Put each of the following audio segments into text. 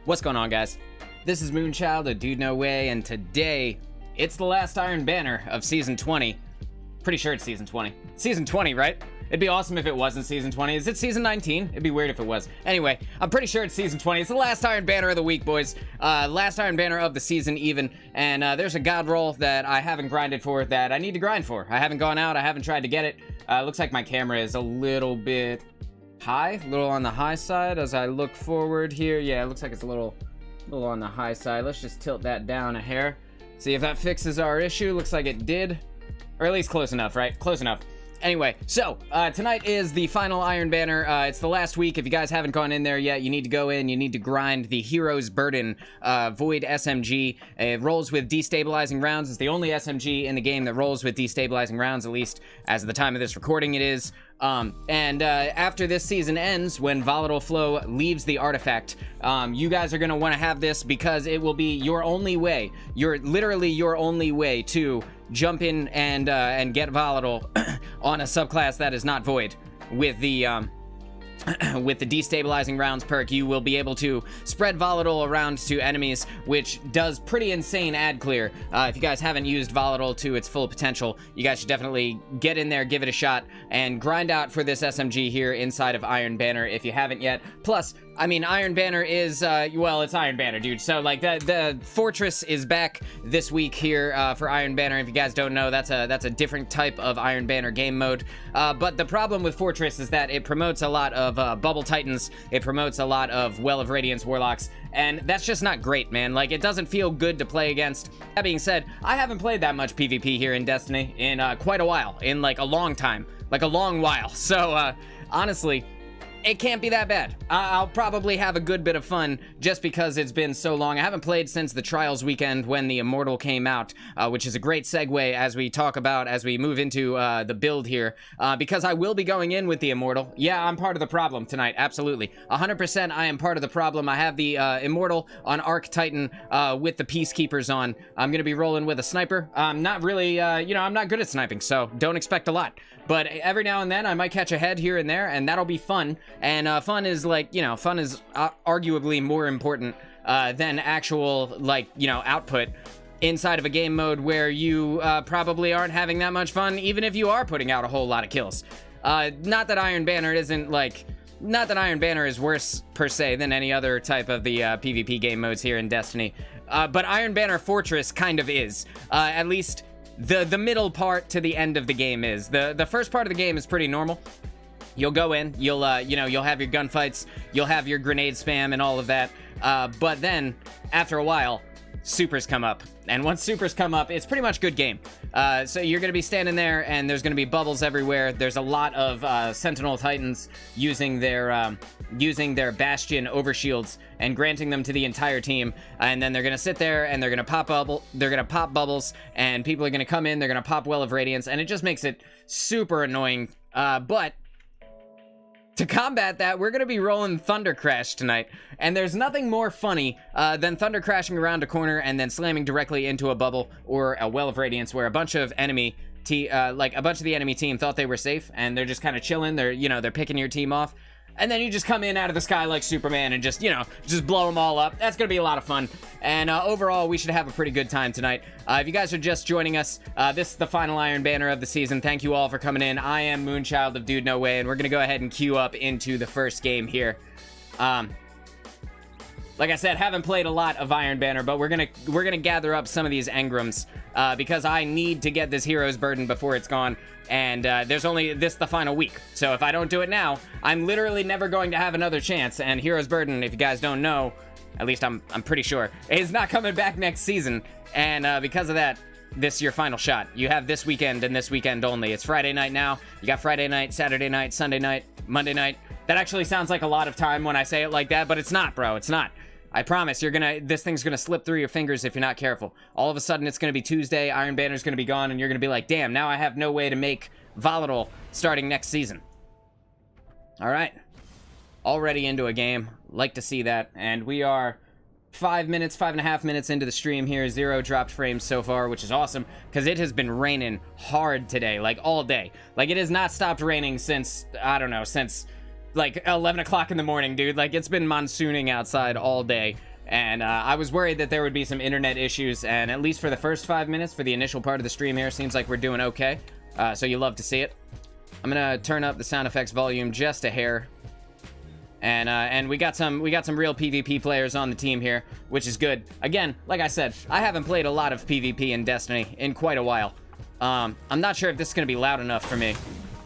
What's going on, guys? This is Moonchild, a dude no way, and today it's the last Iron Banner of Season 20. Pretty sure it's Season 20. Season 20, right? It'd be awesome if it wasn't Season 20. Is it Season 19? It'd be weird if it was. Anyway, I'm pretty sure it's Season 20. It's the last Iron Banner of the week, boys. Last Iron Banner of the season, even. And there's a god roll that I haven't grinded for that I need to grind for. I haven't gone out. I haven't tried to get it. Looks like my camera is a little bit high, a little on the high side as I look forward here. Yeah, it looks like it's a little on the high side. Let's just tilt that down a hair. See if that fixes our issue. Looks like it did. Or at least close enough, right? Close enough. Anyway, so tonight is the final Iron Banner. It's the last week. If you guys haven't gone in there yet, you need to go in. You need to grind the Hero's Burden Void SMG. It rolls with destabilizing rounds. It's the only SMG in the game that rolls with destabilizing rounds, at least as of the time of this recording it is. After this season ends, when Volatile Flow leaves the artifact, you guys are going to want to have this because it will be your only way, literally your only way to jump in and get Volatile on a subclass that is not Void. With the with the destabilizing rounds perk, you will be able to spread Volatile around to enemies, which does pretty insane ad clear. If you guys haven't used Volatile to its full potential, you guys should definitely get in there, give it a shot, and grind out for this SMG here inside of Iron Banner if you haven't yet. Plus, I mean, Iron Banner is, well, it's Iron Banner, dude. So, like, the Fortress is back this week here for Iron Banner. If you guys don't know, that's a different type of Iron Banner game mode. But the problem with Fortress is that it promotes a lot of Bubble Titans. It promotes a lot of Well of Radiance Warlocks. And that's just not great, man. Like, it doesn't feel good to play against. That being said, I haven't played that much PvP here in Destiny in quite a while. In, like, a long time. Like, a long while. So, honestly, it can't be that bad. I'll probably have a good bit of fun just because it's been so long. I haven't played since the Trials weekend when the Immortal came out, which is a great segue as we move into the build here, because I will be going in with the Immortal. Yeah, I'm part of the problem tonight, absolutely. 100% I am part of the problem. I have the Immortal on Arc Titan with the Peacekeepers on. I'm going to be rolling with a sniper. I'm not really, I'm not good at sniping, so don't expect a lot. But every now and then I might catch a head here and there, and that'll be fun. And fun is fun is arguably more important than actual, output inside of a game mode where you probably aren't having that much fun, even if you are putting out a whole lot of kills. Not that Iron Banner is worse per se than any other type of the PvP game modes here in Destiny. But Iron Banner Fortress kind of is, at least the middle part to the end of the game is. The first part of the game is pretty normal. You'll go in, you'll have your gunfights, you'll have your grenade spam and all of that. But then, after a while, supers come up. And once supers come up, it's pretty much good game. So you're going to be standing there, and there's going to be bubbles everywhere. There's a lot of Sentinel Titans using their Bastion overshields and granting them to the entire team. And then they're going to sit there, and they're going to pop bubbles, and people are going to come in, they're going to pop Well of Radiance, and it just makes it super annoying. But to combat that, we're going to be rolling Thunder Crash tonight, and there's nothing more funny than Thunder Crashing around a corner and then slamming directly into a bubble or a Well of Radiance where a bunch of the enemy team thought they were safe, and they're just kind of chilling. They're picking your team off. And then you just come in out of the sky like Superman and just blow them all up. That's going to be a lot of fun. And overall, we should have a pretty good time tonight. If you guys are just joining us, this is the final Iron Banner of the season. Thank you all for coming in. I am Moonchild of Dude No Way, and we're going to go ahead and queue up into the first game here. Like I said, haven't played a lot of Iron Banner, but we're gonna gather up some of these engrams because I need to get this Hero's Burden before it's gone. And there's only the final week. So if I don't do it now, I'm literally never going to have another chance. And Hero's Burden, if you guys don't know, at least I'm pretty sure, is not coming back next season. And because of that, this is your final shot. You have this weekend and this weekend only. It's Friday night now. You got Friday night, Saturday night, Sunday night, Monday night. That actually sounds like a lot of time when I say it like that, but it's not, bro. It's not. I promise this thing's gonna slip through your fingers if you're not careful. All of a sudden, it's gonna be Tuesday, Iron Banner's gonna be gone, and you're gonna be like, damn, now I have no way to make Volatile starting next season. Alright. Already into a game. Like to see that. And we are 5.5 minutes into the stream here. 0 dropped frames so far, which is awesome, because it has been raining hard today, like all day. Like, it has not stopped raining since, I don't know, since like 11 o'clock in the morning, dude. Like, it's been monsooning outside all day. And I was worried that there would be some internet issues, and at least for the first 5 minutes, for the initial part of the stream here, seems like we're doing okay. So you love to see it. I'm gonna turn up the sound effects volume just a hair. And we got some real PvP players on the team here, which is good. Again, like I said, I haven't played a lot of PvP in Destiny in quite a while. I'm not sure if this is gonna be loud enough for me.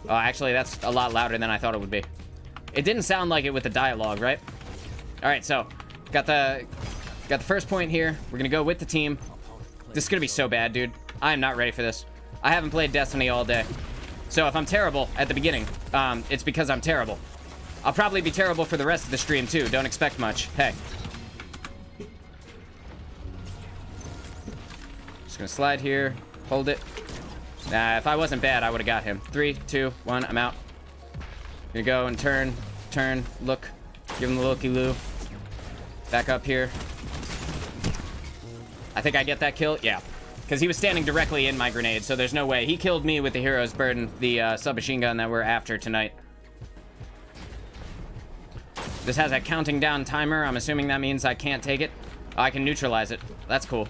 Actually, that's a lot louder than I thought it would be. It didn't sound like it with the dialogue, right? All right, so got the first point here. We're gonna go with the team. This is gonna be so bad, dude. I am not ready for this. I haven't played Destiny all day. So if I'm terrible at the beginning, it's because I'm terrible. I'll probably be terrible for the rest of the stream, too. Don't expect much. Hey. Just gonna slide here. Hold it. Nah, if I wasn't bad, I would have got him. 3, 2, 1, I'm out. Gonna go and turn, look. Give him the looky-loo. Back up here. I think I get that kill. Yeah. Because he was standing directly in my grenade, so there's no way. He killed me with the Hero's Burden, the submachine gun that we're after tonight. This has a counting down timer. I'm assuming that means I can't take it. Oh, I can neutralize it. That's cool.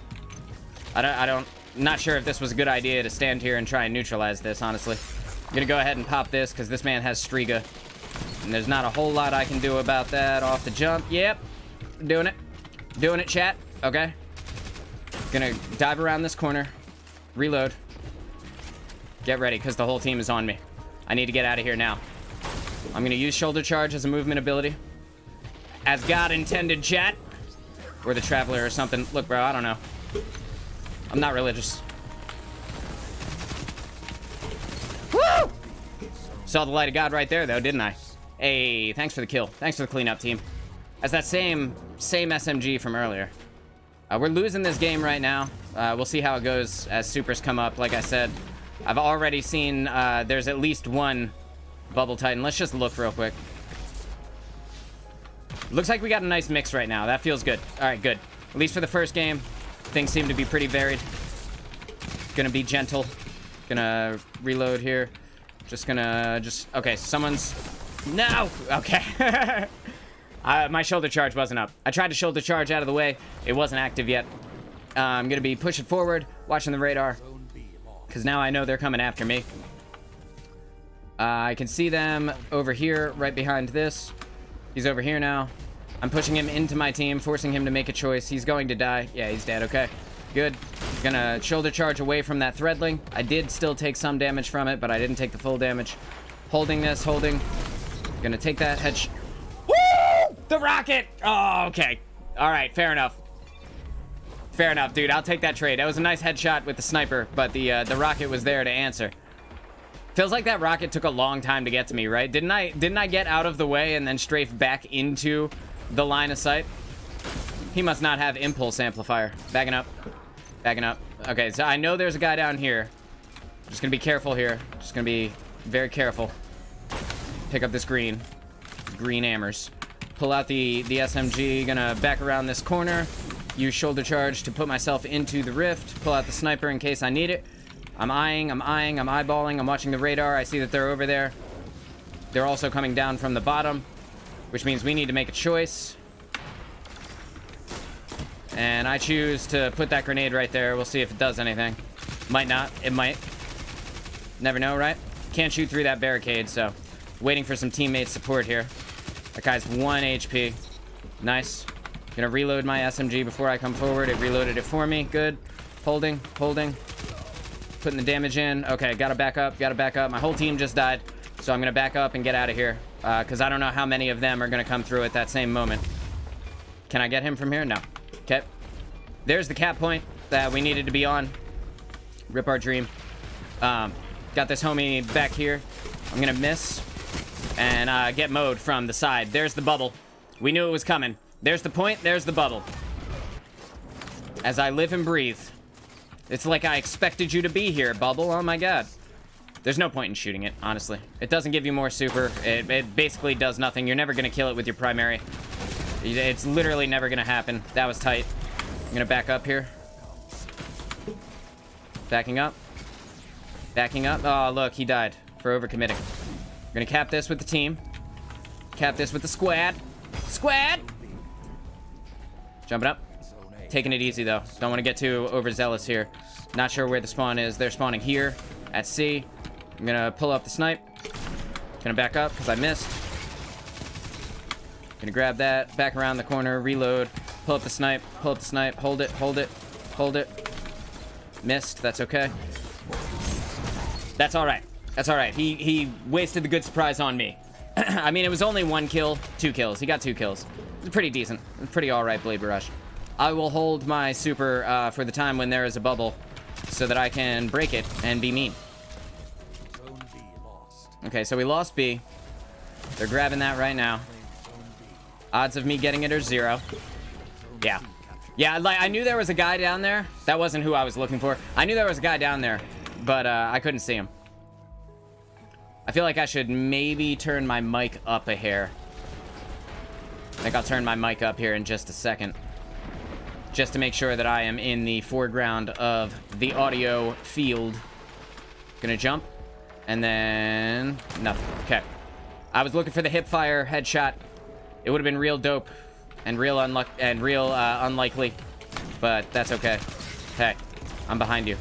Not sure if this was a good idea to stand here and try and neutralize this, honestly. I'm gonna go ahead and pop this, because this man has Striga. And there's not a whole lot I can do about that off the jump. Yep. Doing it. Doing it, chat. Okay. Gonna dive around this corner. Reload. Get ready, because the whole team is on me. I need to get out of here now. I'm gonna use shoulder charge as a movement ability. As God intended, chat. Or the Traveler or something. Look, bro, I don't know. I'm not religious. Woo! Saw the light of God right there, though, didn't I? Hey, thanks for the kill. Thanks for the cleanup, team. That's that same SMG from earlier. We're losing this game right now. We'll see how it goes as supers come up. Like I said, I've already seen there's at least one Bubble Titan. Let's just look real quick. Looks like we got a nice mix right now. That feels good. All right, good. At least for the first game, things seem to be pretty varied. Gonna be gentle. Gonna reload here. Okay, someone's... No! Okay. My shoulder charge wasn't up. I tried to shoulder charge out of the way. It wasn't active yet. I'm gonna be pushing forward, watching the radar. Because now I know they're coming after me. I can see them over here, right behind this. He's over here now. I'm pushing him into my team, forcing him to make a choice. He's going to die. Yeah, he's dead. Okay, good. Gonna shoulder charge away from that threadling. I did still take some damage from it, but I didn't take the full damage. Holding this, holding. Gonna take that headshot. Woo! The rocket! Oh, okay. All right, fair enough. Fair enough, dude. I'll take that trade. That was a nice headshot with the sniper, but the rocket was there to answer. Feels like that rocket took a long time to get to me, right? Didn't I get out of the way and then strafe back into the line of sight? He must not have impulse amplifier. Backing up. Backing up. Okay, so I know there's a guy down here. Just gonna be careful here. Just gonna be very careful. Pick up this green hammers. Pull out the SMG. Gonna back around this corner. Use shoulder charge to put myself into the rift. Pull out the sniper in case I need it. I'm eyeing, I'm eyeballing, I'm watching the radar. I see that they're over there. They're also coming down from the bottom, which means we need to make a choice. And I choose to put that grenade right there. We'll see if it does anything. Might not. It might. Never know, right? Can't shoot through that barricade, so waiting for some teammate support here. That guy's 1 HP. Nice. Gonna reload my SMG before I come forward. It reloaded it for me. Good. Holding. Putting the damage in. Okay, gotta back up. My whole team just died, so I'm gonna back up and get out of here, because I don't know how many of them are gonna come through at that same moment. Can I get him from here? No. Okay. There's the cap point that we needed to be on. Rip our dream. Got this homie back here. I'm gonna miss and get mowed from the side. There's the bubble. We knew it was coming. There's the point. There's the bubble. As I live and breathe. It's like I expected you to be here, Bubble. Oh my god. There's no point in shooting it, honestly. It doesn't give you more super. It basically does nothing. You're never going to kill it with your primary. It's literally never going to happen. That was tight. I'm going to back up here. Backing up. Backing up. Oh, look, he died for overcommitting. We're going to cap this with the team. Cap this with the squad. Squad! Jumping up. Taking it easy, though. Don't want to get too overzealous here. Not sure where the spawn is. They're spawning here at C. I'm going to pull up the snipe. Going to back up because I missed. Going to grab that. Back around the corner. Reload. Pull up the snipe. Pull up the snipe. Hold it. Hold it. Hold it. Missed. That's okay. That's all right. That's all right. He wasted the good surprise on me. I mean, it was only 1 kill, 2 kills. He got 2 kills. It's pretty decent. It's pretty all right, Blade Rush. I will hold my super for the time when there is a bubble so that I can break it and be mean. Okay, so we lost B. They're grabbing that right now. Odds of me getting it are 0. Yeah. Yeah, like, I knew there was a guy down there. That wasn't who I was looking for. I knew there was a guy down there, but I couldn't see him. I feel like I should maybe turn my mic up a hair. I think I'll turn my mic up here in just a second. Just to make sure that I am in the foreground of the audio field. Gonna jump. And then... nothing. Okay. I was looking for the hip fire headshot. It would have been real dope. And real unlikely. But that's okay. Hey, I'm behind you.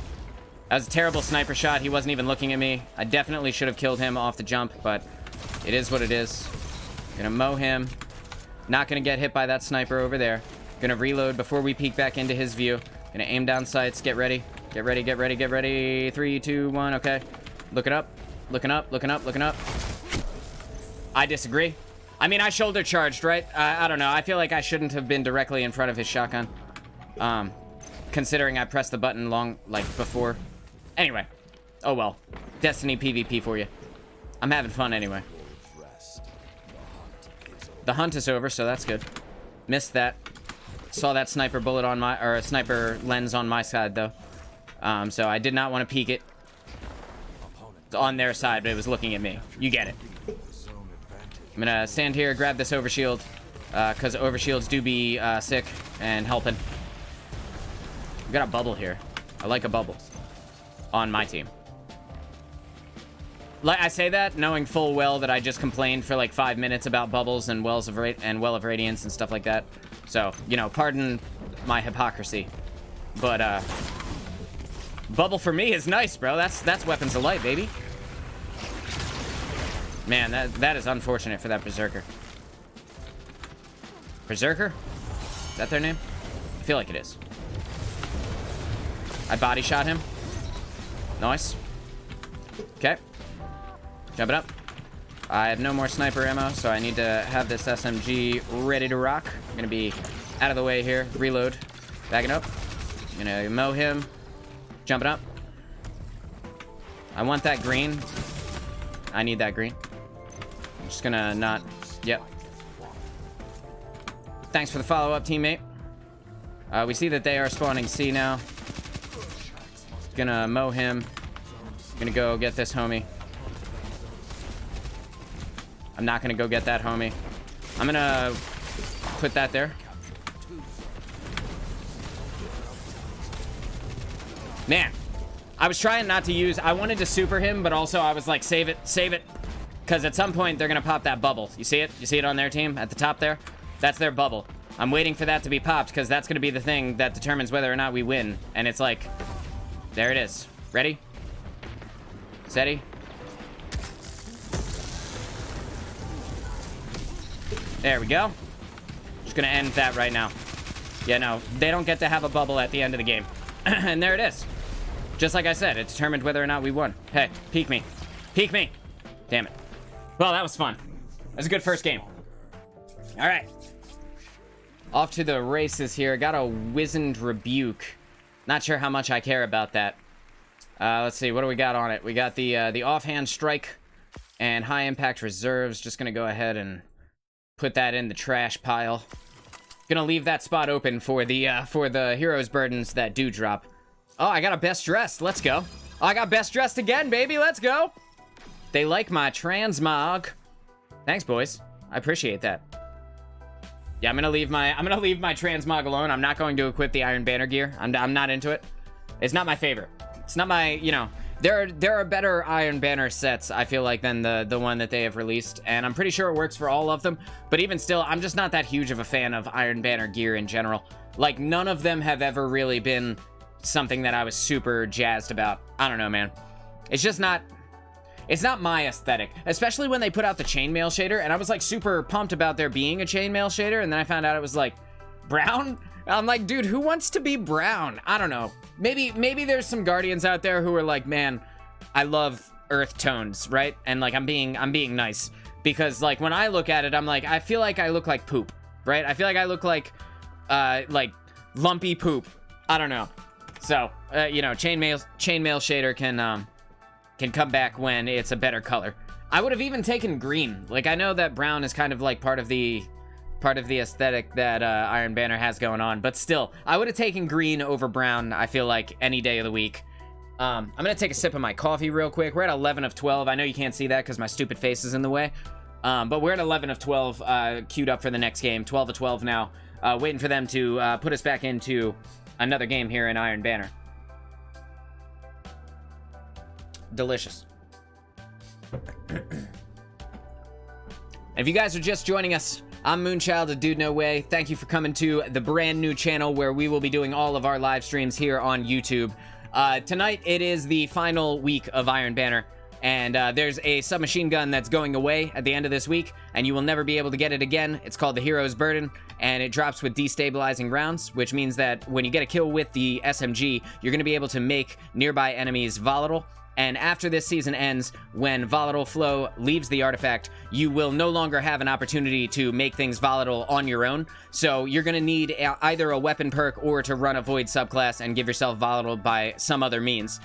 That was a terrible sniper shot. He wasn't even looking at me. I definitely should have killed him off the jump, but it is what it is. Gonna mow him. Not gonna get hit by that sniper over there. Gonna reload before we peek back into his view. Gonna aim down sights. Get ready. Get ready, get ready, get ready. 3, 2, 1, okay. Looking up. Looking up, looking up, looking up. I disagree. I mean, I shoulder charged, right? I don't know. I feel like I shouldn't have been directly in front of his shotgun. Considering I pressed the button before. Anyway. Oh well. Destiny PvP for you. I'm having fun anyway. The hunt is over, so that's good. Missed that. Saw that sniper bullet on my... or a sniper lens on my side, though. So I did not want to peek it. On their side, but it was looking at me. You get it. I'm gonna stand here, grab this overshield. Because overshields do be sick and helping. We got a bubble here. I like a bubble. On my team. Like I say that knowing full well that I just complained for like 5 minutes about bubbles and Well of Radiance and stuff like that. So, you know, pardon my hypocrisy. But bubble for me is nice, bro. That's weapons of light, baby. Man, that is unfortunate for that Berserker. Berserker? Is that their name? I feel like it is. I body shot him. Nice. Okay. Jumping up. I have no more sniper ammo, so I need to have this SMG ready to rock. I'm gonna be out of the way here. Reload. Backing up. I'm gonna mow him. Jumping up. I want that green. I need that green. I'm just gonna not... Yep. Thanks for the follow-up, teammate. We see that they are spawning C now. Gonna mow him. Gonna go get this homie. I'm not gonna go get that homie. I'm gonna put that there. Man, I was trying not to use... I wanted to super him, but also I was like, save it, save it. Because at some point, they're gonna pop that bubble. You see it? You see it on their team? At the top there? That's their bubble. I'm waiting for that to be popped, because that's gonna be the thing that determines whether or not we win. And it's like... There it is. Ready? Steady. There we go. Just gonna end that right now. Yeah, no. They don't get to have a bubble at the end of the game. And there it is. Just like I said, it determined whether or not we won. Hey, peek me. Peek me. Damn it. Well, that was fun. That was a good first game. All right. Off to the races here. Got a wizened rebuke. Not sure how much I care about that. Let's see. What do we got on it? We got the offhand strike and high impact reserves. Just gonna go ahead and put that in the trash pile. Gonna leave that spot open for the hero's burdens that do drop. Oh, I got a best dressed. Let's go. Oh, I got best dressed again, baby. Let's go. They like my transmog. Thanks, boys. I appreciate that. Yeah, I'm gonna leave my transmog alone. I'm not going to equip the Iron Banner gear. I'm not into it. It's not my favorite. It's not my, you know, There are better Iron Banner sets, I feel like, than the one that they have released, and I'm pretty sure it works for all of them. But even still, I'm just not that huge of a fan of Iron Banner gear in general. Like, none of them have ever really been something that I was super jazzed about. I don't know, man. It's just not... It's not my aesthetic, especially when they put out the chainmail shader, and I was like super pumped about there being a chainmail shader, and then I found out it was like brown. I'm like, dude, who wants to be brown? I don't know. Maybe there's some Guardians out there who are like, man, I love earth tones, right? And like I'm being nice because like when I look at it, I'm like, I feel like I look like poop, right? I feel like I look like lumpy poop. I don't know. So you know, chainmail shader can come back when it's a better color. I would have even taken green. Like, I know that brown is kind of like part of the aesthetic that Iron Banner has going on, but still, I would have taken green over brown, I feel like, any day of the week. I'm gonna take a sip of my coffee real quick. We're at 11 of 12. I know you can't see that because my stupid face is in the way. But we're at 11 of 12, queued up for the next game. 12 of 12 now. Waiting for them to put us back into another game here in Iron Banner. Delicious. If you guys are just joining us, I'm Moonchild, a dude no way. Thank you for coming to the brand new channel where we will be doing all of our live streams here on YouTube. Tonight it is the final week of Iron Banner, and there's a submachine gun that's going away at the end of this week, and you will never be able to get it again. It's called the Hero's Burden, and it drops with destabilizing rounds, which means that when you get a kill with the SMG, you're going to be able to make nearby enemies volatile. And after this season ends, when volatile flow leaves the artifact, you will no longer have an opportunity to make things volatile on your own. So you're going to need either a weapon perk or to run a void subclass and give yourself volatile by some other means.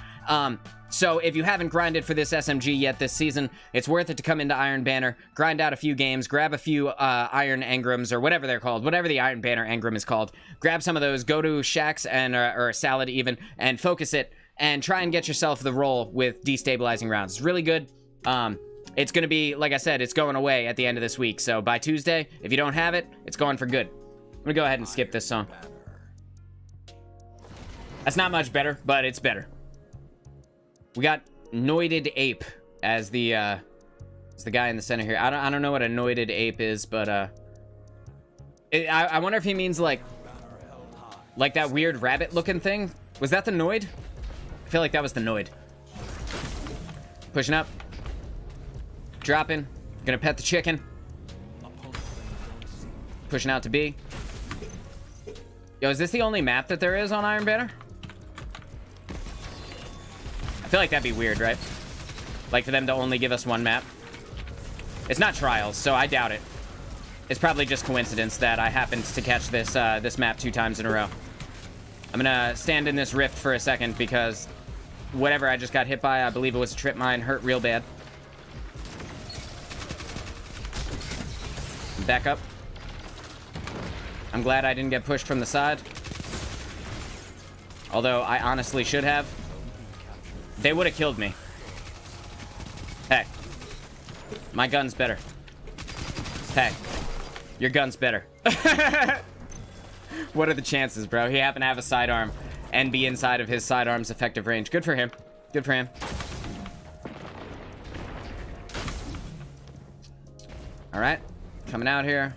So if you haven't grinded for this SMG yet this season, it's worth it to come into Iron Banner, grind out a few games, grab a few Iron Engrams or whatever they're called, whatever the Iron Banner Engram is called. Grab some of those, go to Shacks and or Salad even, and focus it. And try and get yourself the roll with destabilizing rounds. It's really good. It's going to be, like I said, it's going away at the end of this week. So by Tuesday, if you don't have it, it's gone for good. I'm going to go ahead and skip this song. That's not much better, but it's better. We got Noided Ape as the guy in the center here. I don't know what a Noided Ape is, but I wonder if he means like that weird rabbit-looking thing. Was that the Noid? I feel like that was the Noid. Pushing up. Dropping. Gonna pet the chicken. Pushing out to B. Yo, is this the only map that there is on Iron Banner? I feel like that'd be weird, right? Like for them to only give us one map. It's not Trials, so I doubt it. It's probably just coincidence that I happened to catch this this map 2 times in a row. I'm gonna stand in this rift for a second because whatever I just got hit by, I believe it was a trip mine, hurt real bad. Back up. I'm glad I didn't get pushed from the side. Although I honestly should have. They would have killed me. Heck. My gun's better. Heck. Your gun's better. What are the chances, bro? He happened to have a sidearm and be inside of his sidearm's effective range. Good for him. Good for him. All right. Coming out here.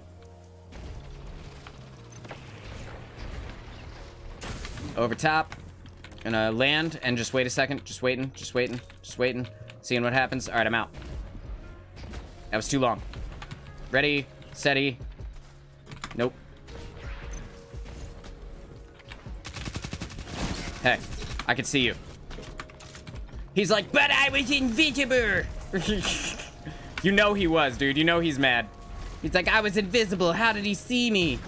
Over top. Gonna land and just wait a second. Just waiting. Just waiting. Just waiting. Seeing what happens. All right, I'm out. That was too long. Ready. Steady. Nope. Heck, I can see you. He's like, but I was invisible. You know he was, dude. You know he's mad. He's like, I was invisible. How did he see me?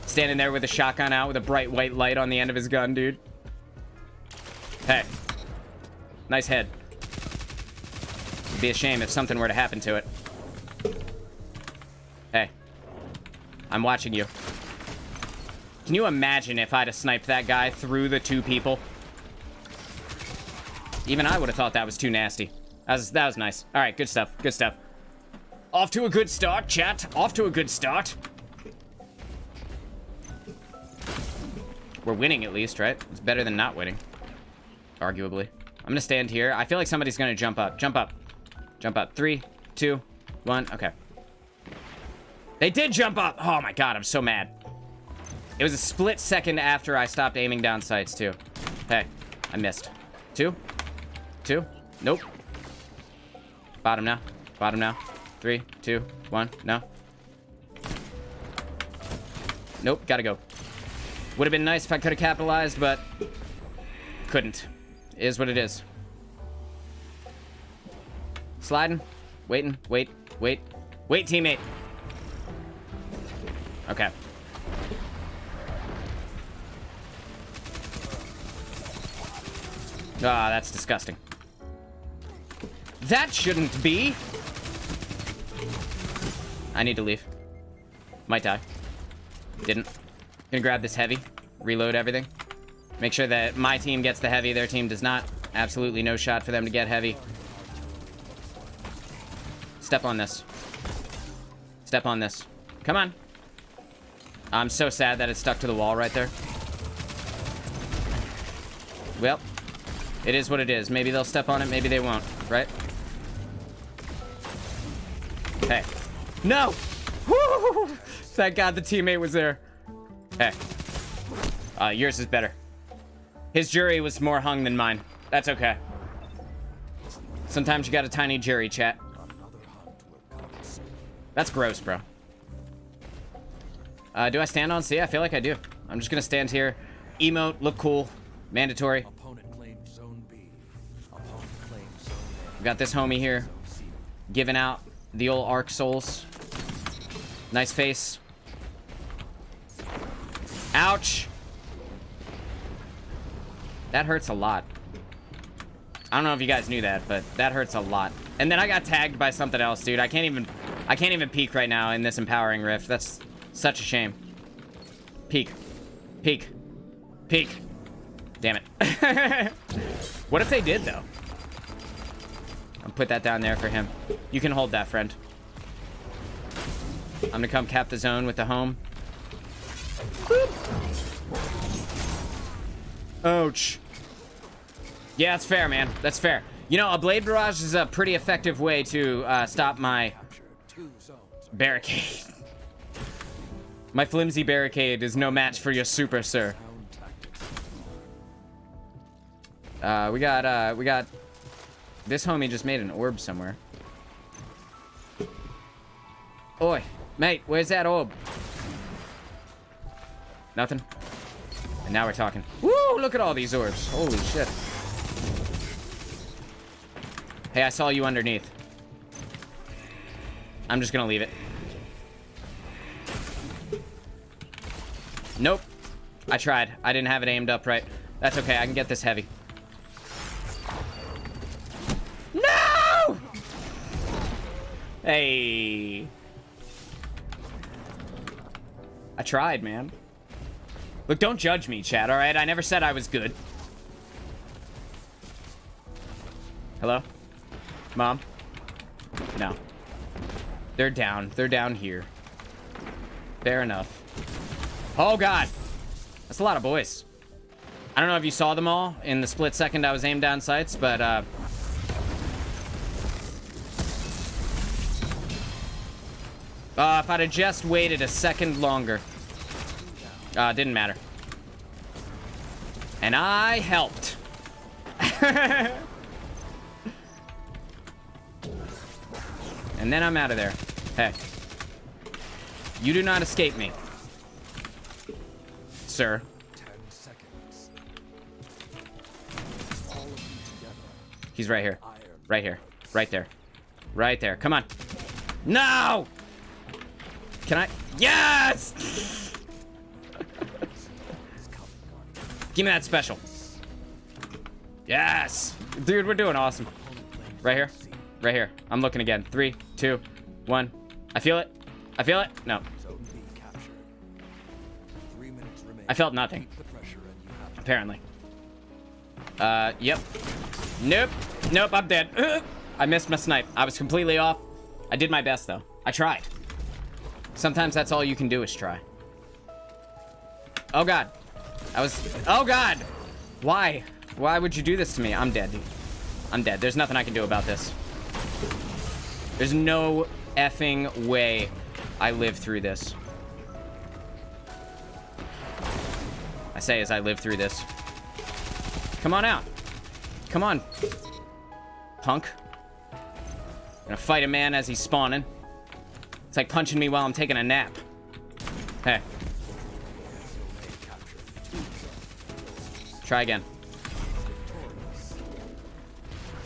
Standing there with a shotgun out with a bright white light on the end of his gun, dude. Hey. Nice head. It'd be a shame if something were to happen to it. Hey. I'm watching you. Can you imagine if I'd have sniped that guy through the 2 people? Even I would have thought that was too nasty. That was nice. All right, good stuff. Good stuff. Off to a good start, chat. Off to a good start. We're winning at least, right? It's better than not winning. Arguably. I'm gonna stand here. I feel like somebody's gonna jump up. Jump up. Jump up. 3, 2, 1. Okay. They did jump up. Oh my god, I'm so mad. It was a split second after I stopped aiming down sights, too. Hey, I missed. 2. Nope. Bottom now. Bottom now. 3, 2, 1. No. Nope, gotta go. Would have been nice if I could have capitalized, but couldn't. Is what it is. Sliding. Waiting. Wait, teammate. Okay. Ah, that's disgusting. That shouldn't be. I need to leave. Might die. Didn't. Gonna grab this heavy. Reload everything. Make sure that my team gets the heavy, their team does not. Absolutely no shot for them to get heavy. Step on this. Step on this. Come on. I'm so sad that it's stuck to the wall right there. Well, it is what it is. Maybe they'll step on it, maybe they won't, right? Hey. No! Woo! Thank God the teammate was there. Hey. Yours is better. His jury was more hung than mine. That's okay. Sometimes you got a tiny jury, chat. That's gross, bro. Do I stand on C? I feel like I do. I'm just gonna stand here. Emote, look cool. Mandatory. We got this homie here. Giving out the old Arc Souls. Nice face. Ouch. That hurts a lot. I don't know if you guys knew that, but that hurts a lot. And then I got tagged by something else, dude. I can't even peek right now in this empowering rift. That's such a shame. Peek. Peek. Peek. Damn it. What if they did, though? I'll put that down there for him. You can hold that, friend. I'm gonna come cap the zone with the home. Boop. Ouch. Yeah, that's fair, man. That's fair. You know, a blade barrage is a pretty effective way to stop my barricade. My flimsy barricade is no match for your super, sir. We got this homie just made an orb somewhere. Oi, mate, where's that orb? Nothing. And now we're talking. Woo, look at all these orbs. Holy shit. Hey, I saw you underneath. I'm just gonna leave it. Nope. I tried. I didn't have it aimed up right. That's okay. I can get this heavy. No! Hey. I tried, man. Look, don't judge me, chat, all right? I never said I was good. Hello? Mom? No. They're down. They're down here. Fair enough. Oh, God. That's a lot of boys. I don't know if you saw them all in the split second I was aimed down sights, but, if I'd have just waited a second longer. Didn't matter. And I helped. And then I'm out of there. Hey. You do not escape me. Sir. 10 seconds. He's right here. Right here. Right there. Right there. Come on. No! Can I? Yes! Give me that special. Yes! Dude, we're doing awesome. Right here. Right here. I'm looking again. 3, 2, 1. I feel it. I feel it. No. I felt nothing. Apparently. Yep. Nope. Nope, I'm dead. I missed my snipe. I was completely off. I did my best, though. I tried. Sometimes that's all you can do is try. Oh, God. Oh, God. Why? Why would you do this to me? I'm dead, dude. I'm dead. There's nothing I can do about this. There's no effing way I live through this. I say as I live through this. Come on out. Come on. Punk. Gonna fight a man as he's spawning. It's like punching me while I'm taking a nap. Hey. Try again.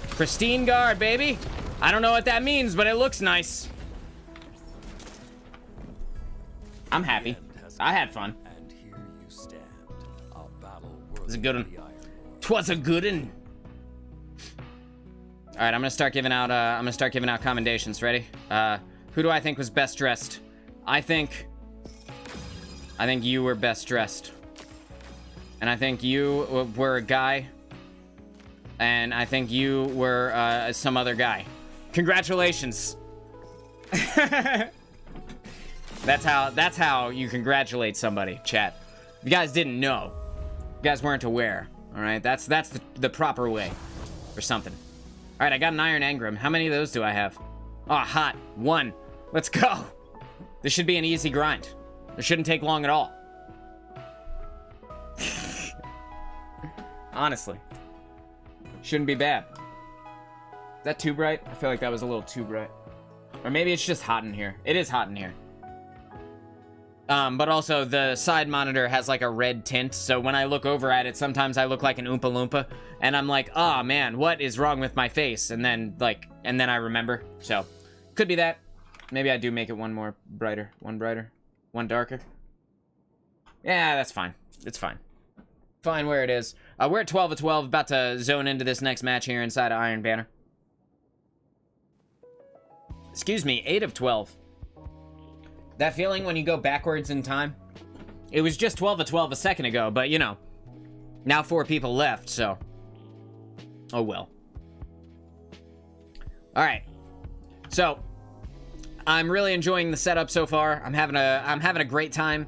Pristine guard, baby. I don't know what that means, but it looks nice. I'm happy. I had fun. And here you stand. A battle It was a worthy good of one. the Iron Lord. 'Twas a good one. All right, I'm gonna start giving out commendations. Ready? Who do I think was best dressed? I think you were best dressed. And I think you were a guy. And I think you were some other guy. Congratulations. That's how you congratulate somebody, chat. You guys didn't know. You guys weren't aware. All right, that's the proper way or something. All right, I got an iron engram. How many of those do I have? Oh, hot. 1. Let's go. This should be an easy grind. It shouldn't take long at all. Honestly. Shouldn't be bad. Is that too bright? I feel like that was a little too bright. Or maybe it's just hot in here. It is hot in here. But also the side monitor has like a red tint, so when I look over at it, sometimes I look like an Oompa Loompa, and I'm like, oh man, what is wrong with my face? And then I remember. So, could be that. Maybe I do make it one more brighter, one darker. Yeah, that's fine. It's fine. Fine where it is. We're at 12 of 12, about to zone into this next match here inside of Iron Banner. Excuse me, 8 of 12. That feeling when you go backwards in time? It was just 12 of 12 a second ago, but you know, now 4 people left, so. Oh well. Alright. So, I'm really enjoying the setup so far. I'm having a great time.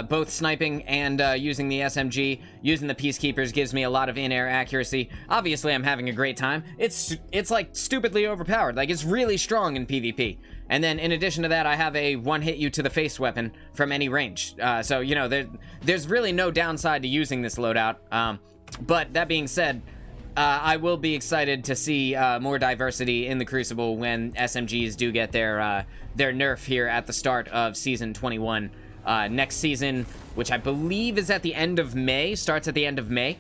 Both sniping and using the SMG. Using the Peacekeepers gives me a lot of in-air accuracy. Obviously, I'm having a great time. It's like stupidly overpowered. Like, it's really strong in PvP. And then in addition to that, I have a one-hit you to the face weapon from any range. So, you know, there's really no downside to using this loadout. But that being said, I will be excited to see more diversity in the Crucible when SMGs do get their nerf here at the start of Season 21. Next season, which I believe is at the end of May, starts at the end of May.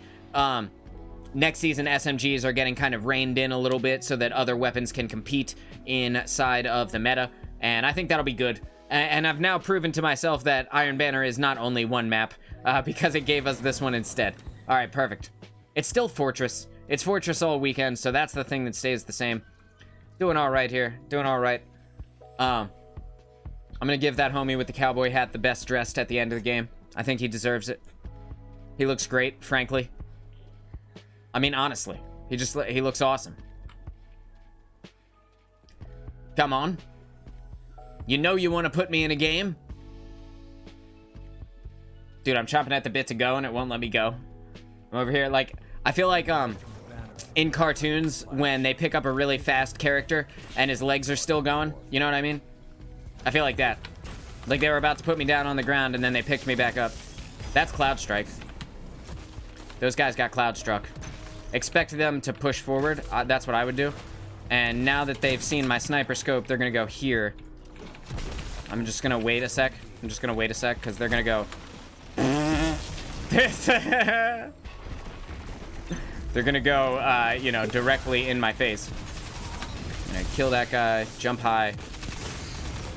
Next season, SMGs are getting kind of reined in a little bit so that other weapons can compete inside of the meta, and I think that'll be good. And I've now proven to myself that Iron Banner is not only one map, because it gave us this one instead. All right, perfect. It's still Fortress. It's Fortress all weekend, so that's the thing that stays the same. Doing all right here. Doing all right. I'm gonna give that homie with the cowboy hat the best dressed at the end of the game. I think he deserves it. He looks great, frankly. I mean, honestly. He looks awesome. Come on. You know you want to put me in a game? Dude, I'm chomping at the bit to go and it won't let me go. I'm over here, like, I feel like, in cartoons, when they pick up a really fast character and his legs are still going, you know what I mean? I feel like that. Like they were about to put me down on the ground and then they picked me back up. That's Cloud Strike. Those guys got Cloud Struck. Expect them to push forward. That's what I would do. And now that they've seen my sniper scope, they're going to go here. I'm just going to wait a sec. Because they're going to go... They're going to go, you know, directly in my face. I'm going to kill that guy. Jump high.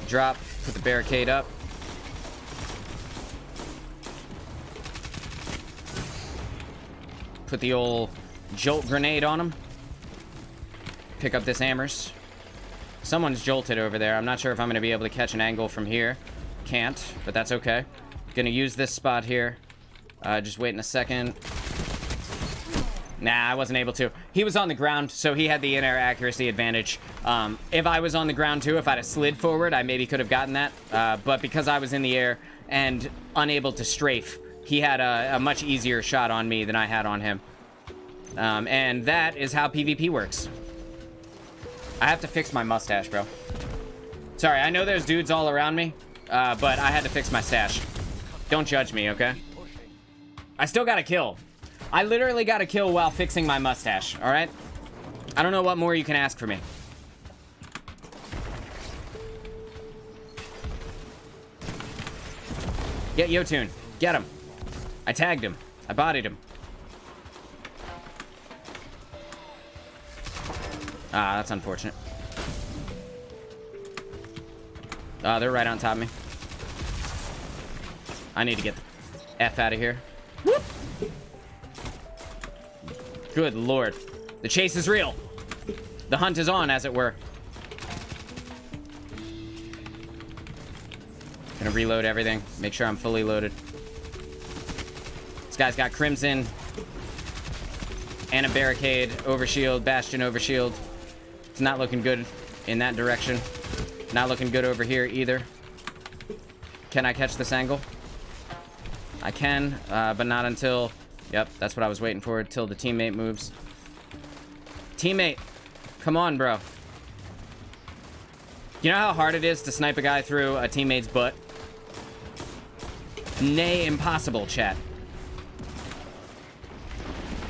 Drop. Put the barricade up. Put the old jolt grenade on him. Pick up this hammers. Someone's jolted over there. I'm not sure if I'm going to be able to catch an angle from here. Can't, but that's okay. Gonna use this spot here. Just waiting a second. Nah, I wasn't able to. He was on the ground, so he had the in-air accuracy advantage. If I was on the ground too, if I'd have slid forward, I maybe could have gotten that. But because I was in the air and unable to strafe, he had a much easier shot on me than I had on him. And that is how PvP works. I have to fix my mustache, bro. Sorry, I know there's dudes all around me, but I had to fix my stash. Don't judge me, okay? I still got a kill. I literally got a kill while fixing my mustache, all right? I don't know what more you can ask for me. Get Yotun. Get him. I tagged him. I bodied him. Ah, that's unfortunate. They're right on top of me. I need to get the F out of here. Whoop. Good lord. The chase is real. The hunt is on, as it were. Gonna reload everything. Make sure I'm fully loaded. This guy's got Crimson. And a barricade, overshield, bastion overshield. It's not looking good in that direction. Not looking good over here either. Can I catch this angle? I can, but not until... Yep, that's what I was waiting for, until the teammate moves. Teammate, come on, bro. You know how hard it is to snipe a guy through a teammate's butt? Nay, impossible, chat.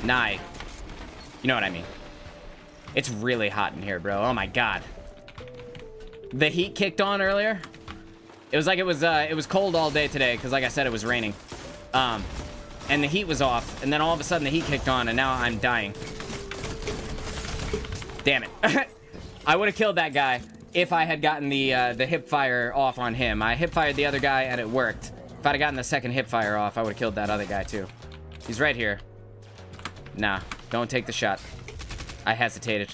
Nigh. You know what I mean. It's really hot in here, bro. Oh my god. The heat kicked on earlier. It was like it was cold all day today, because like I said, it was raining. And the heat was off, and then all of a sudden the heat kicked on, and now I'm dying. Damn it. I would have killed that guy if I had gotten the hip fire off on him. I hip fired the other guy, and it worked. If I'd have gotten the second hip fire off, I would have killed that other guy too. He's right here. Nah, don't take the shot. I hesitated.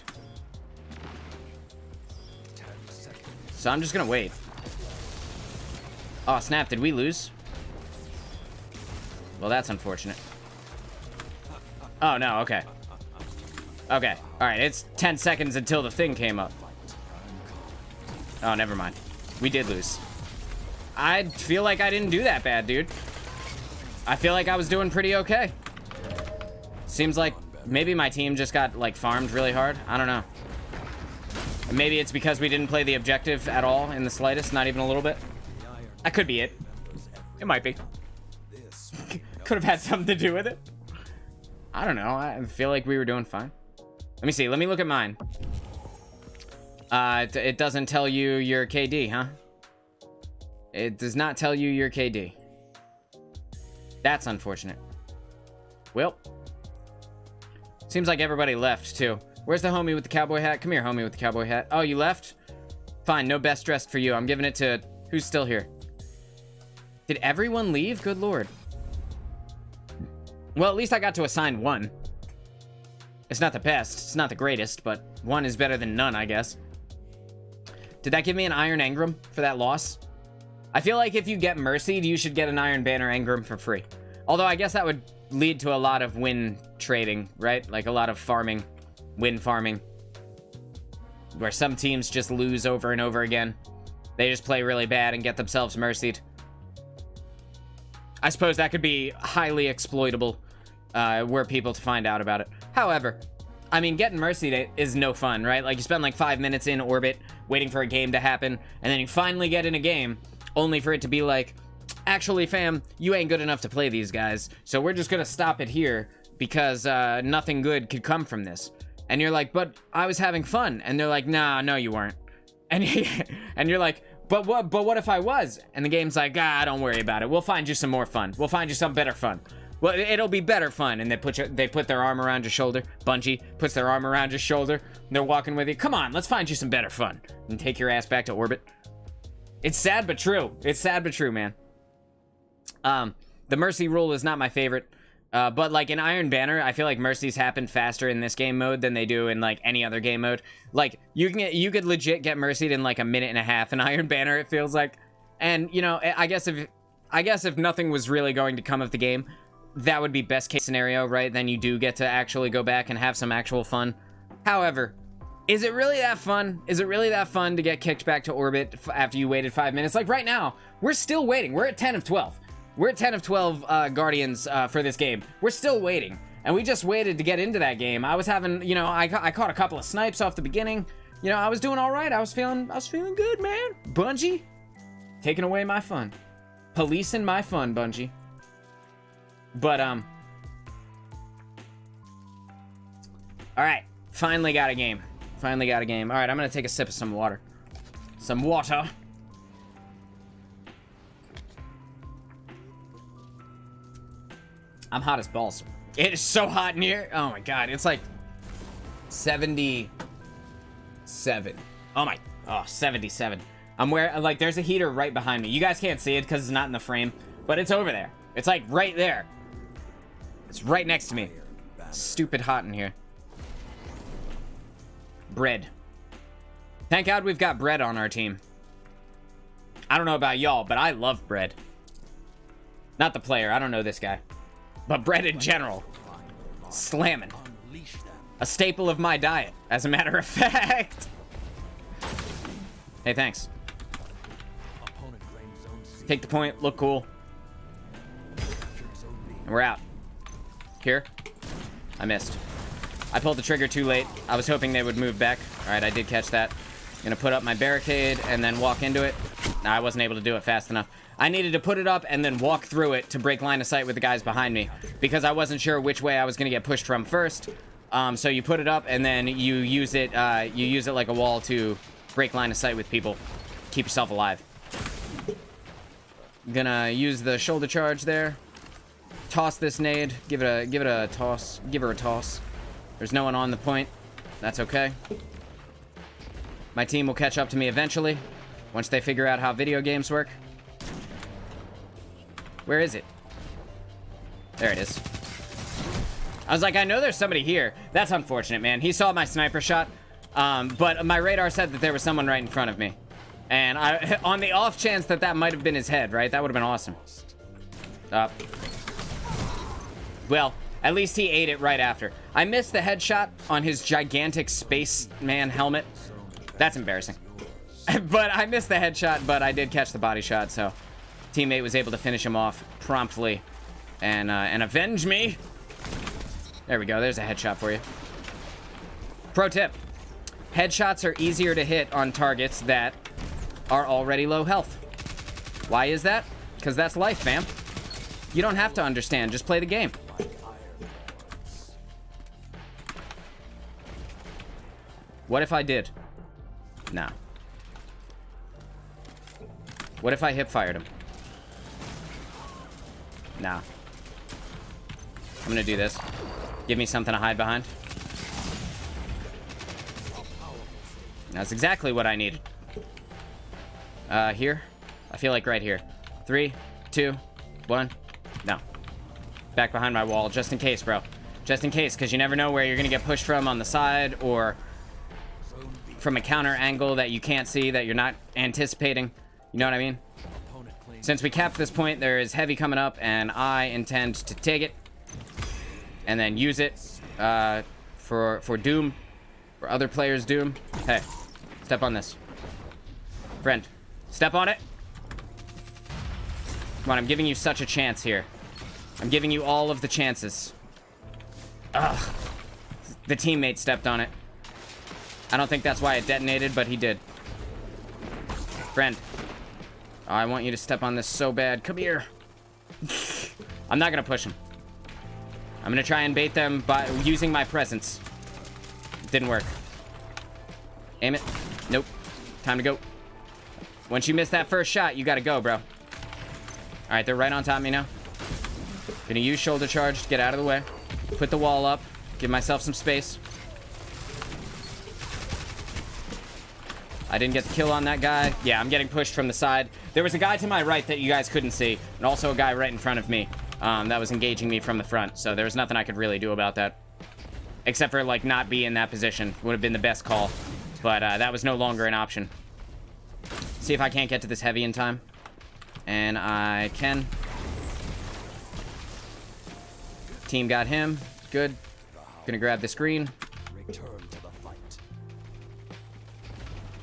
So I'm just gonna wait. Oh, snap, did we lose? Well, that's unfortunate. Oh, no, okay. Okay, alright, it's 10 seconds until the thing came up. Oh, never mind. We did lose. I feel like I didn't do that bad, dude. I feel like I was doing pretty okay. Seems like maybe my team just got, like, farmed really hard. I don't know. Maybe it's because we didn't play the objective at all in the slightest, not even a little bit. That could be it. It might be. Could have had something to do with it. I don't know. I feel like we were doing fine. Let me see. Let me look at mine. It doesn't tell you your KD, huh? It does not tell you your KD. That's unfortunate. Well. Seems like everybody left, too. Where's the homie with the cowboy hat? Come here, homie with the cowboy hat. Oh, you left? Fine, no best dressed for you. I'm giving it to... Who's still here? Did everyone leave? Good lord. Well, at least I got to assign one. It's not the best. It's not the greatest, but one is better than none, I guess. Did that give me an Iron Engram for that loss? I feel like if you get Mercied, you should get an Iron Banner Engram for free. Although I guess that would lead to a lot of win trading, right? Like a lot of farming, win farming. Where some teams just lose over and over again. They just play really bad and get themselves Mercied. I suppose that could be highly exploitable were people to find out about it. However, I mean, getting Mercied is no fun, right? Like, you spend like 5 minutes in orbit waiting for a game to happen, and then you finally get in a game, only for it to be like, actually, fam, you ain't good enough to play these guys, so we're just gonna stop it here because nothing good could come from this. And you're like, but I was having fun. And they're like, nah, no, you weren't. And you're like, but what if I was? And the game's like, don't worry about it. We'll find you some more fun. We'll find you some better fun. Well, it'll be better fun. And they put their arm around your shoulder. Bungie puts their arm around your shoulder. And they're walking with you. Come on, let's find you some better fun. And take your ass back to orbit. It's sad but true. It's sad but true, man. The Mercy rule is not my favorite. But like in Iron Banner, I feel like mercies happen faster in this game mode than they do in like any other game mode. Like you could legit get mercied in like a minute and a half in Iron Banner, it feels like. And you know, I guess if nothing was really going to come of the game, that would be best case scenario, right? Then you do get to actually go back and have some actual fun. However, is it really that fun? Is it really that fun to get kicked back to orbit after you waited 5 minutes? Like right now, we're still waiting. We're at 10 of 12. We're at 10 of 12 Guardians for this game. We're still waiting. and we just waited to get into that game. I was having, you know, I caught a couple of snipes off the beginning. You know, I was doing all right. I was feeling good, man. Bungie, taking away my fun, policing my fun, Bungie. But all right, finally got a game. Finally got a game. All right, I'm gonna take a sip of some water. Some water. I'm hot as balls. It is so hot in here. Oh my god, it's like 77. Oh, 77. I'm wearing, like, there's a heater right behind me. You guys can't see it because it's not in the frame, but it's over there. It's like right there. It's right next to me. Stupid hot in here. Bread. Thank God we've got bread on our team. I don't know about y'all, but I love bread. Not the player, I don't know this guy. But bread in general. Slamming. A staple of my diet, as a matter of fact. Hey, thanks. Take the point, look cool. And we're out. Here. I missed. I pulled the trigger too late. I was hoping they would move back. Alright, I did catch that. Gonna put up my barricade and then walk into it. Nah, I wasn't able to do it fast enough. I needed to put it up and then walk through it to break line of sight with the guys behind me, because I wasn't sure which way I was gonna get pushed from first. So you put it up and then you use it like a wall to break line of sight with people. Keep yourself alive. Gonna use the shoulder charge there. Toss this nade. Give it a toss. Give her a toss. There's no one on the point. That's okay. My team will catch up to me eventually, once they figure out how video games work. Where is it? There it is. I was like, I know there's somebody here. That's unfortunate, man. He saw my sniper shot, but my radar said that there was someone right in front of me. And on the off chance that that might have been his head, right? That would have been awesome. Well, at least he ate it right after. I missed the headshot on his gigantic spaceman helmet. That's embarrassing. But I missed the headshot, but I did catch the body shot, so teammate was able to finish him off promptly and avenge me. There we go. There's a headshot for you. Pro tip. Headshots are easier to hit on targets that are already low health. Why is that? Because that's life, fam. You don't have to understand. Just play the game. What if I did? Nah. What if I hip-fired him? Nah. I'm gonna do this. Give me something to hide behind. That's exactly what I needed. Here? I feel like right here. 3, 2, 1. No. Back behind my wall, just in case, bro. Just in case, because you never know where you're gonna get pushed from on the side, or from a counter angle that you can't see, that you're not anticipating. You know what I mean? Since we capped this point, there is heavy coming up, and I intend to take it and then use it for Doom, for other players' Doom. Hey, step on this. Friend, step on it. Come on, I'm giving you such a chance here. I'm giving you all of the chances. Ugh. The teammate stepped on it. I don't think that's why it detonated, but he did. Friend. Oh, I want you to step on this so bad. Come here. I'm not gonna push him. I'm gonna try and bait them by using my presence. Didn't work. Aim it. Nope. Time to go. Once you miss that first shot, you gotta go, bro. Alright, they're right on top of me now. Gonna use shoulder charge to get out of the way. Put the wall up. Give myself some space. I didn't get the kill on that guy. Yeah, I'm getting pushed from the side. There was a guy to my right that you guys couldn't see, and also a guy right in front of me that was engaging me from the front, so there was nothing I could really do about that. Except for, like, not be in that position. Would have been the best call, but that was no longer an option. See if I can't get to this heavy in time. And I can. Team got him. Good. Gonna grab the screen.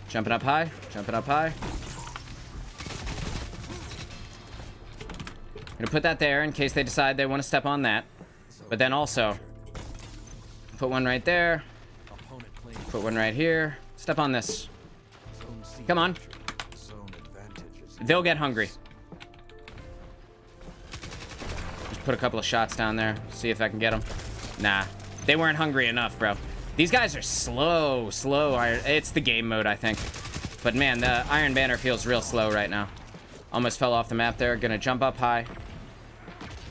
Jumping up high. Jumping up high. Gonna put that there in case they decide they want to step on that. But then also, Put one right there. Opponent claims Put one right here. Step on this. zone C. Come on. Zone advantage is They'll get hungry. Just put a couple of shots down there. See if I can get them. Nah. They weren't hungry enough, bro. These guys are slow. It's the game mode, I think. But man, the Iron Banner feels real slow right now. Almost fell off the map there. Gonna jump up high.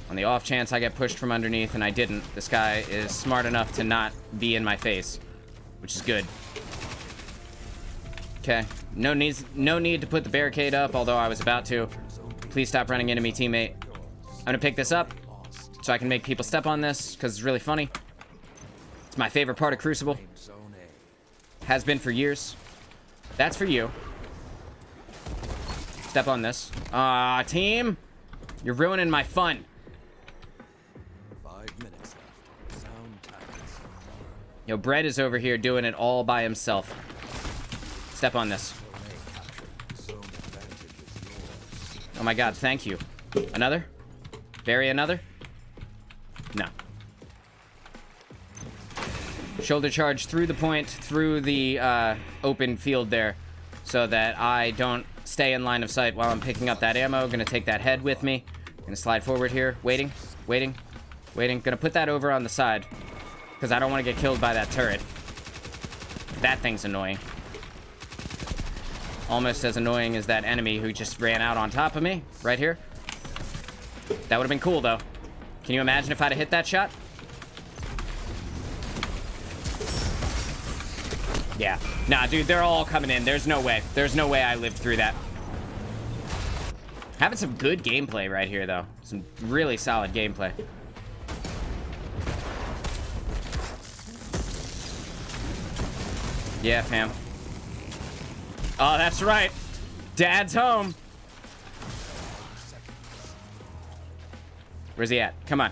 On the off chance I get pushed from underneath, and I didn't. This guy is smart enough to not be in my face, which is good. Okay. No need to put the barricade up, although I was about to. Please stop running into me, teammate. I'm gonna pick this up so I can make people step on this, because it's really funny. It's my favorite part of Crucible. zone A. Has been for years. That's for you. Step on this. Team! You're ruining my fun. 5 minutes left. Sound tactics. Yo, Brett is over here doing it all by himself. Step on this. Zone advantage is yours. Oh my god, thank you. Another? Bury another? No. Shoulder charge through the point, through the open field there, so that I don't stay in line of sight while I'm picking up that ammo. Gonna take that head with me. Gonna slide forward here. Waiting. Gonna put that over on the side, because I don't want to get killed by that turret. That thing's annoying. Almost as annoying as that enemy who just ran out on top of me, right here. That would have been cool, though. Can you imagine if I'd have hit that shot? Yeah. Nah, dude, they're all coming in. There's no way. There's no way I lived through that. Having some good gameplay right here, though. Some really solid gameplay. Yeah, fam. Oh, that's right. Dad's home. Where's he at? Come on.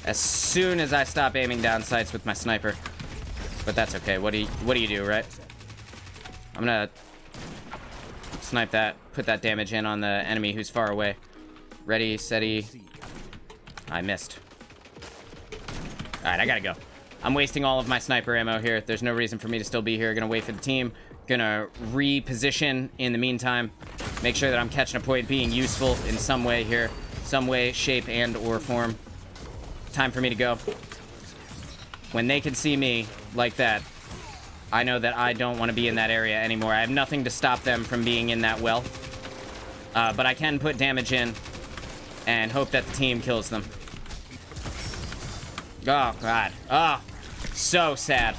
As soon as I stop aiming down sights with my sniper. But that's okay. What do you do, right? I'm gonna snipe that, put that damage in on the enemy who's far away. Ready, steady. I missed. Alright, I gotta go. I'm wasting all of my sniper ammo here. There's no reason for me to still be here. Gonna wait for the team. Gonna reposition in the meantime. Make sure that I'm catching a point, being useful in some way here. Some way, shape, and or form. Time for me to go. When they can see me like that, I know that I don't want to be in that area anymore. I have nothing to stop them from being in that well. But I can put damage in and hope that the team kills them. Oh, God. Oh, so sad.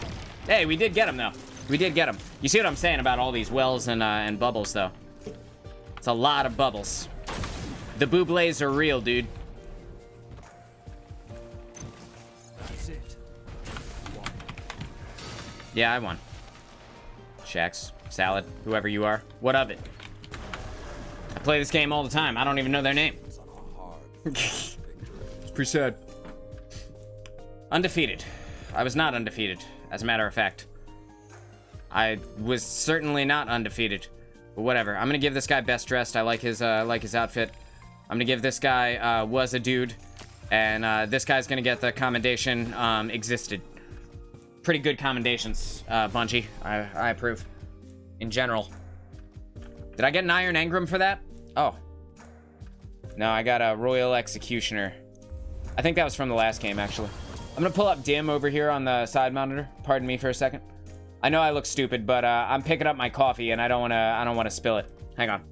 Hey, we did get him, though. We did get him. You see what I'm saying about all these wells and bubbles, though? It's a lot of bubbles. The booblés are real, dude. That's it. Yeah, I won. Shax, Salad, whoever you are. What of it? I play this game all the time. I don't even know their name. It's on a hard It's pretty sad. Undefeated. I was not undefeated, as a matter of fact. I was certainly not undefeated. But whatever. I'm gonna give this guy best dressed. I like his outfit. I'm gonna give this guy was a dude. And this guy's gonna get the commendation existed. Pretty good commendations, Bungie. I approve. In general. Did I get an Iron Engram for that? Oh. No, I got a Royal Executioner. I think that was from the last game, actually. I'm gonna pull up Dim over here on the side monitor. Pardon me for a second. I know I look stupid, but I'm picking up my coffee and I don't wanna spill it. Hang on.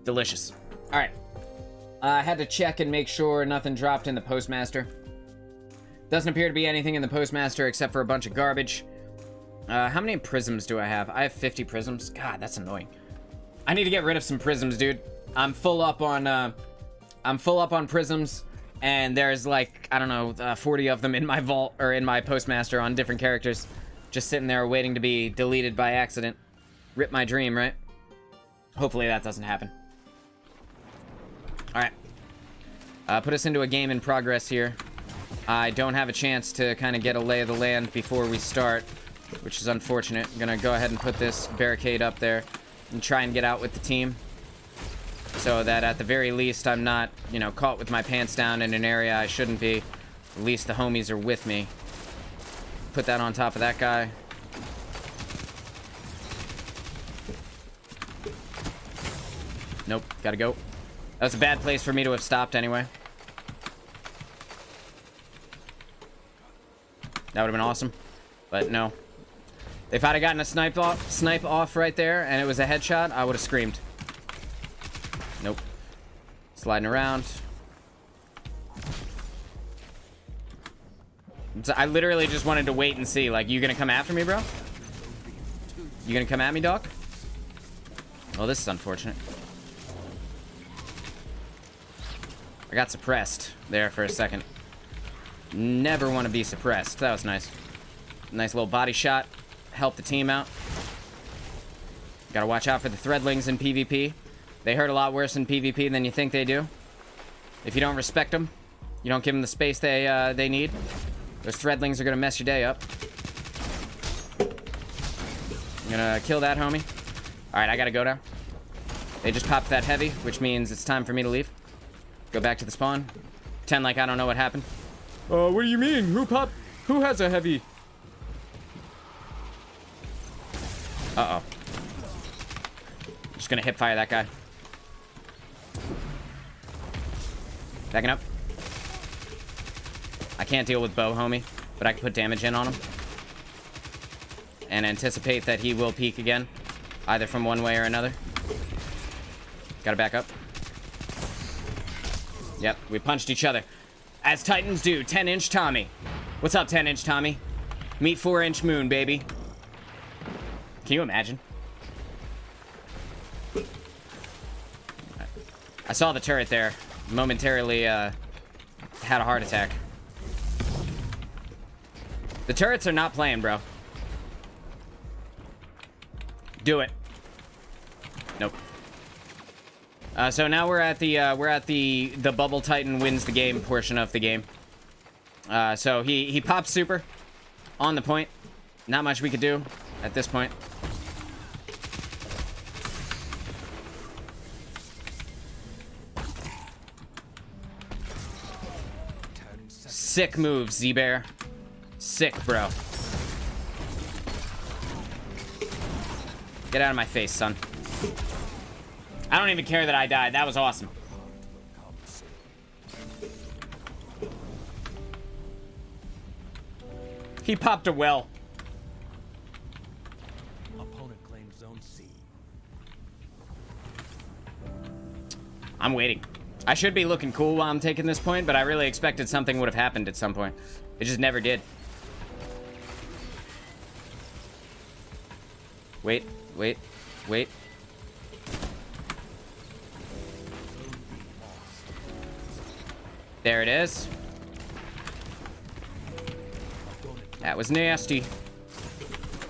Delicious. All right. I had to check and make sure nothing dropped in the Postmaster. Doesn't appear to be anything in the Postmaster except for a bunch of garbage. How many prisms do I have? I have 50 prisms. God, that's annoying. I need to get rid of some prisms, dude. I'm full up on prisms, and there's like, I don't know, 40 of them in my vault or in my Postmaster on different characters, just sitting there waiting to be deleted by accident. Rip my dream, right? Hopefully that doesn't happen. All right. Put us into a game in progress here. I don't have a chance to kind of get a lay of the land before we start, which is unfortunate. I'm gonna go ahead and put this barricade up there and try and get out with the team. so that at the very least I'm not, you know, caught with my pants down in an area I shouldn't be. At least the homies are with me. Put that on top of that guy. Nope, gotta go. That was a bad place for me to have stopped anyway. That would have been awesome, but no. If I'd have gotten a snipe off right there and it was a headshot, I would have screamed. Nope. Sliding around. I literally just wanted to wait and see. Like, you gonna come after me, bro? You gonna come at me, dog? Well, this is unfortunate. I got suppressed there for a second. Never want to be suppressed. That was nice. Nice little body shot. Help the team out. Gotta watch out for the threadlings in PvP. They hurt a lot worse in PvP than you think they do. If you don't respect them, you don't give them the space they need, those threadlings are gonna mess your day up. I'm gonna kill that homie. Alright, I gotta go now. They just popped that heavy, which means it's time for me to leave. Go back to the spawn. Pretend like I don't know what happened. What do you mean? Who has a heavy? Uh-oh. Just gonna hip fire that guy. Backing up. I can't deal with bow, homie, but I can put damage in on him. And anticipate that he will peek again, either from one way or another. Gotta back up. Yep, we punched each other. As Titans do, 10-inch Tommy. What's up, 10-inch Tommy? Meet 4-inch Moon, baby. Can you imagine? I saw the turret there. Momentarily, had a heart attack. The turrets are not playing, bro. Do it. Nope. So now we're at the Bubble Titan wins the game portion of the game. So he pops super on the point. Not much we could do at this point. Sick move, Z-Bear. Sick, bro. Get out of my face, son. I don't even care that I died. That was awesome. He popped a well. Opponent claims zone C. I'm waiting. I should be looking cool while I'm taking this point, but I really expected something would have happened at some point. It just never did. Wait, wait, wait. There it is. That was nasty.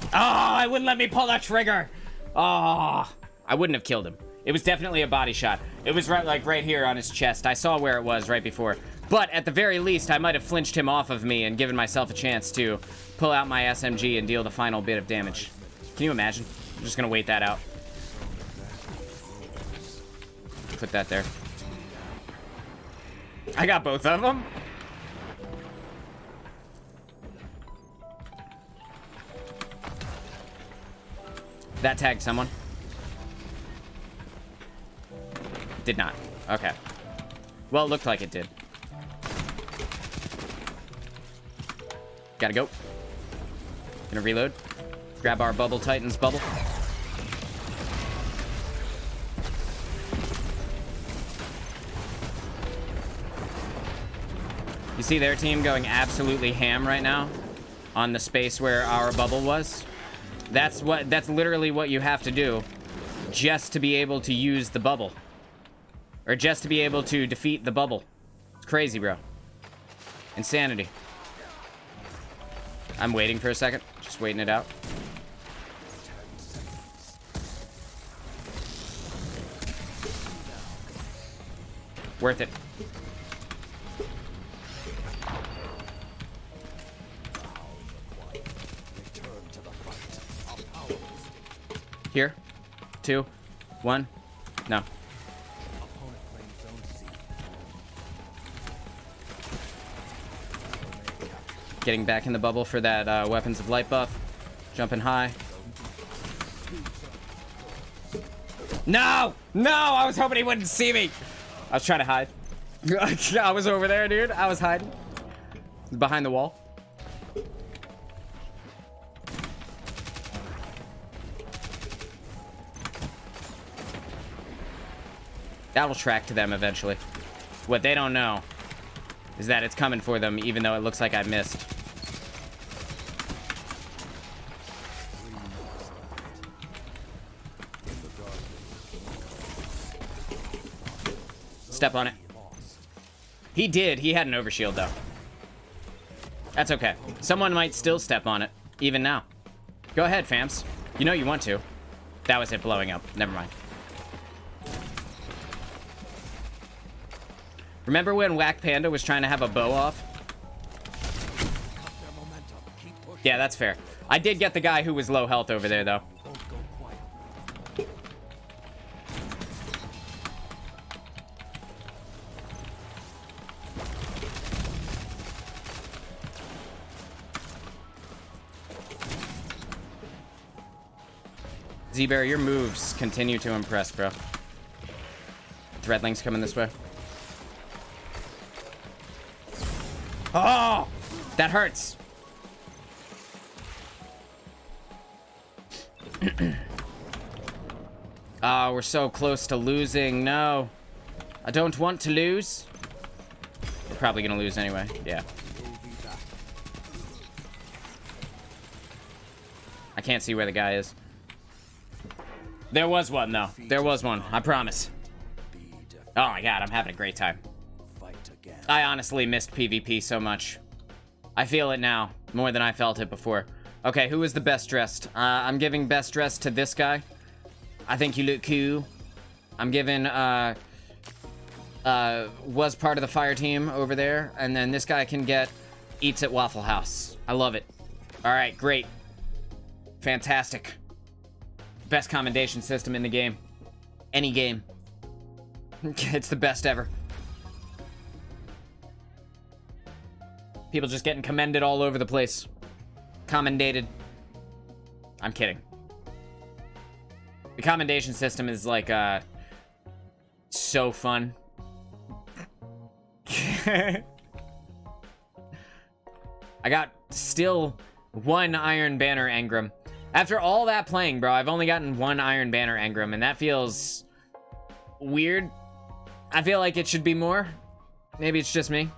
Oh, I wouldn't let me pull that trigger. Oh, I wouldn't have killed him. It was definitely a body shot. It was right here on his chest. I saw where it was right before. But at the very least, I might have flinched him off of me and given myself a chance to pull out my SMG and deal the final bit of damage. Can you imagine? I'm just gonna wait that out. Put that there. I got both of them. That tagged someone. Did not. Okay. Well, it looked like it did. Gotta go. Gonna reload. Grab our Bubble Titans bubble. You see their team going absolutely ham right now on the space where our bubble was. That's literally what you have to do just to be able to use the bubble. Or just to be able to defeat the bubble. It's crazy, bro. Insanity. I'm waiting for a second. Just waiting it out. Worth it. Here. 2. 1. No. Getting back in the bubble for that weapons of light buff. Jumping high. No! No! I was hoping he wouldn't see me. I was trying to hide. I was over there, dude. I was hiding. Behind the wall. That will track to them eventually. What they don't know is that it's coming for them, even though it looks like I missed. Step on it. He did. He had an overshield, though. That's okay. Someone might still step on it, even now. Go ahead, fams. You know you want to. That was it blowing up. Never mind. Remember when Whack Panda was trying to have a bow off? Yeah, that's fair. I did get the guy who was low health over there, though. Z-Bear, your moves continue to impress, bro. Threadling's coming this way. Oh! That hurts. Oh, we're so close to losing. No. I don't want to lose. We're probably gonna lose anyway. Yeah. I can't see where the guy is. There was one, though. There was one. I promise. Oh my god, I'm having a great time. I honestly missed PvP so much. I feel it now, more than I felt it before. Okay, who is the best dressed? I'm giving best dressed to this guy. I think you look cool. I'm giving, was part of the fire team over there. And then this guy can get eats at Waffle House. I love it. Alright, great. Fantastic. Best commendation system in the game. Any game. It's the best ever. People just getting commended all over the place. Commendated. I'm kidding. The commendation system is like, so fun. I got still one Iron Banner engram. After all that playing, bro, I've only gotten one Iron Banner engram, and that feels weird. I feel like it should be more. Maybe it's just me.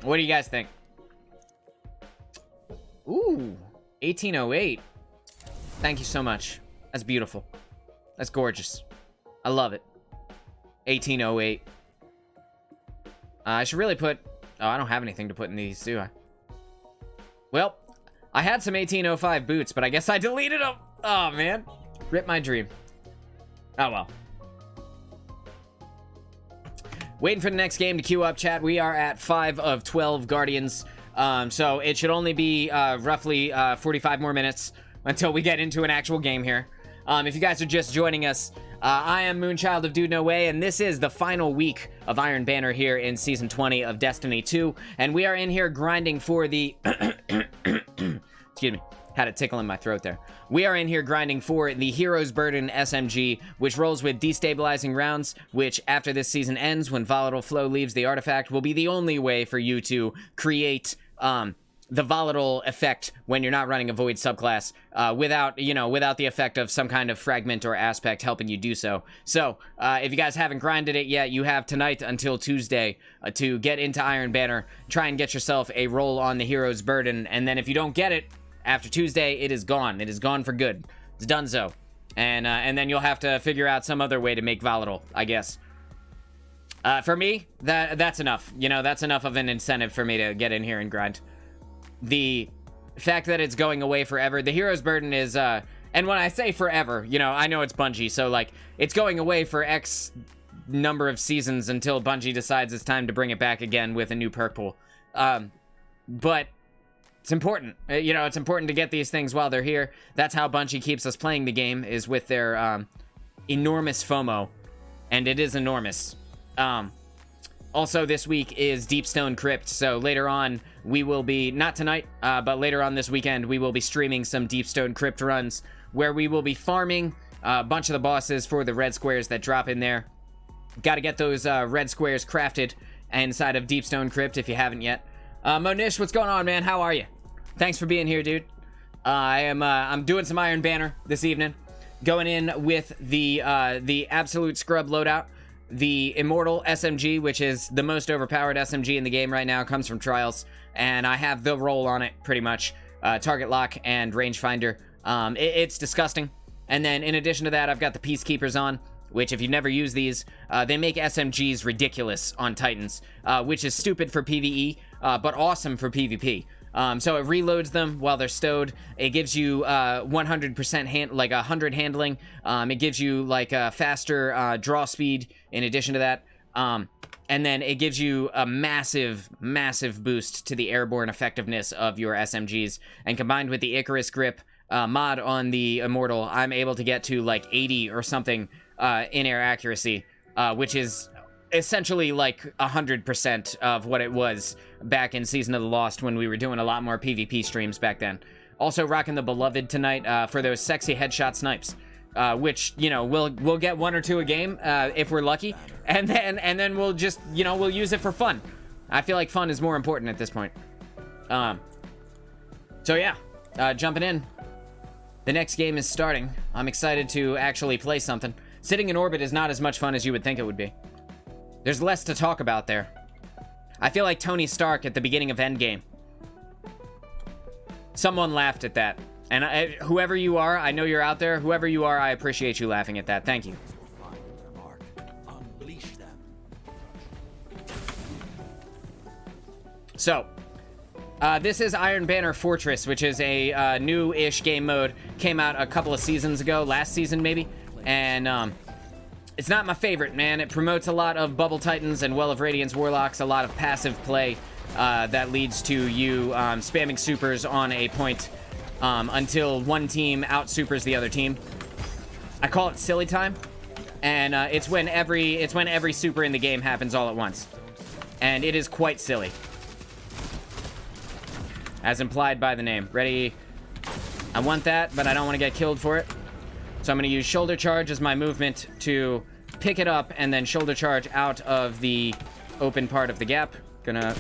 What do you guys think? Ooh, 1808. Thank you so much. That's beautiful. That's gorgeous. I love it. 1808. I should really put... Oh, I don't have anything to put in these, do I? Well, I had some 1805 boots, but I guess I deleted them. Oh, man. Rip my dream. Oh, well. Waiting for the next game to queue up, chat. We are at 5 of 12 Guardians. So it should only be roughly 45 more minutes until we get into an actual game here. If you guys are just joining us, I am Moonchild of Dude No Way, and this is the final week of Iron Banner here in Season 20 of Destiny 2. And we are in here grinding for the... Excuse me. Had a tickle in my throat there. We are in here grinding for the Hero's Burden SMG, which rolls with destabilizing rounds, which after this season ends, when Volatile Flow leaves the artifact, will be the only way for you to create the volatile effect when you're not running a Void subclass without the effect of some kind of fragment or aspect helping you do so. So, if you guys haven't grinded it yet, you have tonight until Tuesday to get into Iron Banner, try and get yourself a roll on the Hero's Burden, and then if you don't get it, after Tuesday, it is gone. It is gone for good. It's donezo. And then you'll have to figure out some other way to make volatile, I guess. For me, that's enough. You know, that's enough of an incentive for me to get in here and grind. The fact that it's going away forever, the Hero's Burden is, and when I say forever, you know, I know it's Bungie, so, like, it's going away for X number of seasons until Bungie decides it's time to bring it back again with a new perk pool. But... it's important. You know, it's important to get these things while they're here. That's how Bungie keeps us playing the game, is with their enormous FOMO. And it is enormous. Also, this week is Deepstone Crypt. So later on, we will be, not tonight, but later on this weekend, we will be streaming some Deepstone Crypt runs where we will be farming a bunch of the bosses for the red squares that drop in there. Got to get those red squares crafted inside of Deepstone Crypt if you haven't yet. Monish, what's going on, man? How are you? Thanks for being here, dude. I'm doing some Iron Banner this evening. Going in with the absolute scrub loadout. The Immortal SMG, which is the most overpowered SMG in the game right now, comes from Trials. And I have the roll on it, pretty much. Target lock and rangefinder. It's disgusting. And then in addition to that, I've got the Peacekeepers on, which if you've never used these, they make SMGs ridiculous on Titans, which is stupid for PvE, but awesome for PvP. So it reloads them while they're stowed. It gives you 100% like 100 handling. It gives you like a faster draw speed in addition to that. And then it gives you a massive, massive boost to the airborne effectiveness of your SMGs. And combined with the Icarus Grip mod on the Immortal, I'm able to get to like 80 or something in-air accuracy, which is essentially like 100% of what it was back in Season of the Lost when we were doing a lot more PvP streams back then. Also rocking the Beloved tonight for those sexy headshot snipes, which, you know, we'll get 1 or 2 a game if we're lucky, and then we'll just, you know, we'll use it for fun. I feel like fun is more important at this point. So yeah, jumping in. The next game is starting. I'm excited to actually play something. Sitting in orbit is not as much fun as you would think it would be. There's less to talk about there. I feel like Tony Stark at the beginning of Endgame. Someone laughed at that. And whoever you are, I know you're out there. Whoever you are, I appreciate you laughing at that. Thank you. So, this is Iron Banner Fortress, which is a new-ish game mode. Came out a couple of seasons ago, last season maybe. And it's not my favorite, man. It promotes a lot of Bubble Titans and Well of Radiance Warlocks, a lot of passive play that leads to you spamming supers on a point until one team out-supers the other team. I call it silly time, and it's when every super in the game happens all at once. And it is quite silly, as implied by the name. Ready? I want that, but I don't want to get killed for it. So I'm going to use Shoulder Charge as my movement to pick it up and then Shoulder Charge out of the open part of the gap. Gonna...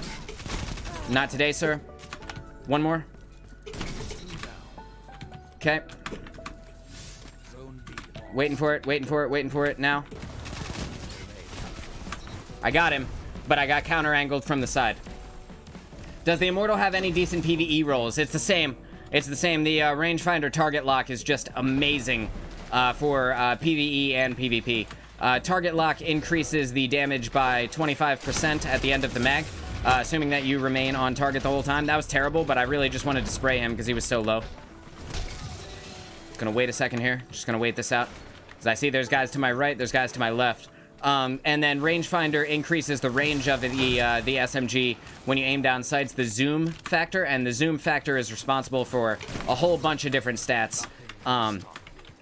Not today, sir. One more. Okay. Waiting for it, waiting for it, waiting for it. Now. I got him, but I got counter-angled from the side. Does the Immortal have any decent PvE rolls? It's the same. It's the same. The rangefinder target lock is just amazing for PvE and PvP. Target lock increases the damage by 25% at the end of the mag, assuming that you remain on target the whole time. That was terrible, but I really just wanted to spray him because he was so low. Gonna wait a second here. Just gonna wait this out. Because I see there's guys to my right, there's guys to my left. And then rangefinder increases the range of the SMG when you aim down sights, the zoom factor, and the zoom factor is responsible for a whole bunch of different stats.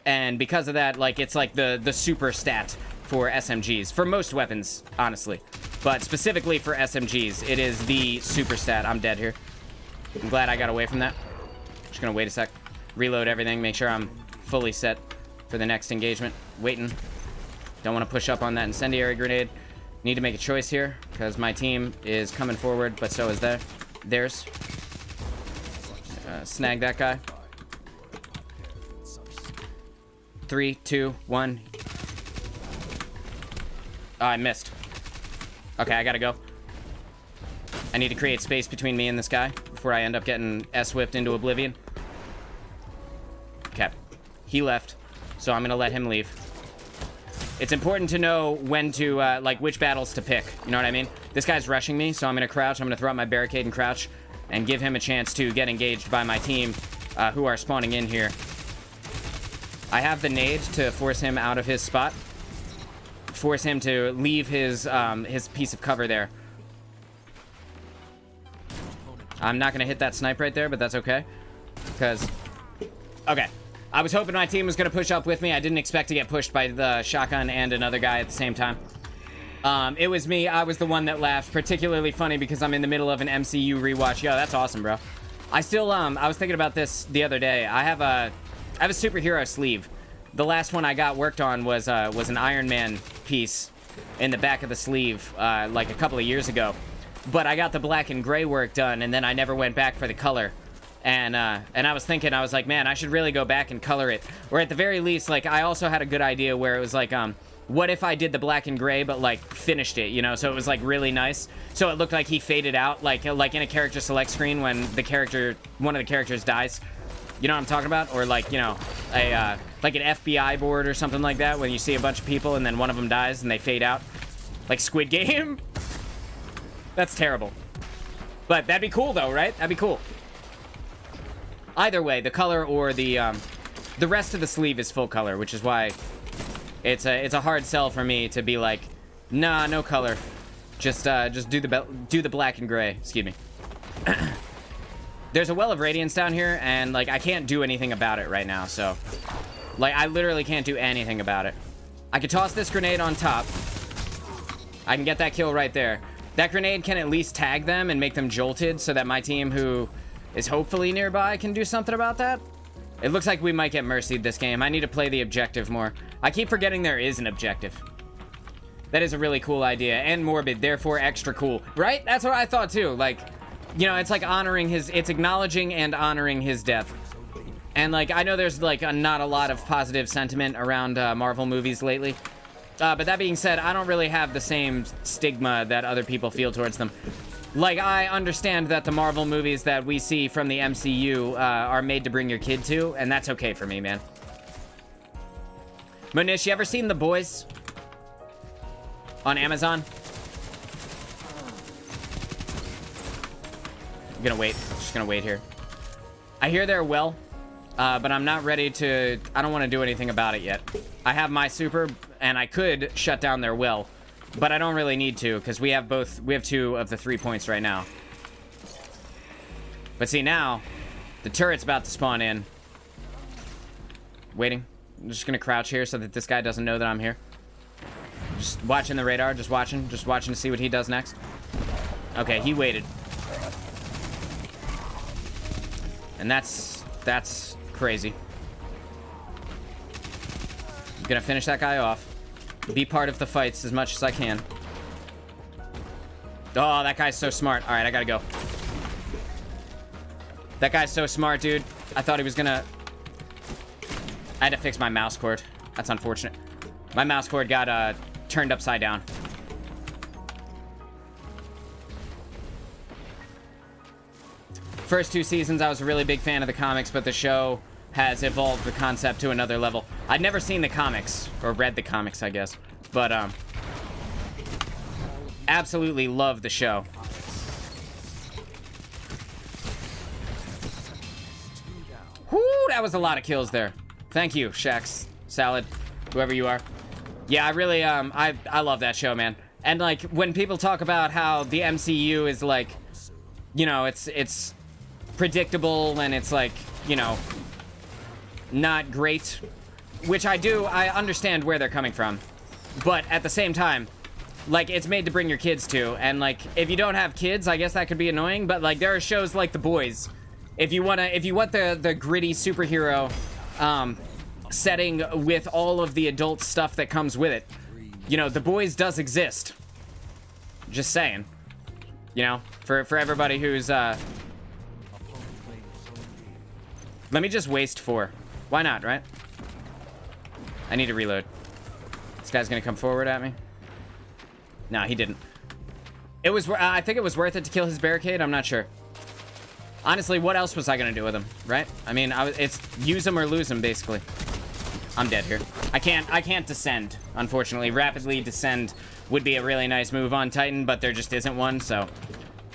And because of that, like, it's like the super stat for SMGs. For most weapons, honestly. But specifically for SMGs, it is the super stat. I'm dead here. I'm glad I got away from that. Just gonna wait a sec. Reload everything, make sure I'm fully set for the next engagement. Waiting. Don't want to push up on that incendiary grenade. Need to make a choice here, because my team is coming forward, but so is theirs. Snag that guy. 3, 2, 1. Oh, I missed. Okay, I gotta go. I need to create space between me and this guy before I end up getting S-whipped into oblivion. Okay. He left, so I'm gonna let him leave. It's important to know when to, like, which battles to pick. You know what I mean? This guy's rushing me, so I'm gonna crouch. I'm gonna throw out my barricade and crouch and give him a chance to get engaged by my team who are spawning in here. I have the nade to force him out of his spot. Force him to leave his piece of cover there. I'm not gonna hit that snipe right there, but that's okay. Because... Okay. I was hoping my team was gonna push up with me. I didn't expect to get pushed by the shotgun and another guy at the same time. It was me. I was the one that laughed. Particularly funny because I'm in the middle of an MCU rewatch. Yo, that's awesome, bro. I still, I was thinking about this the other day. I have a superhero sleeve. The last one I got worked on was an Iron Man piece in the back of the sleeve, like a couple of years ago. But I got the black and gray work done, and then I never went back for the color. And I was thinking, I was like, man, I should really go back and color it. Or at the very least, like, I also had a good idea where it was like, what if I did the black and gray, but, like, finished it, you know? So it was, like, really nice. So it looked like he faded out, like in a character select screen when one of the characters dies. You know what I'm talking about? Or, like, you know, like an FBI board or something like that, when you see a bunch of people and then one of them dies and they fade out. Like Squid Game. That's terrible. But that'd be cool, though, right? That'd be cool. Either way, the color or the rest of the sleeve is full color, which is why it's a hard sell for me to be like, nah, no color, just do the black and gray. Excuse me. There's a well of radiance down here, and like I can't do anything about it right now. So, like, I literally can't do anything about it. I could toss this grenade on top. I can get that kill right there. That grenade can at least tag them and make them jolted, so that my team, who is hopefully nearby, can do something about that. It looks like we might get mercied this game. I need to play the objective more. I keep forgetting there is an objective. That is a really cool idea, and morbid, therefore extra cool. Right? That's what I thought too. Like, you know, it's like it's acknowledging and honoring his death. And like, I know there's like not a lot of positive sentiment around Marvel movies lately. But that being said, I don't really have the same stigma that other people feel towards them. Like, I understand that the Marvel movies that we see from the MCU are made to bring your kid to, and that's okay for me, man. Munish, you ever seen The Boys? On Amazon? I'm gonna wait. Just gonna wait here. I hear they're well, but I'm not ready to... I don't want to do anything about it yet. I have my super, and I could shut down their well. But I don't really need to, because we have 2 of the 3 points right now. But see, now, the turret's about to spawn in. Waiting. I'm just gonna crouch here so that this guy doesn't know that I'm here. Just watching the radar, just watching to see what he does next. Okay, he waited. And that's crazy. I'm gonna finish that guy off. Be part of the fights as much as I can. Oh, that guy's so smart. All right, I gotta go. That guy's so smart, dude. I thought he was gonna... I had to fix my mouse cord. That's unfortunate. My mouse cord got turned upside down. First 2 seasons, I was a really big fan of the comics, but the show has evolved the concept to another level. I'd never seen the comics, or read the comics, I guess, but absolutely love the show. Whoo, that was a lot of kills there. Thank you, Shax Salad, whoever you are. Yeah, I really, I love that show, man. And like, when people talk about how the MCU is like, you know, it's predictable and it's like, you know, not great, which I understand where they're coming from, but at the same time, like, it's made to bring your kids to, and like, if you don't have kids, I guess that could be annoying, but like, there are shows like The Boys. If you want the gritty superhero setting with all of the adult stuff that comes with it, you know, The Boys does exist. Just saying, you know, for everybody who's let me just waste 4. Why not, right? I need to reload. This guy's gonna come forward at me. No, he didn't. It was, I think it was worth it to kill his barricade. I'm not sure. Honestly, what else was I gonna do with him, right? I mean, it's use him or lose him, basically. I'm dead here. I can't descend, unfortunately. Rapidly descend would be a really nice move on Titan, but there just isn't one, so...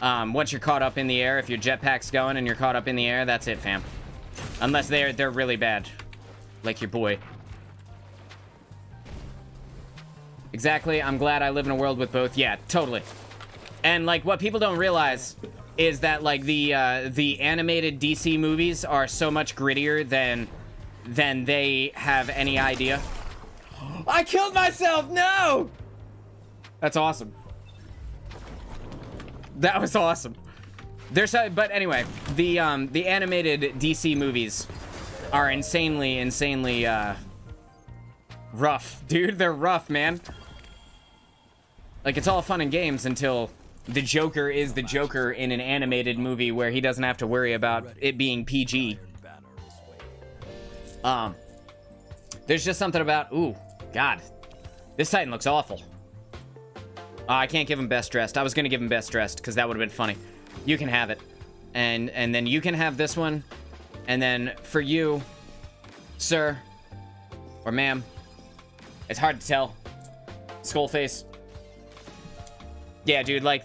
once you're caught up in the air, if your jetpack's going and you're caught up in the air, that's it, fam. Unless they're really bad. Like your boy. Exactly, I'm glad I live in a world with both. Yeah, totally. And, like, what people don't realize is that, like, the animated DC movies are so much grittier than they have any idea. I killed myself! No! That's awesome. That was awesome. But anyway, the animated DC movies are insanely rough, dude. They're rough, man. Like, it's all fun and games until the Joker is the Joker in an animated movie where he doesn't have to worry about it being PG. There's just something about, ooh, God, this Titan looks awful. I can't give him best dressed. I was gonna give him best dressed because that would have been funny. You can have it, and then you can have this one, and then for you, sir, or ma'am, it's hard to tell. Skullface. Yeah, dude, like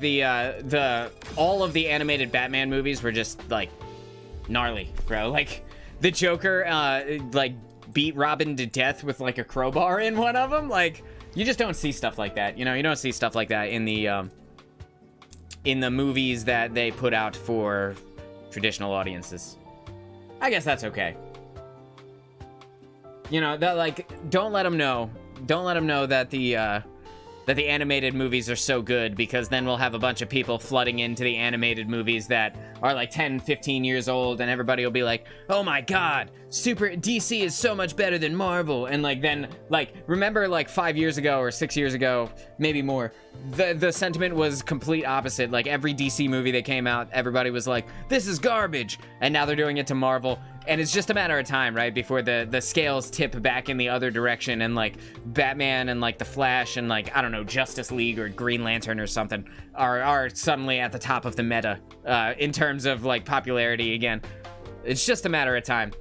all of the animated Batman movies were just like gnarly, bro. Like the Joker, like beat Robin to death with like a crowbar in one of them. Like you just don't see stuff like that, you know. You don't see stuff like that in the movies that they put out for traditional audiences. I guess that's okay. You know, that like don't let them know that the animated movies are so good, because then we'll have a bunch of people flooding into the animated movies that are like 10, 15 years old, and everybody will be like, oh my god, DC is so much better than Marvel. And like then, like, remember like 5 years ago or 6 years ago, maybe more, the sentiment was complete opposite. Like every DC movie that came out, everybody was like, this is garbage. And now they're doing it to Marvel. And it's just a matter of time, right, before the scales tip back in the other direction, and like Batman and like the Flash and like, I don't know, Justice League or Green Lantern or something are suddenly at the top of the meta in terms of like popularity again. It's just a matter of time.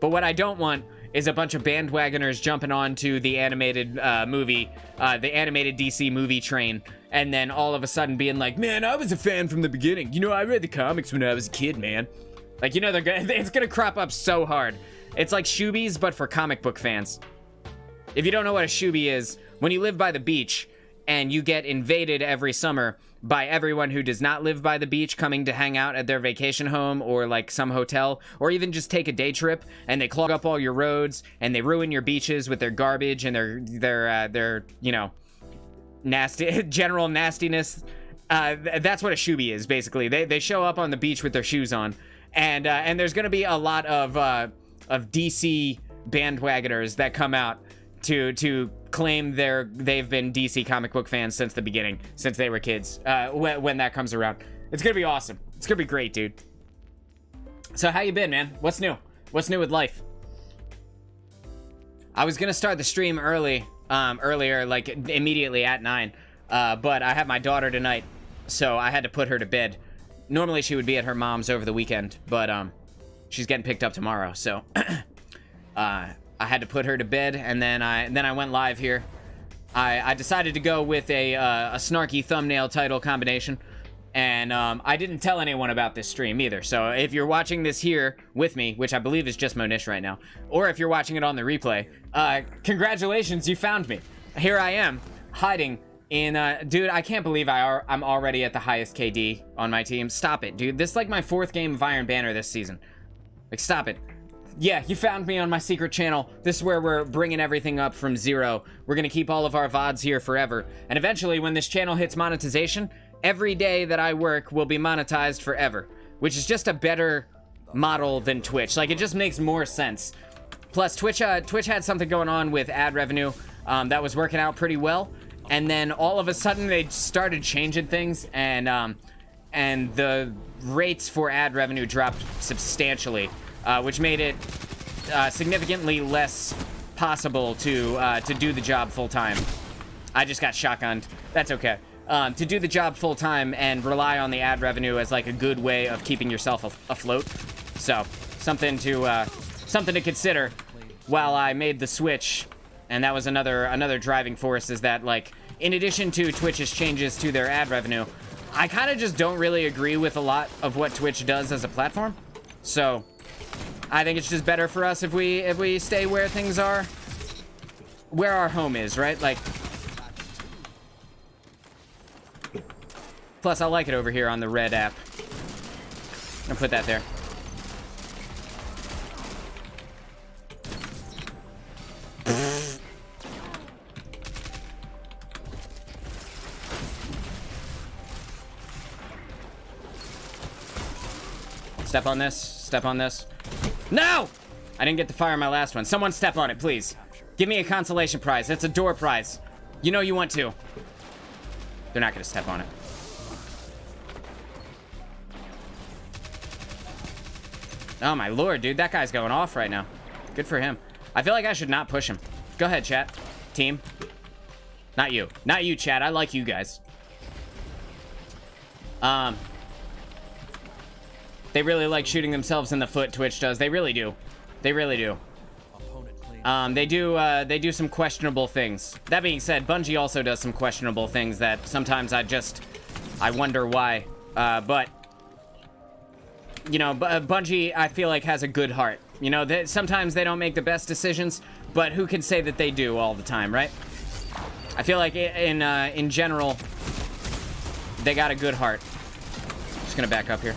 But what I don't want is a bunch of bandwagoners jumping onto the animated movie, the animated DC movie train, and then all of a sudden being like, man, I was a fan from the beginning. You know, I read the comics when I was a kid, man. Like, you know, it's gonna crop up so hard. It's like Shoobies, but for comic book fans. If you don't know what a Shoobie is, when you live by the beach and you get invaded every summer by everyone who does not live by the beach coming to hang out at their vacation home or like some hotel, or even just take a day trip, and they clog up all your roads and they ruin your beaches with their garbage and their you know, nasty general nastiness. That's what a Shoobie is, basically. They show up on the beach with their shoes on. And there's going to be a lot of DC bandwagoners that come out to claim they've been DC comic book fans since the beginning, since they were kids, when that comes around. It's going to be awesome. It's going to be great, dude. So how you been, man? What's new? What's new with life? I was going to start the stream earlier, like immediately at 9, but I have my daughter tonight, so I had to put her to bed. Normally she would be at her mom's over the weekend, but she's getting picked up tomorrow, so I had to put her to bed, and then I went live here. I decided to go with a snarky thumbnail title combination, and I didn't tell anyone about this stream either. So if you're watching this here with me, which I believe is just Monish right now, or if you're watching it on the replay, congratulations, you found me. Here I am, hiding in, dude, I can't believe I'm already at the highest KD on my team. Stop it, dude. This is like my 4th game of Iron Banner this season. Like, stop it. Yeah, you found me on my secret channel. This is where we're bringing everything up from 0. We're gonna keep all of our VODs here forever. And eventually, when this channel hits monetization, every day that I work will be monetized forever, which is just a better model than Twitch. Like, it just makes more sense. Plus, Twitch had something going on with ad revenue that was working out pretty well. And then all of a sudden they started changing things, and the rates for ad revenue dropped substantially, which made it significantly less possible to do the job full time. I just got shotgunned. That's okay. To do the job full time and rely on the ad revenue as like a good way of keeping yourself afloat. So something to consider while I made the switch. And that was another driving force, is that, like, in addition to Twitch's changes to their ad revenue, I kind of just don't really agree with a lot of what Twitch does as a platform. So I think it's just better for us if we stay where things are, where our home is, right? Like, plus I like it over here on the red app. I'm gonna put that there. Step on this. Step on this. No! I didn't get to fire my last one. Someone step on it, please. Give me a consolation prize. It's a door prize. You know you want to. They're not going to step on it. Oh, my lord, dude. That guy's going off right now. Good for him. I feel like I should not push him. Go ahead, chat. Team. Not you. Not you, chat. I like you guys. They really like shooting themselves in the foot, Twitch does. They really do. They really do. They do some questionable things. That being said, Bungie also does some questionable things that sometimes I wonder why. But, you know, Bungie, I feel like, has a good heart. You know, sometimes they don't make the best decisions, but who can say that they do all the time, right? I feel like in general, they got a good heart. Just gonna back up here.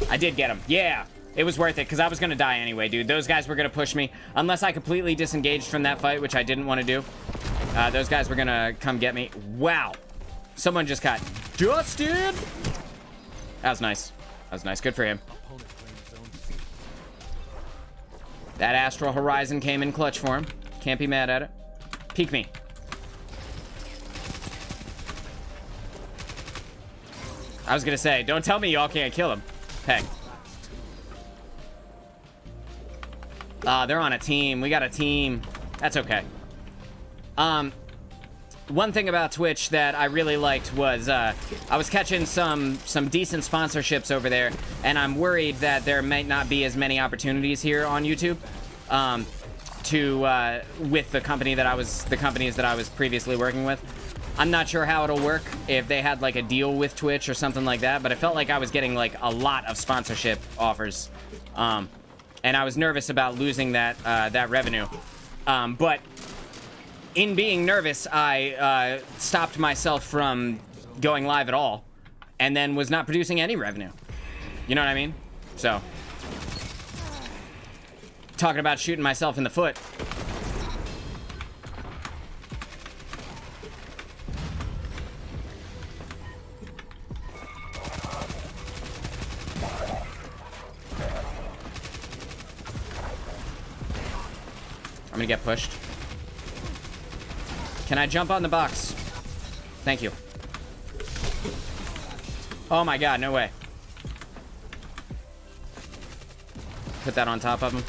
I did get him. Yeah, it was worth it because I was gonna die anyway, dude. Those guys were gonna push me unless I completely disengaged from that fight, which I didn't want to do. Those guys were gonna come get me. Wow, someone just got dusted. That was nice. That was nice. Good for him. That Astral Horizon came in clutch for him. Can't be mad at it. Peek me. I was gonna say, don't tell me y'all can't kill him. Hey. They're on a team. We got a team. That's okay. One thing about Twitch that I really liked was I was catching some decent sponsorships over there, and I'm worried that there might not be as many opportunities here on YouTube with the companies that I was previously working with. I'm not sure how it'll work if they had like a deal with Twitch or something like that, but it felt like I was getting like a lot of sponsorship offers, and I was nervous about losing that revenue. But in being nervous, I stopped myself from going live at all, and then was not producing any revenue. You know what I mean? So, talking about shooting myself in the foot. I'm gonna get pushed. Can I jump on the box? Thank you. Oh my god, no way. Put that on top of him.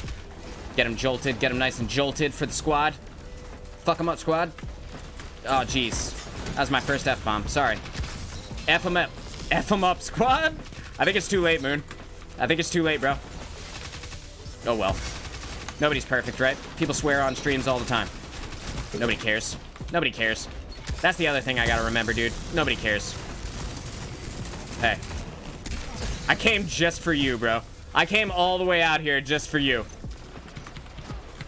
Get him jolted, get him nice and jolted for the squad. Fuck him up, squad. Oh, jeez. That was my first F-bomb, sorry. F him up. F him up, squad. I think it's too late, Moon. I think it's too late, bro. Oh well. Nobody's perfect, right? People swear on streams all the time. Nobody cares. Nobody cares. That's the other thing I gotta remember, dude. Nobody cares. Hey. I came just for you, bro. I came all the way out here just for you.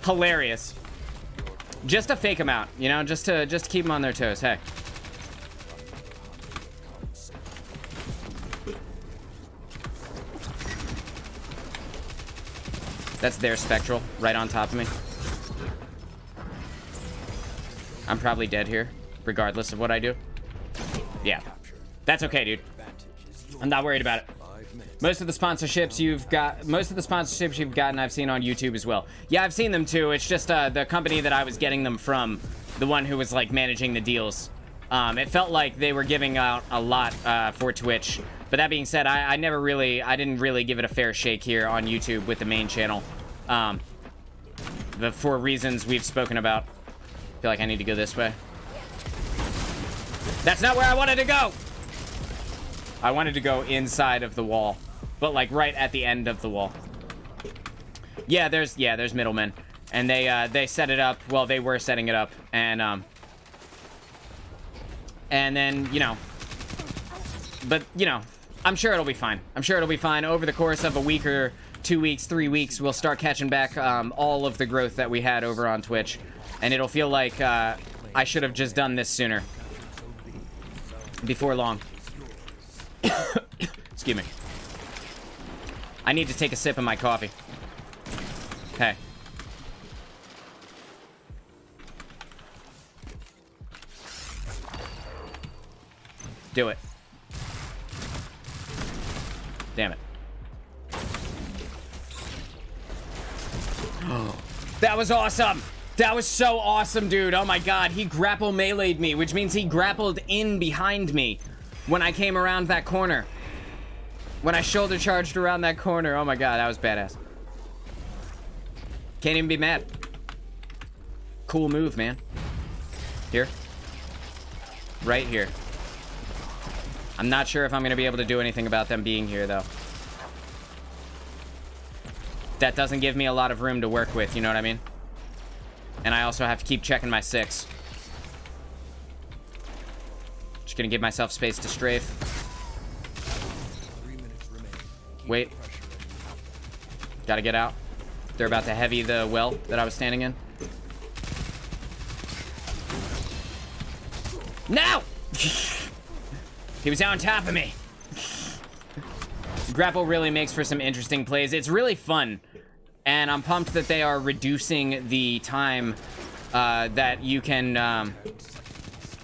Hilarious. Just to fake them out, you know? Just to keep them on their toes. Hey. That's their Spectral right on top of me. I'm probably dead here, regardless of what I do. Yeah. That's okay, dude. I'm not worried about it. Most of the sponsorships you've gotten, I've seen on YouTube as well. Yeah, I've seen them too. It's just the company that I was getting them from, the one who was like managing the deals. It felt like they were giving out a lot for Twitch. But that being said, I didn't really give it a fair shake here on YouTube with the main channel. For reasons we've spoken about. I feel like I need to go this way. That's not where I wanted to go! I wanted to go inside of the wall. But like right at the end of the wall. Yeah, there's middlemen. And they set it up, well, they were setting it up. And then, you know. But, you know, I'm sure it'll be fine. I'm sure it'll be fine. Over the course of a week or 2 weeks, 3 weeks, we'll start catching back all of the growth that we had over on Twitch. And it'll feel like I should have just done this sooner. Before long. Excuse me. I need to take a sip of my coffee. Okay. Do it. Damn it. That was awesome. That was so awesome, dude. Oh my god, he grapple melee'd me, which means he grappled in behind me when I came around that corner. When I shoulder charged around that corner. Oh my god, that was badass. Can't even be mad. Cool move, man. Here. Right here. I'm not sure if I'm going to be able to do anything about them being here, though. That doesn't give me a lot of room to work with, you know what I mean? And I also have to keep checking my 6. Just gonna give myself space to strafe. 3 minutes remaining. Keep Wait. the pressure in. Gotta get out. They're about to heavy the well that I was standing in. No! He was on top of me. Grapple really makes for some interesting plays. It's really fun. And I'm pumped that they are reducing the time that you can...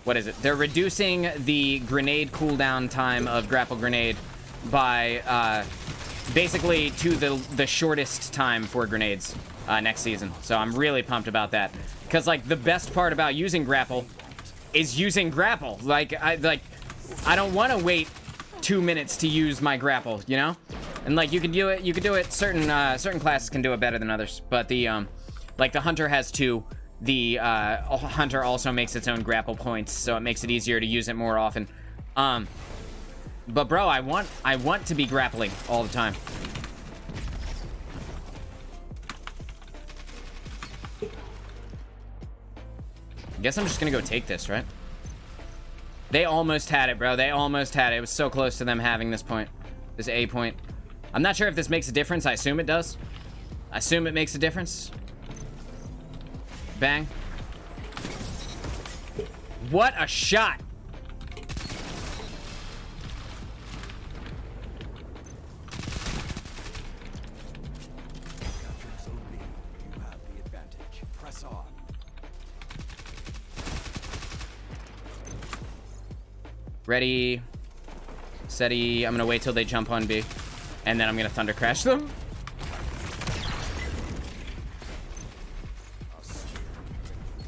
what is it? They're reducing the grenade cooldown time of grapple grenade by basically to the shortest time for grenades next season. So I'm really pumped about that. Because, like, the best part about using grapple is using grapple. I don't want to wait 2 minutes to use my grapple, you know? And like you can do it certain classes can do it better than others, but the like the hunter has 2. The hunter also makes its own grapple points, so it makes it easier to use it more often. But bro, I want to be grappling all the time. I guess I'm just gonna go take this, right? They almost had it, bro. They almost had it. It was so close to them having this point. This A point. I'm not sure if this makes a difference. I assume it does. I assume it makes a difference. Bang. What a shot. Capturing Zone B. You have the advantage. Press on. Ready. Steady. I'm gonna wait till they jump on B. And then I'm gonna thunder crash them.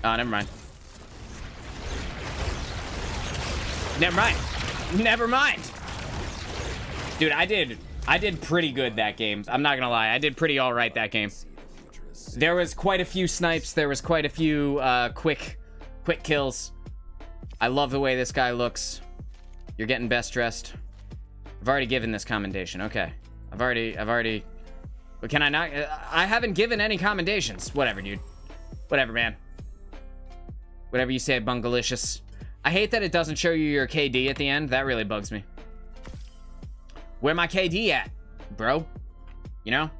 Oh, never mind. Never mind. Never mind. Dude, I did pretty good that game. I'm not gonna lie. I did pretty all right that game. There was quite a few snipes. There was quite a few quick kills. I love the way this guy looks. You're getting best dressed. I've already given this commendation. Okay. I've already... But can I not... I haven't given any commendations. Whatever, dude. Whatever, man. Whatever you say, bungalicious. I hate that it doesn't show you your KD at the end. That really bugs me. Where my KD at, bro? You know?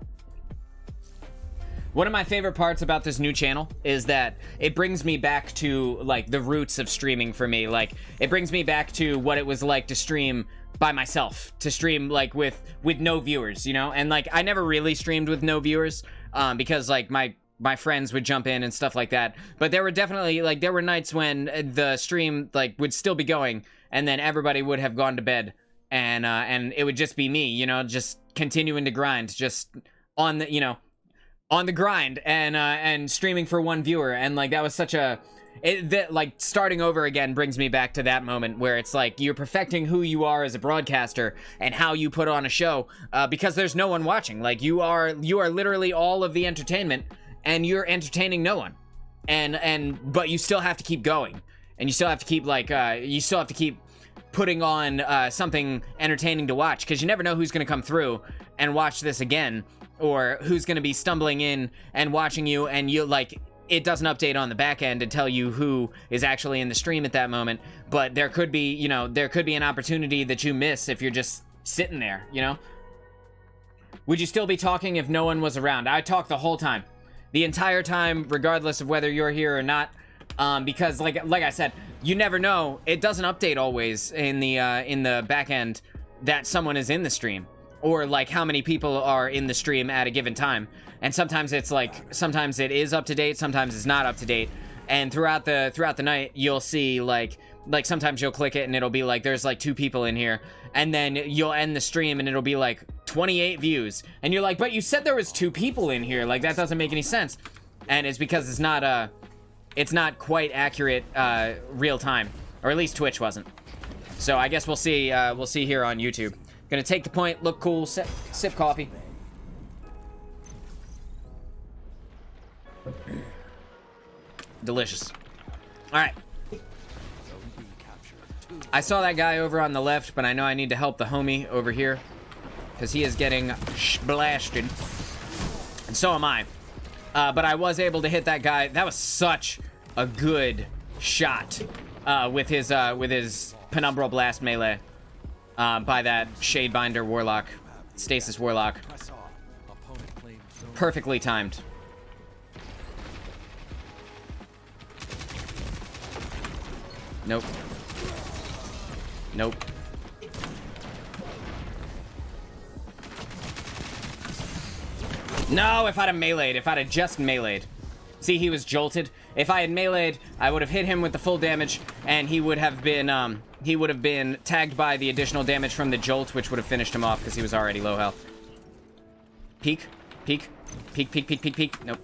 One of my favorite parts about this new channel is that it brings me back to, like, the roots of streaming for me. Like, it brings me back to what it was like to stream by myself, to stream, like, with no viewers, you know? And, like, I never really streamed with no viewers, because, like, my friends would jump in and stuff like that. But there were definitely, like, there were nights when the stream, like, would still be going, and then everybody would have gone to bed, and it would just be me, you know, just continuing to grind, just on the, you know, on the grind, and streaming for one viewer. And, like, that was such a... like, starting over again brings me back to that moment where it's like you're perfecting who you are as a broadcaster and how you put on a show, because there's no one watching. Like, you are literally all of the entertainment, and you're entertaining no one. But you still have to keep going, and you still have to keep, like, you still have to keep putting on something entertaining to watch, because you never know who's going to come through and watch this again, or who's going to be stumbling in and watching you, and you, like, it doesn't update on the back end to tell you who is actually in the stream at that moment. But there could be, you know, there could be an opportunity that you miss if you're just sitting there, you know? Would you still be talking if no one was around? I talk the whole time. The entire time, regardless of whether you're here or not. Because, like I said, you never know. It doesn't update always in the back end that someone is in the stream, or like how many people are in the stream at a given time. And sometimes it's like, sometimes it is up to date, sometimes it's not up to date. And throughout the night, you'll see like sometimes you'll click it and it'll be like there's like 2 people in here, and then you'll end the stream and it'll be like 28 views. And you're like, but you said there was 2 people in here. Like, that doesn't make any sense. And it's because it's not quite accurate real time. Or at least Twitch wasn't. So I guess we'll see here on YouTube. Gonna take the point, look cool, sip coffee. Delicious. All right. I saw that guy over on the left, but I know I need to help the homie over here because he is getting blasted, and so am I. But I was able to hit that guy. That was such a good shot with his Penumbral Blast melee by that Shadebinder Warlock, Stasis Warlock. Perfectly timed. Nope. Nope. No, if I'd have meleeed, if I'd have just meleeed. See, he was jolted. If I had meleeed, I would have hit him with the full damage, and he would have been tagged by the additional damage from the jolt, which would have finished him off because he was already low health. Peek, peek, peek, peek, peek, peek, peek. Nope.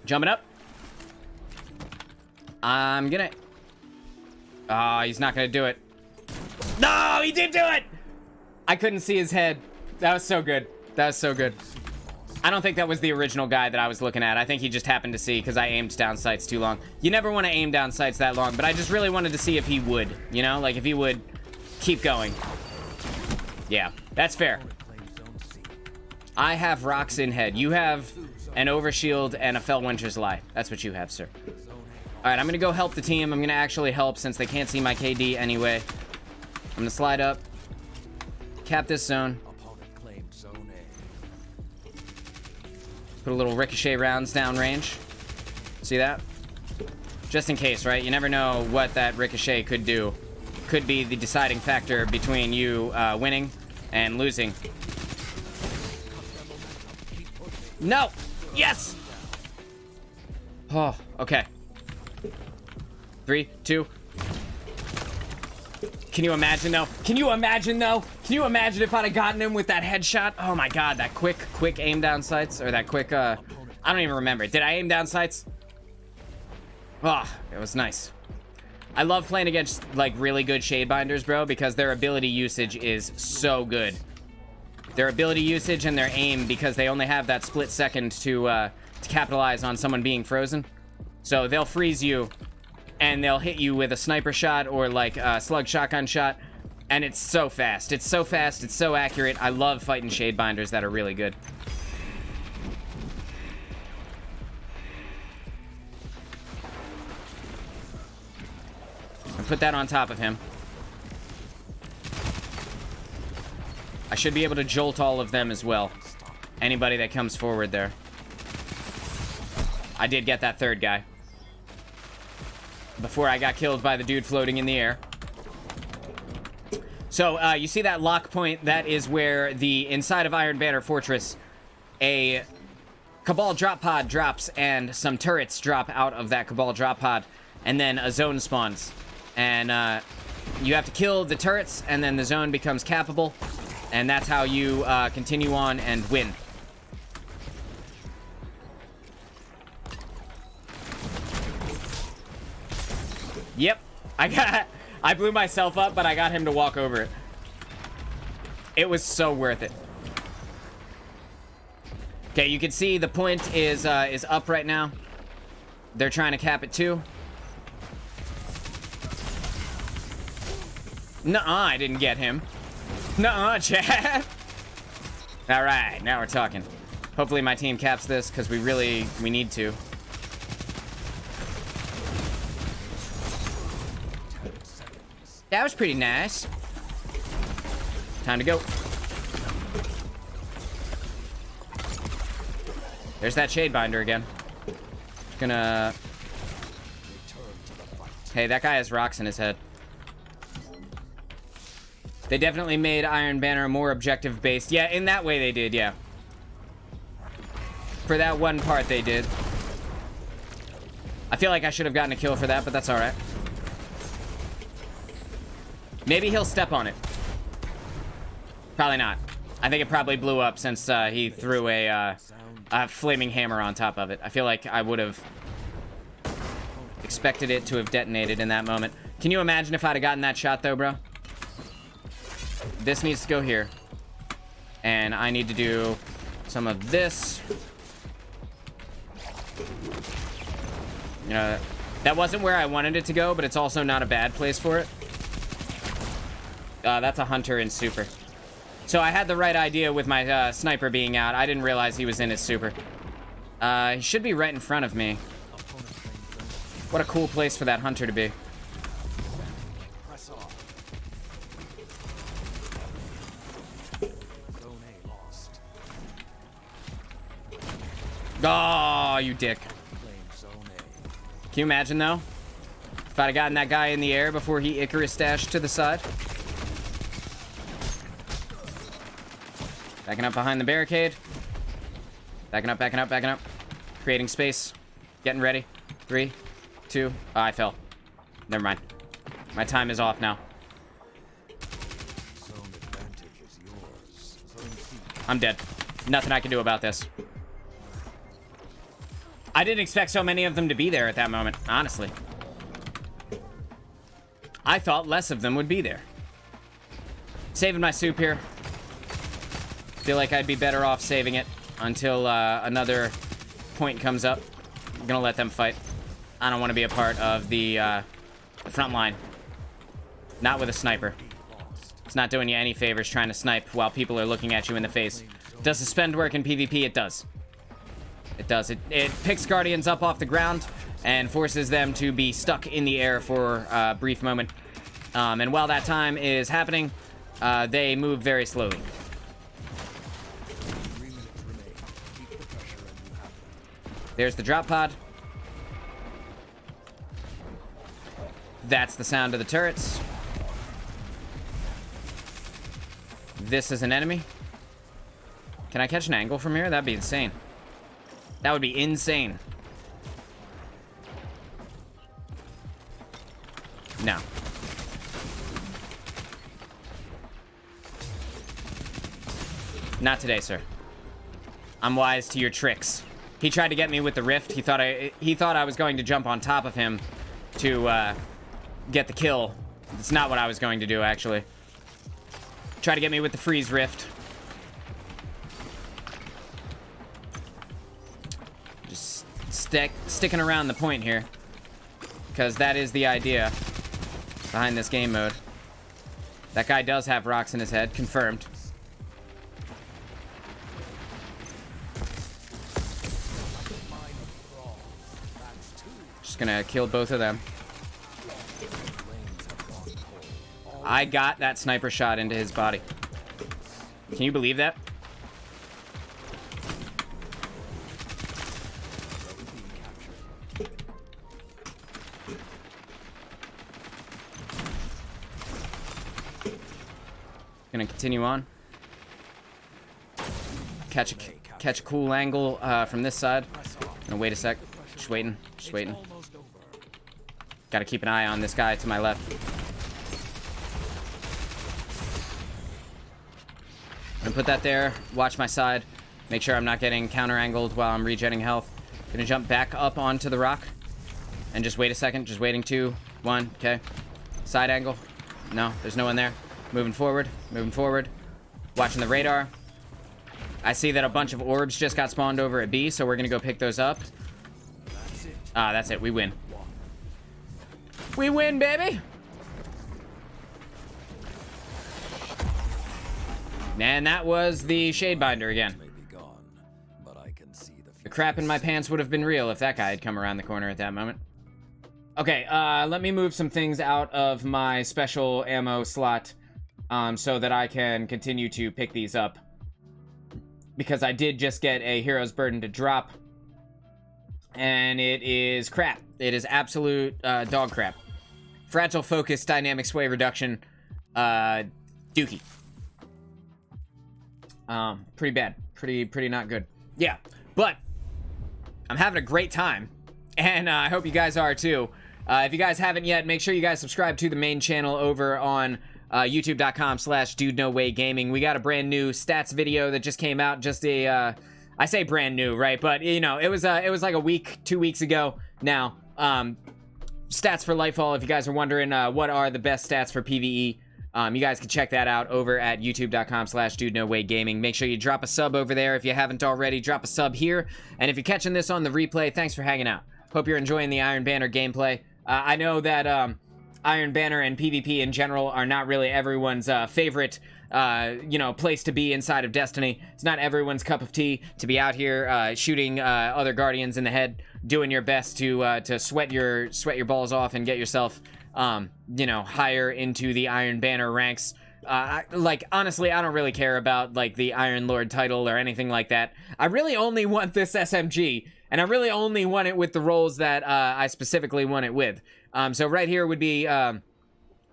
Jumping up. I'm gonna... Oh, he's not gonna do it. No, he did do it! I couldn't see his head. That was so good. That was so good. I don't think that was the original guy that I was looking at. I think he just happened to see because I aimed down sights too long. You never want to aim down sights that long, but I just really wanted to see if he would, you know? Like, if he would keep going. Yeah, that's fair. I have rocks in head. You have an overshield and a Fellwinter's Lie. That's what you have, sir. All right, I'm going to go help the team. I'm going to actually help since they can't see my KD anyway. I'm going to slide up. Cap this zone. Put a little ricochet rounds down range. See that? Just in case, right? You never know what that ricochet could do. Could be the deciding factor between you winning and losing. No! Yes! Oh, okay. 3, 2. Can you imagine, though? Can you imagine, though? Can you imagine if I'd have gotten him with that headshot? Oh, my God. That quick aim down sights. Or that quick, I don't even remember. Did I aim down sights? Oh, it was nice. I love playing against, like, really good Shadebinders, bro, because their ability usage is so good. Their ability usage and their aim, because they only have that split second to capitalize on someone being frozen. So they'll freeze you, and they'll hit you with a sniper shot or like a slug shotgun shot, and it's so fast. It's so fast. It's so accurate. I love fighting Shadebinders that are really good. And put that on top of him. I should be able to jolt all of them as well. Anybody that comes forward there. I did get that third guy before I got killed by the dude floating in the air. So, you see that lock point? That is where the inside of Iron Banner Fortress, a Cabal drop pod drops and some turrets drop out of that Cabal drop pod, and then a zone spawns. And you have to kill the turrets, and then the zone becomes cappable, and that's how you continue on and win. Yep, I blew myself up, but I got him to walk over it. It was so worth it. Okay, you can see the point is up right now. They're trying to cap it too. Nuh-uh, I didn't get him. Nuh-uh, Chad. All right, now we're talking. Hopefully my team caps this, because we need to. That was pretty nice. Time to go. There's that Shadebinder again. Gonna... Hey, that guy has rocks in his head. They definitely made Iron Banner more objective-based. Yeah, in that way they did, yeah. For that one part, they did. I feel like I should have gotten a kill for that, but that's alright. Maybe he'll step on it. Probably not. I think it probably blew up since he threw a flaming hammer on top of it. I feel like I would have expected it to have detonated in that moment. Can you imagine if I'd have gotten that shot, though, bro? This needs to go here. And I need to do some of this. You know, that wasn't where I wanted it to go, but it's also not a bad place for it. That's a hunter in super. So I had the right idea with my sniper being out. I didn't realize he was in his super. He should be right in front of me. What a cool place for that hunter to be. Press on. Zone A lost. Oh, you dick. Claim Zone A. Can you imagine, though? If I'd have gotten that guy in the air before he Icarus dashed to the side. Backing up behind the barricade. Backing up, backing up, backing up. Creating space. Getting ready. 3, 2. Oh, I fell. Never mind. My time is off now. Zone advantage is yours. Zone C. I'm dead. Nothing I can do about this. I didn't expect so many of them to be there at that moment, honestly. I thought less of them would be there. Saving my soup here. Feel like I'd be better off saving it until another point comes up. I'm gonna let them fight. I don't want to be a part of the front line. Not with a sniper. It's not doing you any favors trying to snipe while people are looking at you in the face. Does suspend work in PvP? It does. It does. It picks Guardians up off the ground and forces them to be stuck in the air for a brief moment. And while that time is happening, they move very slowly. 3 minutes remain. Keep the pressure and you have them. There's the drop pod. That's the sound of the turrets. This is an enemy. Can I catch an angle from here? That'd be insane. That would be insane. No. Not today, sir. I'm wise to your tricks. He tried to get me with the rift. He thought I was going to jump on top of him to get the kill. It's not what I was going to do, actually. Try to get me with the freeze rift. Just sticking around the point here, because that is the idea behind this game mode. That guy does have rocks in his head, confirmed. Just gonna kill both of them. I got that sniper shot into his body. Can you believe that? Gonna continue on. Catch a cool angle from this side. Gonna wait a sec. Just waiting. Just waiting. Gotta keep an eye on this guy to my left. I'm gonna put that there. Watch my side. Make sure I'm not getting counter-angled while I'm regenerating health. Gonna jump back up onto the rock. And just wait a second. Just waiting. 2, 1. Okay. Side angle. No, there's no one there. Moving forward. Moving forward. Watching the radar. I see that a bunch of orbs just got spawned over at B, so we're gonna go pick those up. Ah, that's it. We win. We win, baby! And that was the Shadebinder again. May be gone, but I can see The crap in my pants would have been real if that guy had come around the corner at that moment. Okay, let me move some things out of my special ammo slot so that I can continue to pick these up. Because I did just get a Hero's Burden to drop. And it is crap. It is absolute dog crap. Fragile focus, dynamic sway reduction, dookie. Pretty bad. Pretty not good. Yeah, but I'm having a great time. And I hope you guys are too. If you guys haven't yet, make sure you guys subscribe to the main channel over on youtube.com/dudenowaygaming. We got a brand new stats video that just came out. Just a, I say brand new, right? But you know, it was like a week, 2 weeks ago now. Stats for Lightfall. If you guys are wondering, what are the best stats for PvE? You guys can check that out over at youtube.com/dudenowaygaming. Make sure you drop a sub over there if you haven't already. Drop a sub here. And if you're catching this on the replay, thanks for hanging out. Hope you're enjoying the Iron Banner gameplay. I know that Iron Banner and PvP in general are not really everyone's favorite, you know, place to be inside of Destiny. It's not everyone's cup of tea to be out here shooting other Guardians in the head, doing your best to sweat your balls off and get yourself, you know, higher into the Iron Banner ranks. Like, honestly, I don't really care about, like, the Iron Lord title or anything like that. I really only want this SMG, and I really only want it with the roles that I specifically want it with. So right here would be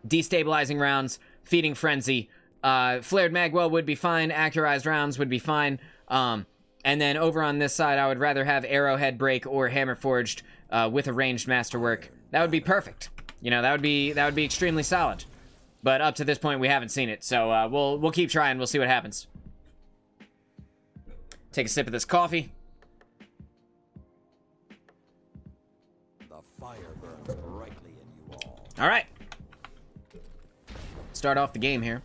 destabilizing rounds, feeding frenzy, flared magwell would be fine, accurized rounds would be fine, and then over on this side I would rather have arrowhead break or hammer forged with a ranged masterwork. That would be perfect. You know, that would be extremely solid. But up to this point we haven't seen it, so we'll keep trying. We'll see what happens. Take a sip of this coffee. The fire burns brightly in you all. All right. Start off the game here.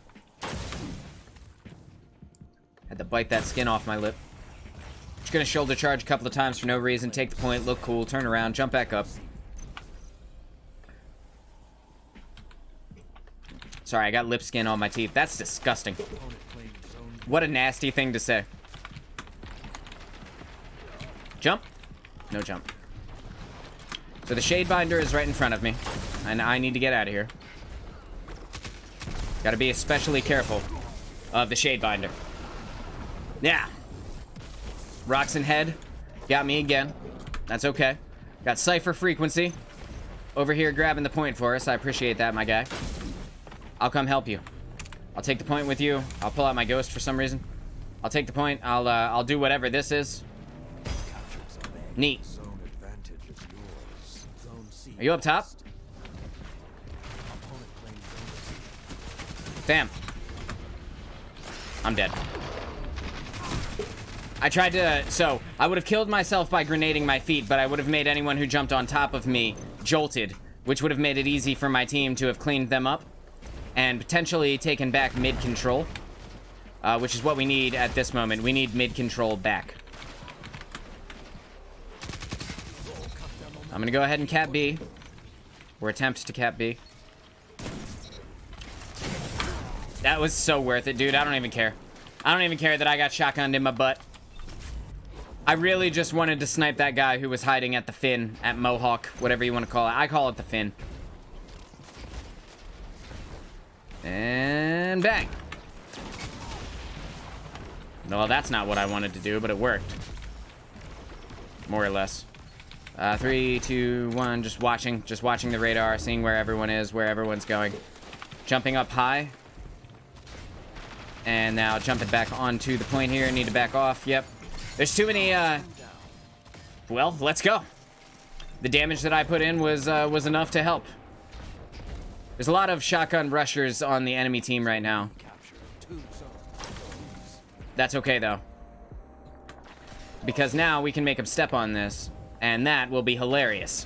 Had to bite that skin off my lip. Just gonna shoulder charge a couple of times for no reason. Take the point, look cool, turn around, jump back up. Sorry, I got lip skin on my teeth. That's disgusting. What a nasty thing to say. Jump? No jump. So the Shadebinder is right in front of me, and I need to get out of here. Gotta be especially careful of the Shadebinder. Yeah. Rocks and head. Got me again. That's okay. Got Cypher frequency over here grabbing the point for us. I appreciate that, my guy. I'll come help you. I'll take the point with you. I'll pull out my ghost for some reason. I'll take the point. I'll do whatever this is. Neat. Are you up top? Bam. I'm dead. I tried to... So, I would have killed myself by grenading my feet, but I would have made anyone who jumped on top of me jolted, which would have made it easy for my team to have cleaned them up and potentially taken back mid-control, which is what we need at this moment. We need mid-control back. I'm gonna go ahead and cap B, or attempt to cap B. That was so worth it, dude. I don't even care. I don't even care that I got shotgunned in my butt. I really just wanted to snipe that guy who was hiding at the fin, at Mohawk, whatever you want to call it. I call it the fin. And bang. Well, that's not what I wanted to do, but it worked. More or less. 3, 2, 1, just watching the radar, seeing where everyone is, where everyone's going. Jumping up high. And now jumping back onto the point here. Need to back off. Yep. There's too many, well, let's go. The damage that I put in was enough to help. There's a lot of shotgun rushers on the enemy team right now. That's okay, though. Because now we can make them step on this, and that will be hilarious.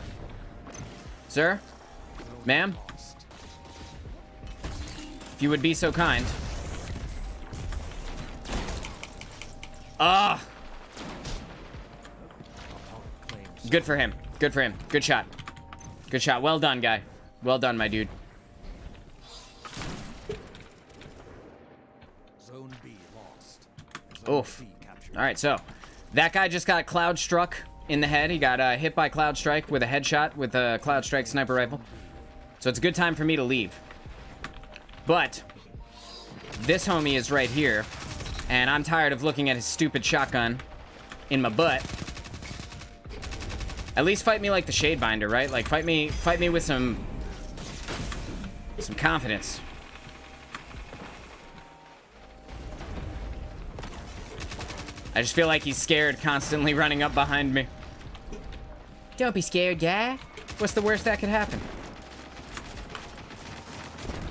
Sir? Ma'am? If you would be so kind. Ah! Good for him. Good for him. Good shot. Good shot. Well done, guy. Well done, my dude. Zone B lost. Oof. Alright, so that guy just got cloud struck in the head. He got hit by cloud strike with a headshot with a cloud strike sniper rifle. So it's a good time for me to leave. But this homie is right here, and I'm tired of looking at his stupid shotgun in my butt. At least fight me like the Shadebinder, right? Like, fight me with some confidence. I just feel like he's scared, constantly running up behind me. Don't be scared, guy. What's the worst that could happen?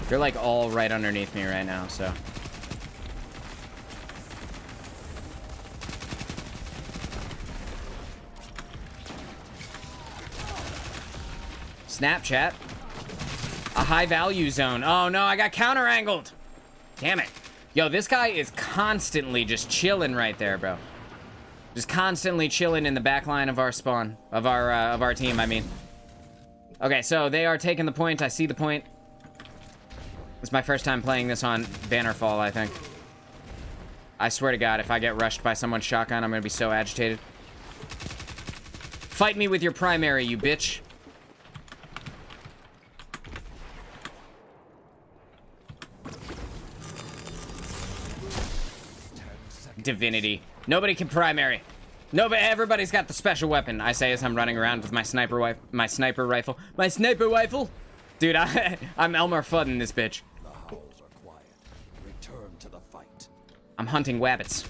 They're like all right underneath me right now, so. Snapchat. A high value zone. Oh no, I got counter angled. Damn it. Yo, this guy is constantly just chilling right there, bro. Just constantly chilling in the back line of our spawn. Of our team, I mean. Okay, so they are taking the point. I see the point. It's my first time playing this on Bannerfall, I think. I swear to God, if I get rushed by someone's shotgun, I'm gonna be so agitated. Fight me with your primary, you bitch. Divinity. Nobody can primary. Nobody. Everybody's got the special weapon. I say as I'm running around with my sniper rifle. My sniper rifle. Dude, I'm Elmer Fudd in this bitch. The howls are quiet. Return to the fight. I'm hunting wabbits.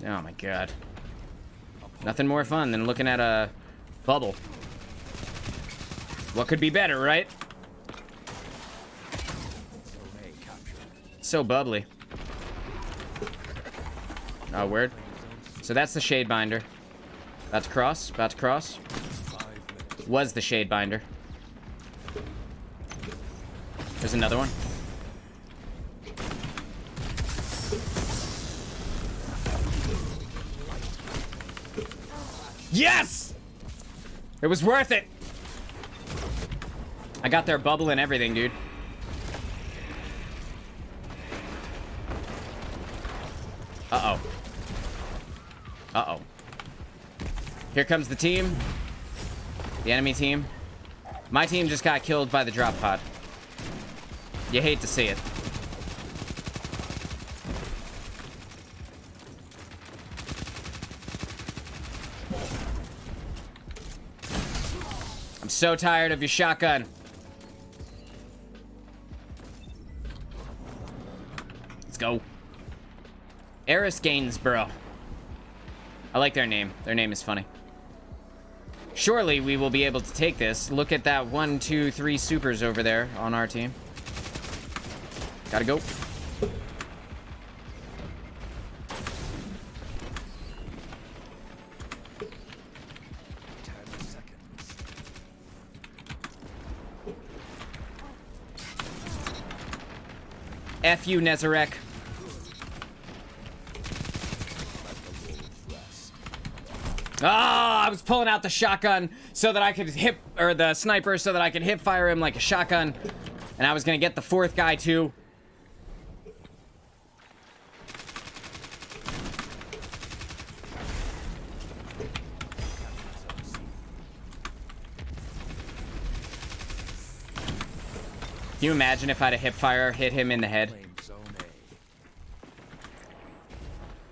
Oh my God. Nothing more fun than looking at a bubble. What could be better, right? So bubbly. Oh, word. So that's the shade binder. About to cross. About to cross. Was the shade binder. There's another one. Yes! It was worth it. I got their bubble and everything, dude. Uh-oh. Uh-oh. Here comes the team. The enemy team. My team just got killed by the drop pod. You hate to see it. I'm so tired of your shotgun. Let's go. Eris Gainsborough. I like their name. Their name is funny. Surely we will be able to take this. Look at that 1, 2, 3 supers over there on our team. Gotta go. F you, Nezarek. Ah, I was pulling out the shotgun so that I could hip, or the sniper so that I could hip fire him like a shotgun. And I was gonna get the fourth guy too. Can you imagine if I'd have hip fire hit him in the head?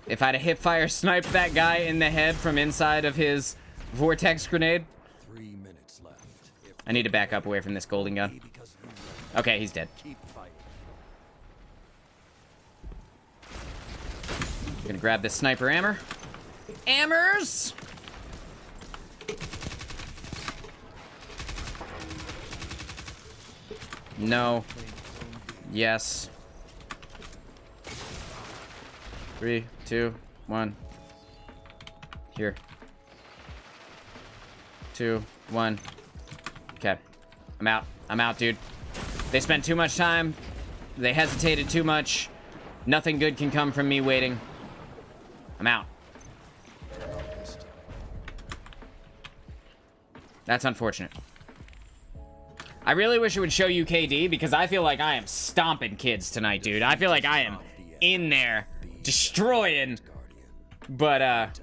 If I'd have hip fire sniped that guy in the head from inside of his vortex grenade. 3 minutes left. I need to back up away from this golden gun. Okay, he's dead. Gonna grab this sniper hammer. Hammers! No. Yes. 3, 2, 1. Here. 2, 1. Okay. I'm out. I'm out, dude. They spent too much time. They hesitated too much. Nothing good can come from me waiting. I'm out. That's unfortunate. I really wish it would show you KD because I feel like I am stomping kids tonight, dude. I feel like I am in there destroying. But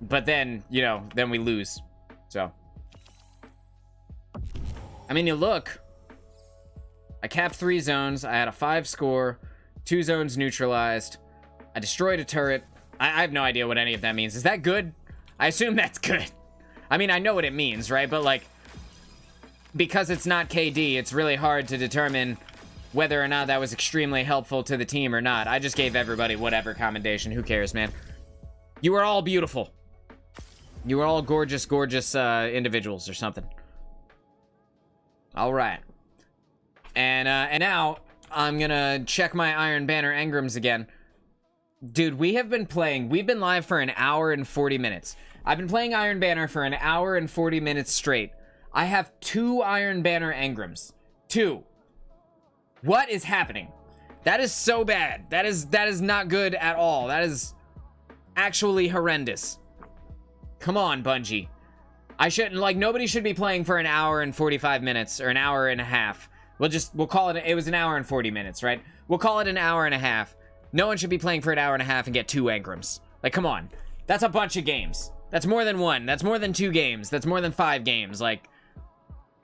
then, you know, then we lose. So. I mean, you look. I capped 3 zones. I had a 5 score. 2 zones neutralized. I destroyed a turret. I have no idea what any of that means. Is that good? I assume that's good. I mean, I know what it means, right? But, like, because it's not KD, it's really hard to determine whether or not that was extremely helpful to the team or not. I just gave everybody whatever commendation. Who cares, man? You were all beautiful. You were all gorgeous, gorgeous individuals or something. All right. And now I'm gonna check my Iron Banner engrams again. Dude, we've been live for an hour and 40 minutes. I've been playing Iron Banner for an hour and 40 minutes straight. I have 2 Iron Banner engrams. 2. What is happening? That is so bad. That is not good at all. That is actually horrendous. Come on, Bungie. I shouldn't, like, nobody should be playing for an hour and 45 minutes or an hour and a half. We'll call it, it was an hour and 40 minutes, right? We'll call it an hour and a half. No one should be playing for an hour and a half and get 2 engrams. Like, come on. That's a bunch of games. That's more than 1. That's more than 2 games. That's more than 5 games. Like,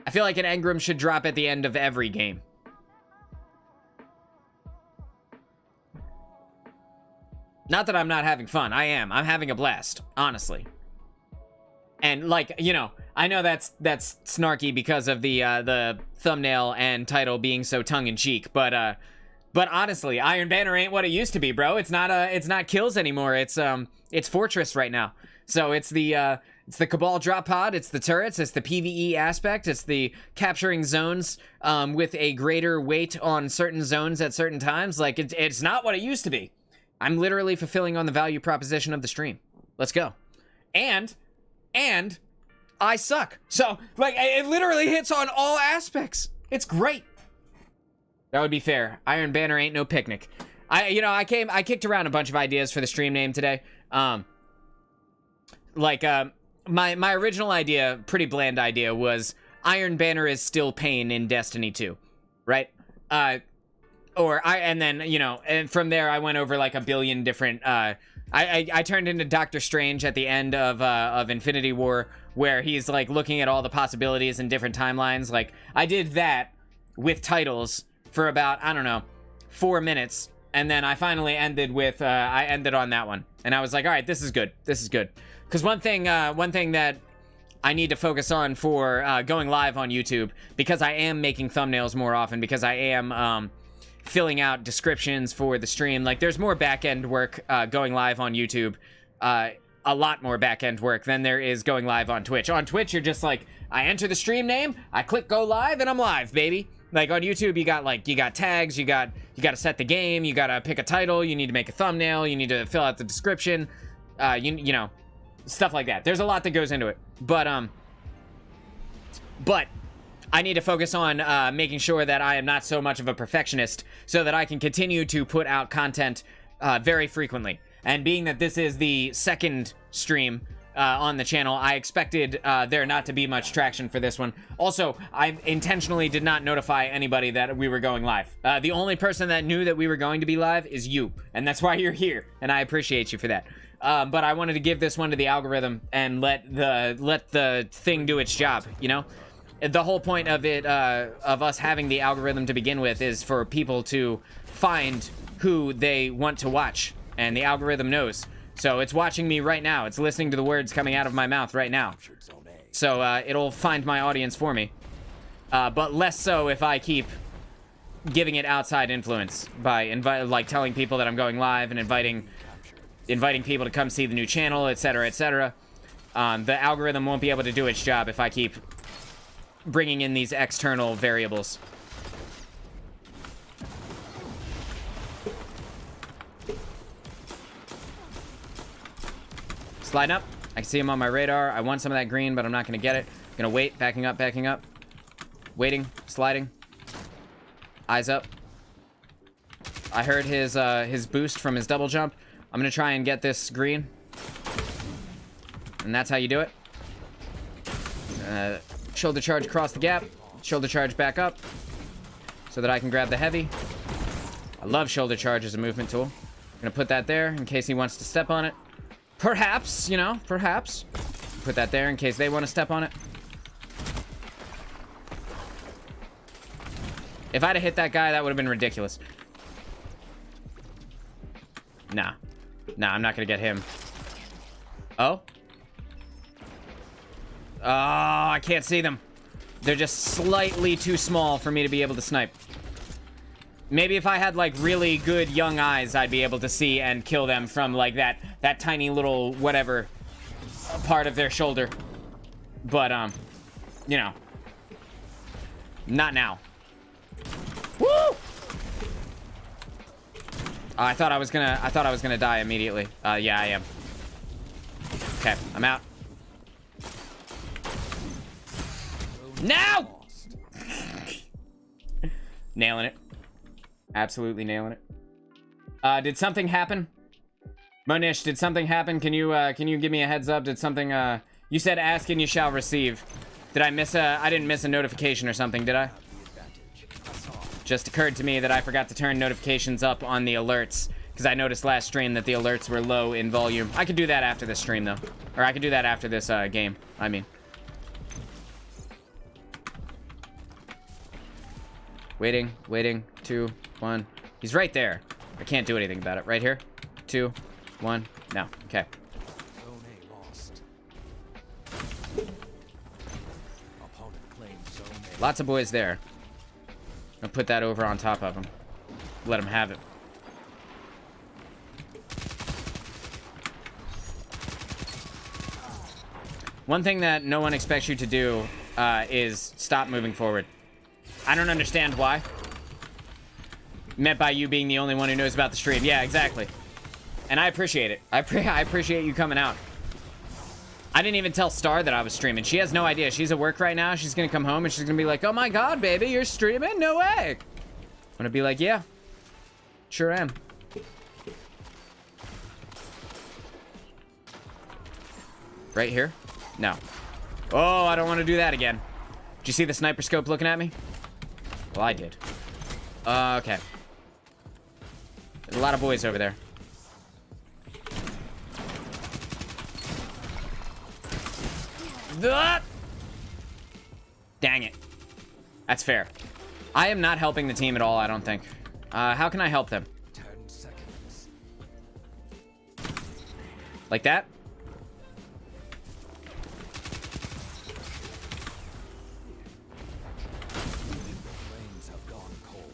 I feel like an engram should drop at the end of every game. Not that I'm not having fun. I am. I'm having a blast, honestly. And, like, you know, I know that's snarky because of the thumbnail and title being so tongue-in-cheek, but honestly, Iron Banner ain't what it used to be, bro. It's not kills anymore. It's Fortress right now. So it's the Cabal drop pod, it's the turrets, it's the PvE aspect, it's the capturing zones with a greater weight on certain zones at certain times. Like, it's not what it used to be. I'm literally fulfilling on the value proposition of the stream. Let's go. And I suck. So, like, it literally hits on all aspects. It's great. That would be fair. Iron Banner ain't no picnic. I kicked around a bunch of ideas for the stream name today. My original idea, pretty bland idea, was Iron Banner is still pain in Destiny 2, right? And from there I went over like a billion different, I turned into Doctor Strange at the end of Infinity War, where he's like looking at all the possibilities in different timelines. Like, I did that with titles for about, I don't know, 4 minutes, and then I finally ended with, I ended on that one, and I was like, all right, this is good, because one thing that I need to focus on for going live on YouTube, because I am making thumbnails more often, because I am filling out descriptions for the stream. Like, there's more back-end work going live on YouTube, a lot more back-end work than there is going live on Twitch. On Twitch, you're just like, I enter the stream name, I click go live, and I'm live, baby. Like, on YouTube, you got tags, you got to set the game, you got to pick a title, you need to make a thumbnail, you need to fill out the description, you know, stuff like that. There's a lot that goes into it. But I need to focus on making sure that I am not so much of a perfectionist, so that I can continue to put out content very frequently. And being that this is the second stream on the channel, I expected there not to be much traction for this one. Also, I intentionally did not notify anybody that we were going live. The only person that knew that we were going to be live is you, and that's why you're here, and I appreciate you for that. But I wanted to give this one to the algorithm and let the thing do its job, you know? The whole point of it, of us having the algorithm to begin with, is for people to find who they want to watch, and the algorithm knows. So it's watching me right now. It's listening to the words coming out of my mouth right now. So it'll find my audience for me. But less so if I keep giving it outside influence by telling people that I'm going live and inviting people to come see the new channel, etc., etc. The algorithm won't be able to do its job if I keep bringing in these external variables. Sliding up. I can see him on my radar. I want some of that green, but I'm not going to get it. I'm going to wait. Backing up. Waiting. Sliding. Eyes up. I heard his boost from his double jump. I'm going to try and get this green. And that's how you do it. Shoulder charge across the gap. Shoulder charge back up. So that I can grab the heavy. I love shoulder charge as a movement tool. I'm going to put that there in case he wants to step on it. Perhaps, you know, perhaps. Put that there in case they want to step on it. If I'd have hit that guy, that would have been ridiculous. Nah. Nah, I'm not going to get him. Oh? Oh, I can't see them. They're just slightly too small for me to be able to snipe. Maybe if I had, like, really good young eyes, I'd be able to see and kill them from, like, that tiny little whatever part of their shoulder. But, you know. Not now. Woo! Oh, I thought I was gonna die immediately. Yeah, I am. Okay, I'm out. Now! Nailing it. Absolutely nailing it. Did something happen? Monish, did something happen? Can you give me a heads up? Did something, you said ask and you shall receive. Did I miss I didn't miss a notification or something, did I? Just occurred to me that I forgot to turn notifications up on the alerts, because I noticed last stream that the alerts were low in volume. I could do that after this stream, though. Or I could do that after this, game, I mean. Waiting, 2, 1. He's right there. I can't do anything about it. Right here. 2, 1. No. Okay. Zone A lost. Opponent claims Zone A. Lots of boys there. I'll put that over on top of him. Let him have it. One thing that no one expects you to do is stop moving forward. I don't understand why. Meant by you being the only one who knows about the stream. Yeah, exactly. And I appreciate it. I appreciate you coming out. I didn't even tell Star that I was streaming. She has no idea. She's at work right now. She's gonna come home and she's gonna be like, oh my god, baby, you're streaming? No way. I'm gonna be like, yeah, sure am. Right here? No. Oh, I don't want to do that again. Did you see the sniper scope looking at me? Well, I did. Okay. There's a lot of boys over there. Dang it. That's fair. I am not helping the team at all, I don't think. How can I help them? 10 seconds. Like that? Flames have gone cold.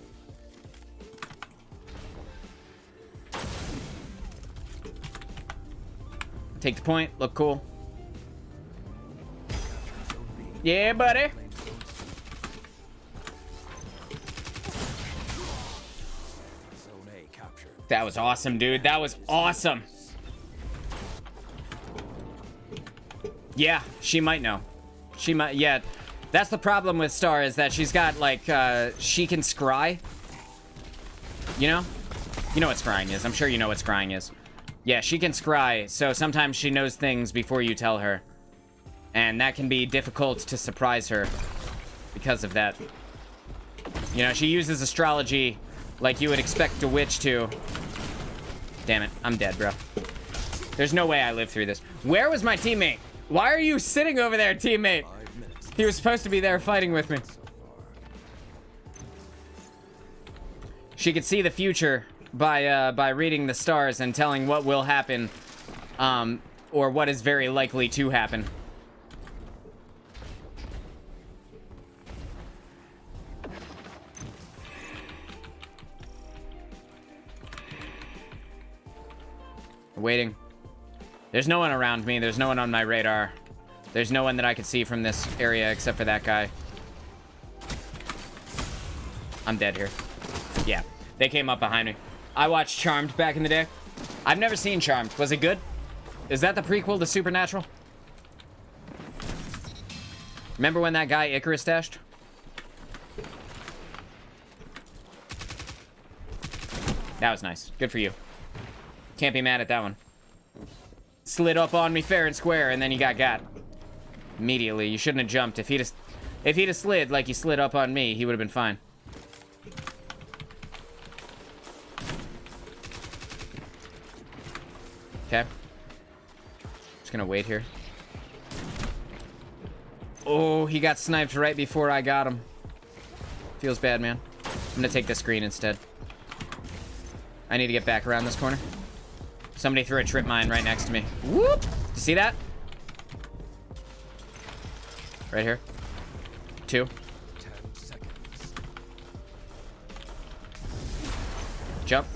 Take the point. Look cool. Zone B. Yeah, buddy. Claims Zone A captured. That was awesome, dude. That was awesome. Yeah, she might know. She might, yeah. That's the problem with Star, is that she's got, like, she can scry. You know? You know what scrying is. I'm sure you know what scrying is. Yeah, she can scry, so sometimes she knows things before you tell her. And that can be difficult to surprise her because of that. You know, she uses astrology like you would expect a witch to. Damn it, I'm dead, bro. There's no way I live through this. Where was my teammate? Why are you sitting over there, teammate? 5 minutes He was supposed to be there fighting with me. so far. She could see the future by reading the stars and telling what will happen, or what is very likely to happen. Waiting. There's no one around me. There's no one on my radar. There's no one that I could see from this area except for that guy. I'm dead here. Yeah, they came up behind me. I watched Charmed back in the day. I've never seen Charmed. Was it good? Is that the prequel to Supernatural? Remember when that guy Icarus dashed? That was nice. Good for you. Can't be mad at that one. Slid up on me fair and square, and then you got. Immediately. You shouldn't have jumped. If he'd have slid like he slid up on me, he would have been fine. Okay. Just gonna wait here. Oh, he got sniped right before I got him. Feels bad, man. I'm gonna take this green instead. I need to get back around this corner. Somebody threw a trip mine right next to me. Whoop! You see that? Right here. 2. 10 seconds. Jump.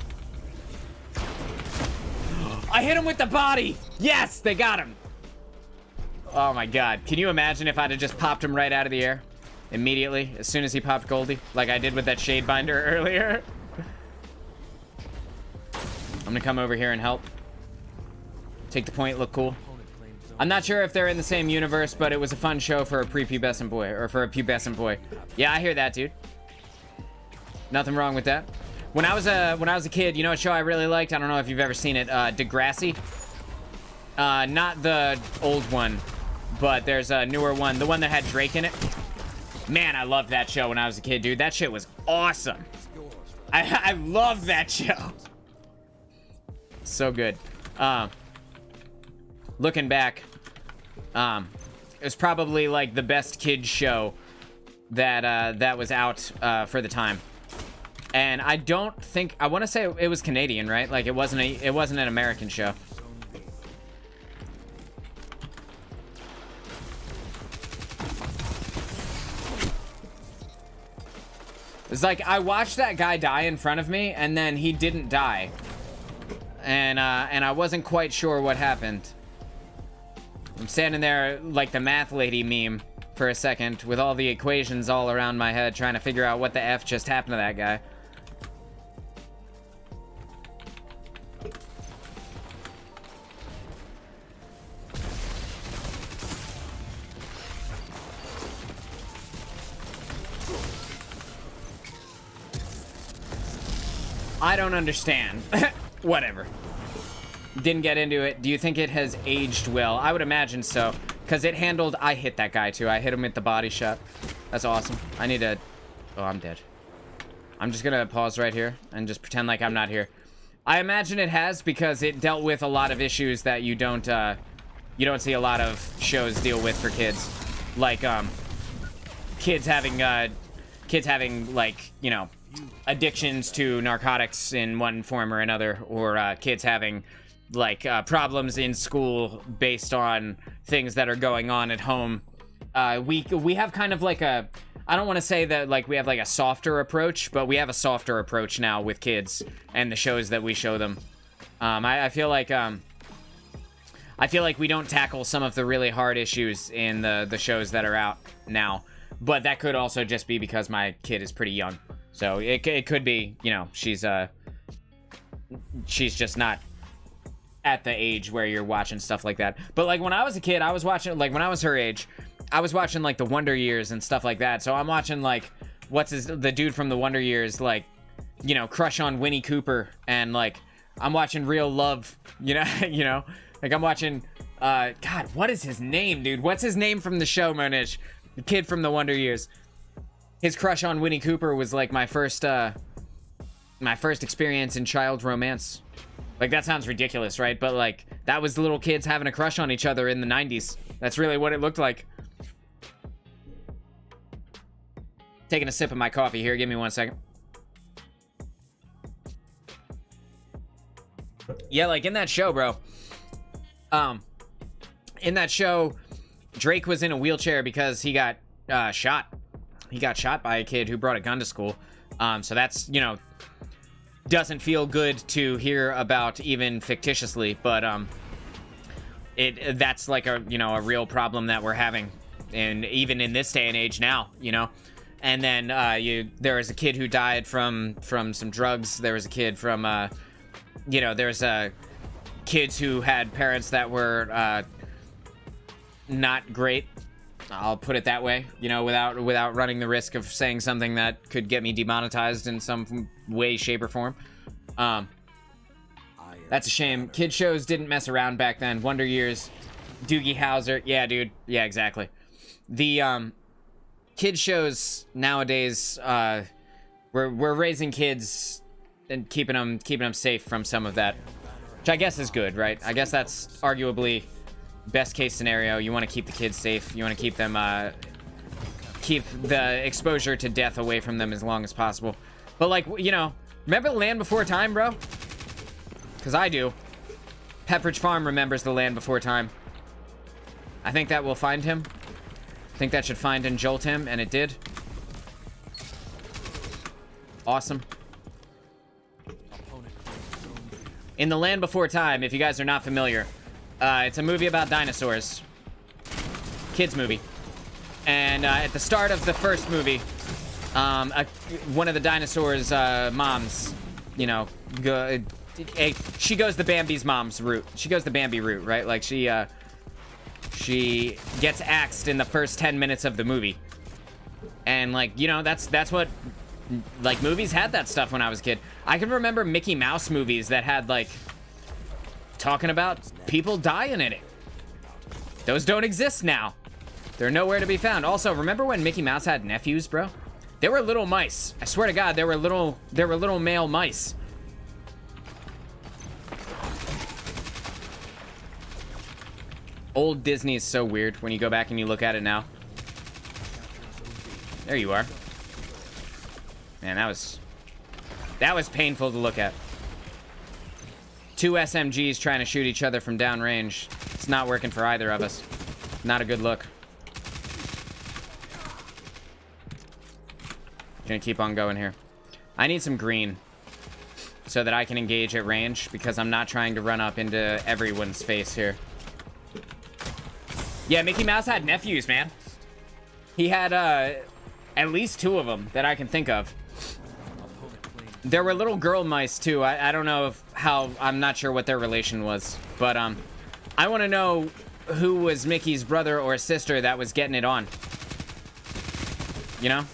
I hit him with the body! Yes! They got him! Oh my god. Can you imagine if I'd have just popped him right out of the air? immediately as soon as he popped Goldie, like I did with that shade binder earlier. I'm gonna come over here and help. Take the point, look cool. I'm not sure if they're in the same universe, but it was a fun show for a prepubescent boy, or for a pubescent boy. Yeah, I hear that, dude. Nothing wrong with that. When I was a kid, you know what show I really liked? I don't know if you've ever seen it. Degrassi. Not the old one, but there's a newer one. The one that had Drake in it. Man, I loved that show when I was a kid, dude. That shit was awesome. I loved that show. So good. Looking back, it was probably like the best kids show that was out for the time. And I don't think, I want to say it was Canadian, right? Like it wasn't an American show. It's like I watched that guy die in front of me, and then he didn't die, and I wasn't quite sure what happened. I'm standing there like the math lady meme for a second, with all the equations all around my head, trying to figure out what the F just happened to that guy. I don't understand. Whatever. Didn't get into it. Do you think it has aged well? I would imagine so. Because it handled... I hit that guy, too. I hit him with the body shot. That's awesome. I need to... Oh, I'm dead. I'm just gonna pause right here and just pretend like I'm not here. I imagine it has, because it dealt with a lot of issues that you don't see a lot of shows deal with for kids. Like, kids having, like, you know, addictions to narcotics in one form or another, or kids having like problems in school based on things that are going on at home. We have kind of like a, I don't want to say that like we have like a softer approach, but we have a softer approach now with kids and the shows that we show them. I feel like we don't tackle some of the really hard issues in the shows that are out now, but that could also just be because my kid is pretty young. So it could be, you know, she's just not at the age where you're watching stuff like that. But like when I was a kid, I was watching, like when I was her age, I was watching like the Wonder Years and stuff like that. So I'm watching like the dude from the Wonder Years, like, you know, crush on Winnie Cooper, and like I'm watching Real Love, you know, like I'm watching God, what is his name, dude? What's his name from the show, Monish? The kid from the Wonder Years. His crush on Winnie Cooper was like my first experience in child romance. Like that sounds ridiculous, right? But like that was little kids having a crush on each other in the 90s. That's really what it looked like. Taking a sip of my coffee here. Give me 1 second. Yeah, like in that show, bro. In that show, Drake was in a wheelchair because he got shot. He got shot by a kid who brought a gun to school. So that's, you know, doesn't feel good to hear about even fictitiously, but that's like a, you know, a real problem that we're having, and even in this day and age now, you know. And then there was a kid who died from some drugs. There was a kid from you know, there's kids who had parents that were not great. I'll put it that way, you know, without running the risk of saying something that could get me demonetized in some way, shape, or form. That's a shame. Kid shows didn't mess around back then. Wonder Years, Doogie Howser. Yeah, dude. Yeah, exactly. The kid shows nowadays, we're raising kids and keeping them safe from some of that, which I guess is good, right? I guess that's arguably best case scenario. You want to keep the kids safe. You want to keep them, keep the exposure to death away from them as long as possible. But like, you know, remember the Land Before Time, bro? Because I do. Pepperidge Farm remembers the Land Before Time. I think that will find him. I think that should find and jolt him, and it did. Awesome. In the Land Before Time, if you guys are not familiar, it's a movie about dinosaurs. Kids movie. And at the start of the first movie, one of the dinosaurs' moms, you know, she goes the Bambi's mom's route. She goes the Bambi route, right? Like she gets axed in the first 10 minutes of the movie. And like, you know, that's what, like, movies had that stuff when I was a kid. I can remember Mickey Mouse movies that had like talking about people dying in it. Those don't exist now. They're nowhere to be found. Also, remember when Mickey Mouse had nephews, bro? They were little mice. I swear to God, they were little male mice. Old Disney is so weird when you go back and you look at it now. There you are. Man, that was painful to look at. Two SMGs trying to shoot each other from downrange. It's not working for either of us. Not a good look. Gonna keep on going here. I need some green so that I can engage at range because I'm not trying to run up into everyone's face here. Yeah, Mickey Mouse had nephews, man. He had at least 2 of them that I can think of. There were little girl mice too. I don't know I'm not sure what their relation was, but I want to know who was Mickey's brother or sister that was getting it on. You know?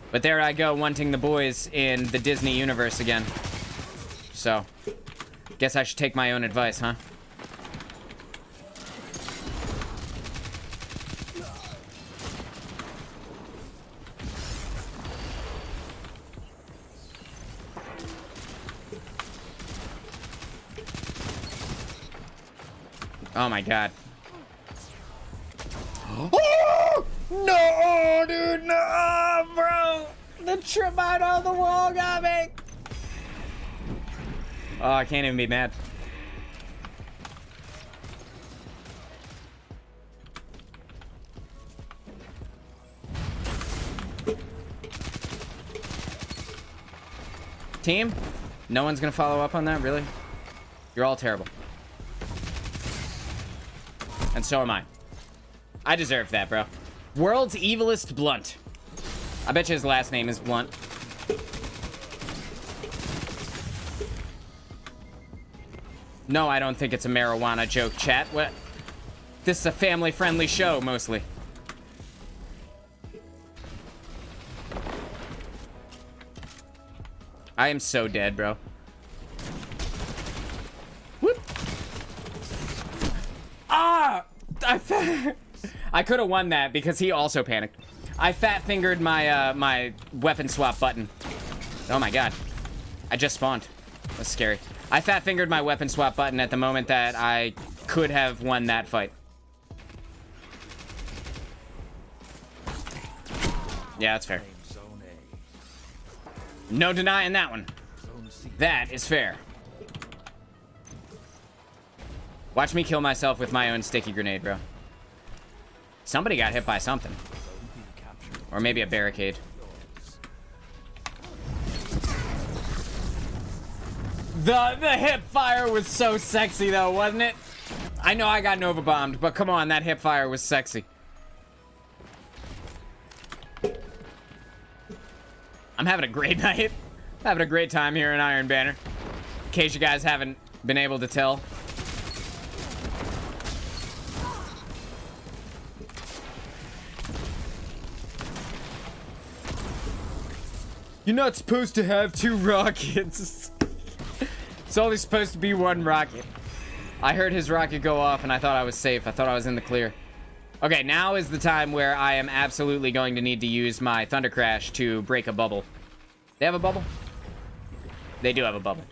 But there I go, wanting the boys in the Disney universe again. So, guess I should take my own advice, huh? Oh my God. Oh! No, dude, no, bro. The trip out on the wall got me. Oh, I can't even be mad. Team? No one's gonna follow up on that, really? You're all terrible. And so am I. I deserve that, bro. World's evilest Blunt. I bet you his last name is Blunt. No, I don't think it's a marijuana joke, chat. What? This is a family-friendly show, mostly. I am so dead, bro. Whoop. Ah! I could have won that because he also panicked. I fat-fingered my my weapon swap button. Oh my God. I just spawned. That's scary. I fat-fingered my weapon swap button at the moment that I could have won that fight. Yeah, that's fair. No denying that one. That is fair. Watch me kill myself with my own sticky grenade, bro. Somebody got hit by something. Or maybe a barricade. The hip fire was so sexy though, wasn't it? I know I got Nova bombed, but come on, that hip fire was sexy. I'm having a great night. Having a great time here in Iron Banner. In case you guys haven't been able to tell. You're not supposed to have 2 rockets. It's only supposed to be 1 rocket. I heard his rocket go off and I thought I was safe. I thought I was in the clear. Okay, now is the time where I am absolutely going to need to use my Thunder Crash to break a bubble. They have a bubble? They do have a bubble.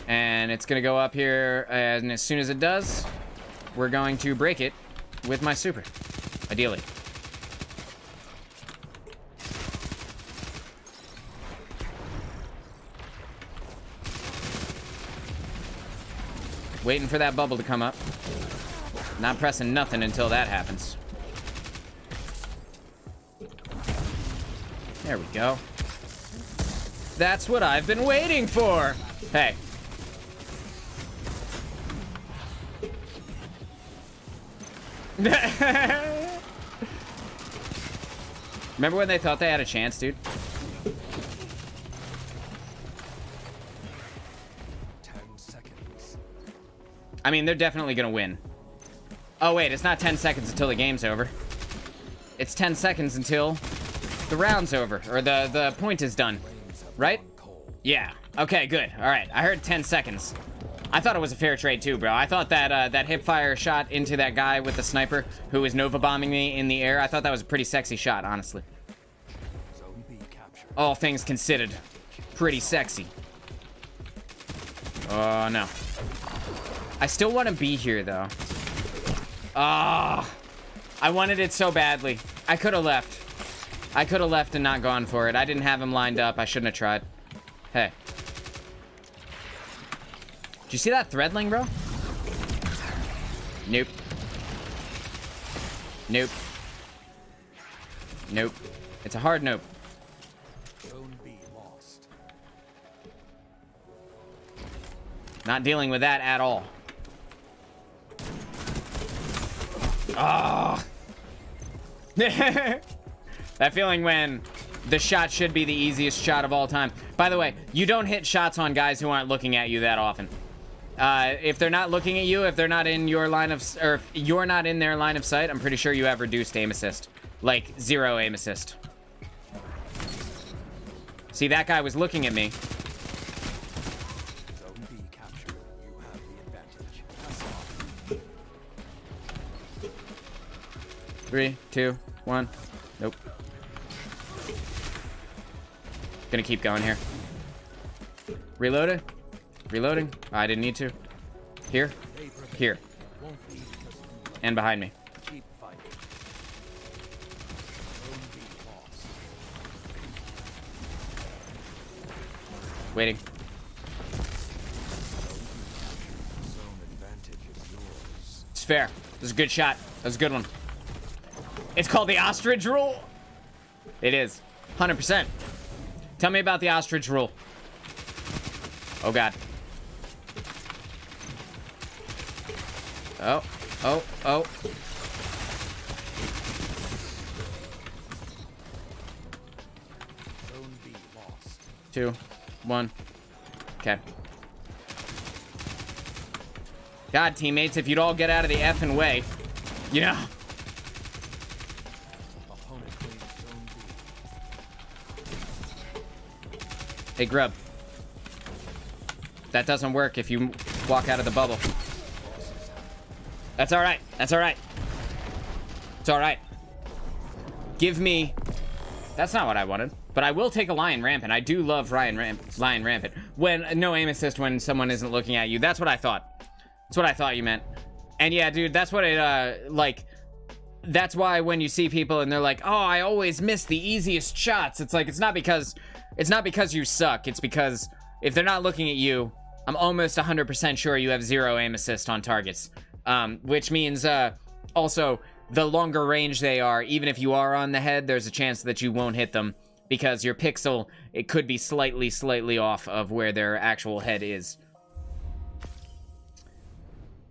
And it's gonna go up here, and as soon as it does, we're going to break it with my super. Ideally. Waiting for that bubble to come up. Not pressing nothing until that happens. There we go. That's what I've been waiting for. Hey. Remember when they thought they had a chance, dude? 10 seconds. I mean, they're definitely gonna win. Oh, wait, it's not 10 seconds until the game's over. It's 10 seconds until the round's over, or the point is done, right? Yeah, okay, good. All right, I heard 10 seconds. I thought it was a fair trade too, bro. I thought that that hip fire shot into that guy with the sniper who was Nova bombing me in the air, I thought that was a pretty sexy shot, honestly. Zone B captured. All things considered, pretty sexy. Oh, no. I still want to be here, though. Ah, I wanted it so badly. I could have left. I could have left and not gone for it. I didn't have him lined up. I shouldn't have tried. Hey. Did you see that threadling, bro? Nope. Nope. Nope. It's a hard nope. Zone B lost. Not dealing with that at all. Ah. That feeling when the shot should be the easiest shot of all time. By the way, you don't hit shots on guys who aren't looking at you that often. If they're not looking at you, if they're not in your line of, or if you're not in their line of sight, I'm pretty sure you have reduced aim assist. Like 0 aim assist. See, that guy was looking at me. Zone B captured. You have the advantage. Pass on. 3, 2, 1. Nope. Gonna keep going here. Reloaded. Reloading. Oh, I didn't need to. Here. Here. Won't be because you And behind me. keep fighting. Zone B lost. Waiting. Zone advantage is yours. It's fair. This is a good shot. That was a good one. It's called the ostrich rule. It is. 100%. Tell me about the ostrich rule. Oh, God. Oh, oh, oh. Zone B lost. 2, 1. Okay. God, teammates, if you'd all get out of the effing way. You know. Opponent claims Zone B. Hey, Grub. That doesn't work if you walk out of the bubble. That's all right. That's all right. It's all right. Give me... That's not what I wanted. But I will take a Lion Rampant. I do love Lion Rampant. When no aim assist when someone isn't looking at you. That's what I thought. That's what I thought you meant. And yeah, dude, that's what it, like... That's why when you see people and they're like, oh, I always miss the easiest shots. It's like, it's not because you suck. It's because if they're not looking at you, I'm almost 100% sure you have 0 aim assist on targets. Which means, also, the longer range they are, even if you are on the head, there's a chance that you won't hit them because your pixel, it could be slightly off of where their actual head is.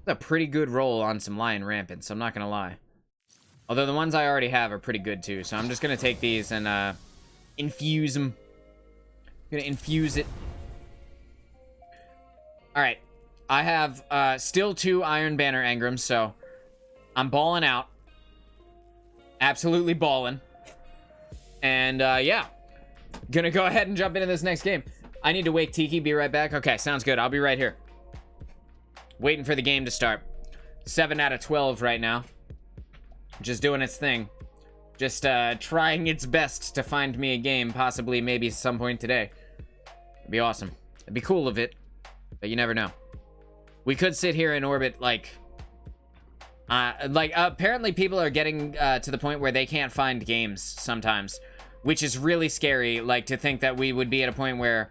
It's a pretty good roll on some Lion Rampants, I'm not gonna lie. Although the ones I already have are pretty good too, so I'm just gonna take these and, infuse them. Gonna infuse it. Alright. I have, still 2 Iron Banner Engrams, so I'm balling out. Absolutely balling. And, yeah. Gonna go ahead and jump into this next game. I need to wake Tiki, be right back. Okay, sounds good. I'll be right here. Waiting for the game to start. 7 out of 12 right now. Just doing its thing. Just, trying its best to find me a game, possibly, maybe some point today. It'd be awesome. It'd be cool of it, but you never know. We could sit here in orbit, like, apparently people are getting, to the point where they can't find games sometimes, which is really scary, like, to think that we would be at a point where,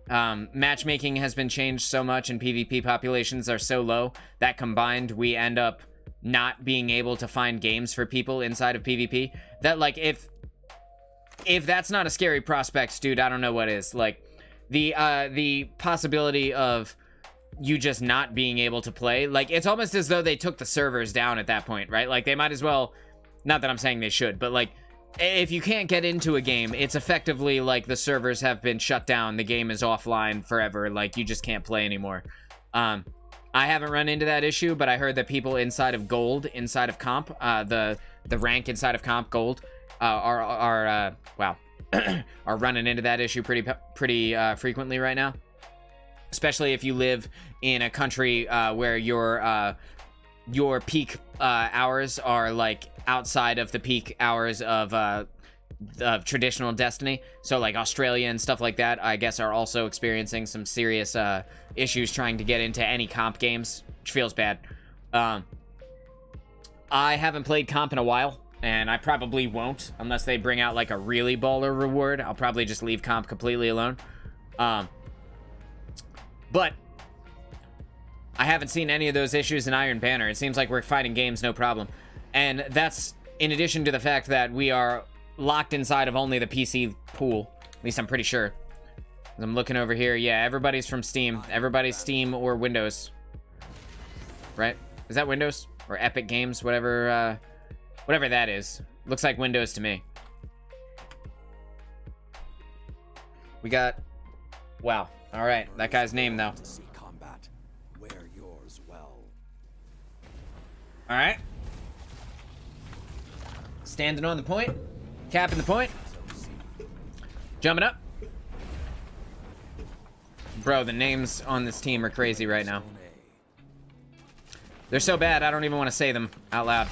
matchmaking has been changed so much and PvP populations are so low that combined we end up not being able to find games for people inside of PvP. That, like, if that's not a scary prospect, dude, I don't know what is. Like, the possibility of you just not being able to play. Like, it's almost as though they took the servers down at that point, right? Like, they might as well, not that I'm saying they should, but like, if you can't get into a game, it's effectively like the servers have been shut down. The game is offline forever. Like, you just can't play anymore. I haven't run into that issue, but I heard that people inside of Gold, inside of Comp, the rank inside of Comp Gold, are running into that issue pretty frequently right now. Especially if you live in a country where your peak hours are like outside of the peak hours of traditional Destiny. So like Australia and stuff like that, I guess, are also experiencing some serious issues trying to get into any comp games, which feels bad. I haven't played comp in a while, and I probably won't unless they bring out like a really baller reward. I'll probably just leave comp completely alone. But I haven't seen any of those issues in Iron Banner. It seems like we're fighting games no problem. And that's in addition to the fact that we are locked inside of only the PC pool. At least I'm pretty sure. I'm looking over here. Yeah, everybody's from Steam. Everybody's Steam or Windows. Right? Is that Windows? Or Epic Games? Whatever that is. Looks like Windows to me. We got... Wow. Alright, that guy's name, though. Alright. Standing on the point. Capping the point. Jumping up. Bro, the names on this team are crazy right now. They're so bad, I don't even want to say them out loud.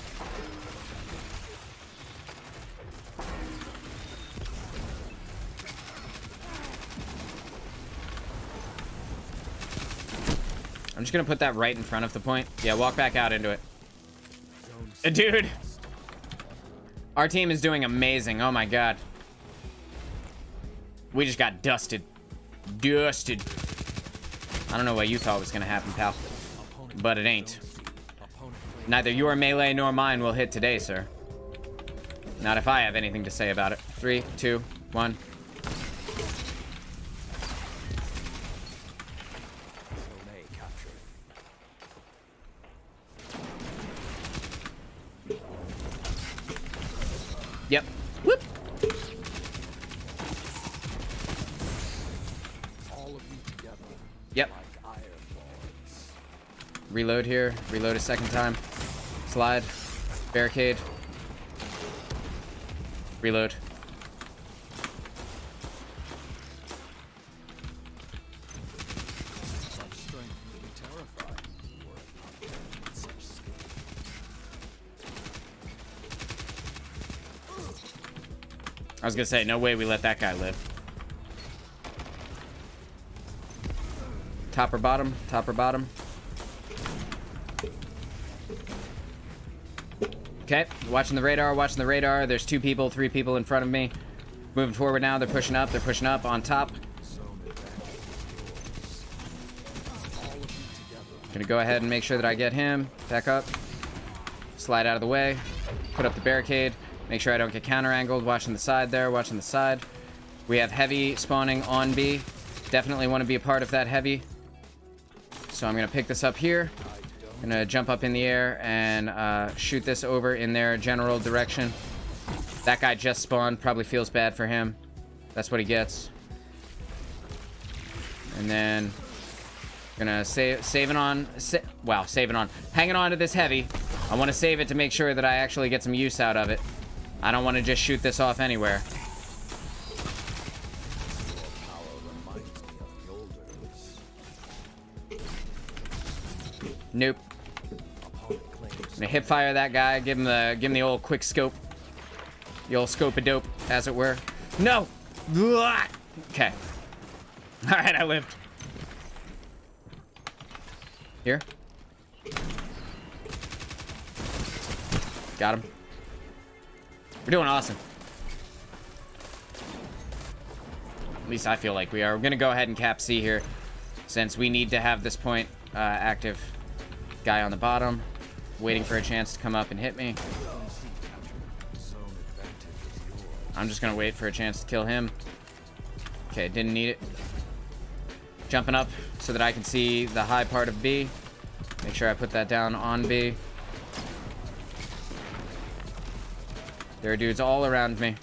I'm just gonna put that right in front of the point. Yeah, walk back out into it. Dude. Our team is doing amazing. Oh my god. We just got dusted. Dusted. I don't know what you thought was gonna happen, pal. But it ain't. Neither your melee nor mine will hit today, sir. Not if I have anything to say about it. 3, 2, 1. Yep. Whoop. Yep. Reload here. Reload a second time. Slide. Barricade. Reload. I was gonna say, no way we let that guy live. Top or bottom? Top or bottom? Okay, watching the radar, watching the radar. There's 2 people, 3 people in front of me. Moving forward now, they're pushing up on top. Gonna go ahead and make sure that I get him. Back up. Slide out of the way. Put up the barricade. Make sure I don't get counter-angled. Watching the side there, watching the side. We have heavy spawning on B. Definitely want to be a part of that heavy. So I'm going to pick this up here. I'm going to jump up in the air and shoot this over in their general direction. That guy just spawned. Probably feels bad for him. That's what he gets. And then... Gonna saving on. Hanging on to this heavy. I want to save it to make sure that I actually get some use out of it. I don't want to just shoot this off anywhere. Nope. I'm gonna hip fire that guy. Give him the old quick scope. The old scope of dope, as it were. No. Okay. All right, I lived. Here. Got him. We're doing awesome. At least I feel like we are. We're going to go ahead and cap C here, since we need to have this point active. Guy on the bottom, waiting for a chance to come up and hit me. I'm just going to wait for a chance to kill him. Okay, didn't need it. Jumping up so that I can see the high part of B. Make sure I put that down on B. There are dudes all around me.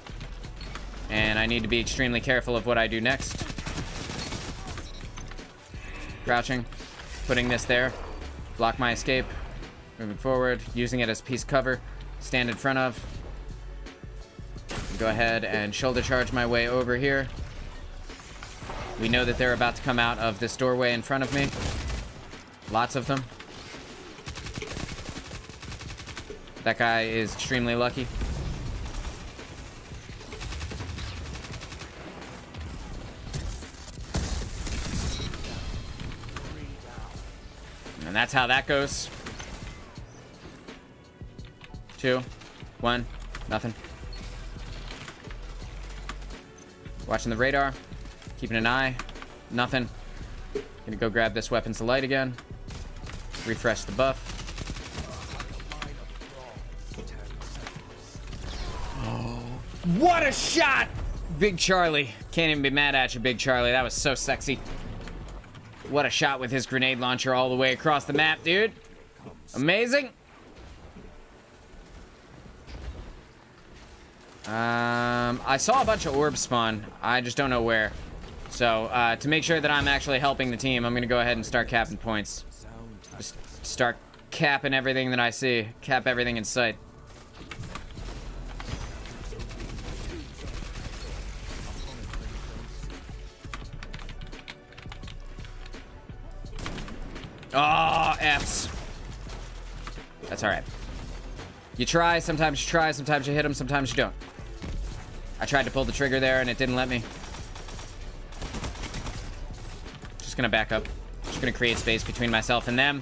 And I need to be extremely careful of what I do next. Crouching. Putting this there. Block my escape. Moving forward. Using it as a piece of cover. Stand in front of. Go ahead and shoulder charge my way over here. We know that they're about to come out of this doorway in front of me. Lots of them. That guy is extremely lucky. And that's how that goes. 2, 1, nothing. Watching the radar. Keeping an eye. Nothing. Gonna go grab this weapons of light again. Refresh the buff. Oh, what a shot! Big Charlie. Can't even be mad at you, Big Charlie. That was so sexy. What a shot with his grenade launcher all the way across the map, dude. Amazing. I saw a bunch of orbs spawn. I just don't know where. So, to make sure that I'm actually helping the team, I'm gonna go ahead and start capping points. Just start capping everything that I see. Cap everything in sight. Oh, F's. That's alright. You try, sometimes you hit them, sometimes you don't. I tried to pull the trigger there and it didn't let me. Just gonna back up. Just gonna create space between myself and them.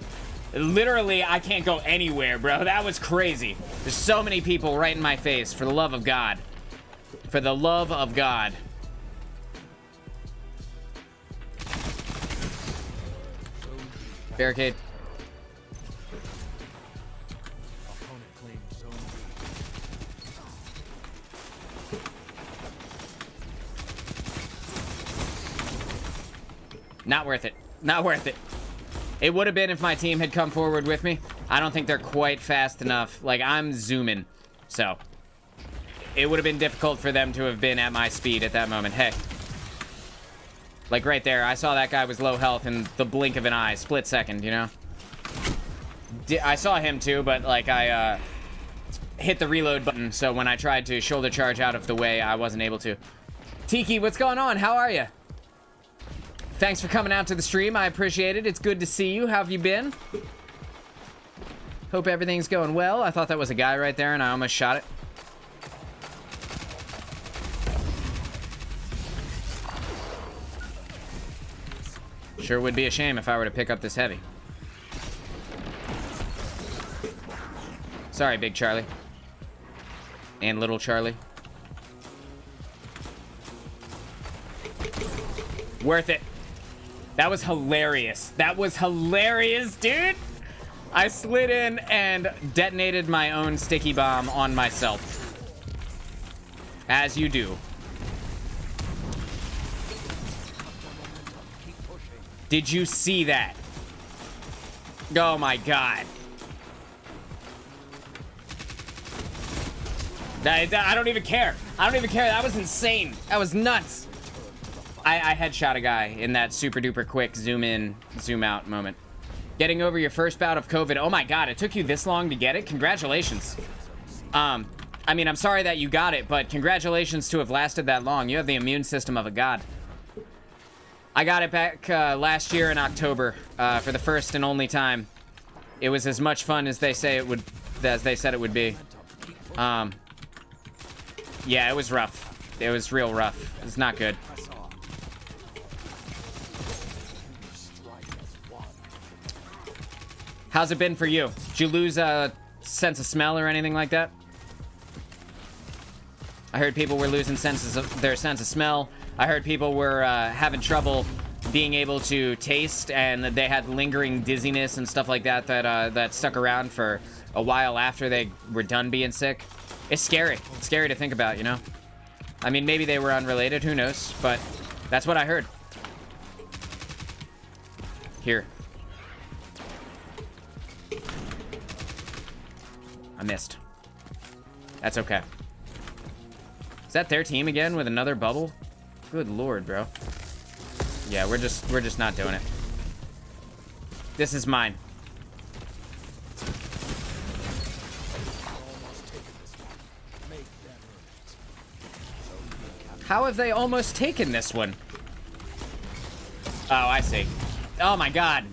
Literally, I can't go anywhere, bro. That was crazy. There's so many people right in my face. For the love of God. For the love of God. Barricade. Not worth it. Not worth it. It would have been if my team had come forward with me. I don't think they're quite fast enough. Like, I'm zooming. So, it would have been difficult for them to have been at my speed at that moment. Hey. Like, right there, I saw that guy was low health in the blink of an eye. Split second, you know? I saw him too, but, like, I hit the reload button. So, when I tried to shoulder charge out of the way, I wasn't able to. Tiki, what's going on? How are you? Thanks for coming out to the stream. I appreciate it. It's good to see you. How have you been? Hope everything's going well. I thought that was a guy right there, and I almost shot it. Sure would be a shame if I were to pick up this heavy. Sorry, Big Charlie. And Little Charlie. Worth it. That was hilarious. That was hilarious, dude. I slid in and detonated my own sticky bomb on myself. As you do. Did you see that? Oh my God. I don't even care. I don't even care. That was insane. That was nuts. I headshot a guy in that super duper quick zoom in, zoom out moment. Getting over your first bout of COVID. Oh my God, it took you this long to get it? Congratulations. I mean, I'm sorry that you got it, but congratulations to have lasted that long. You have the immune system of a god. I got it back last year in October for the first and only time. It was as much fun as they say it would, as they said it would be. Yeah, it was rough. It was real rough. It's not good. How's it been for you? Did you lose a sense of smell or anything like that? I heard people were losing their sense of smell. I heard people were having trouble being able to taste, and that they had lingering dizziness and stuff like that that stuck around for a while after they were done being sick. It's scary. It's scary to think about, you know? I mean, maybe they were unrelated. Who knows? But that's what I heard. Here. I missed. That's okay. Is that their team again with another bubble? Good lord, bro. Yeah, we're just not doing it. This is mine. How have they almost taken this one? Oh, I see. Oh my god.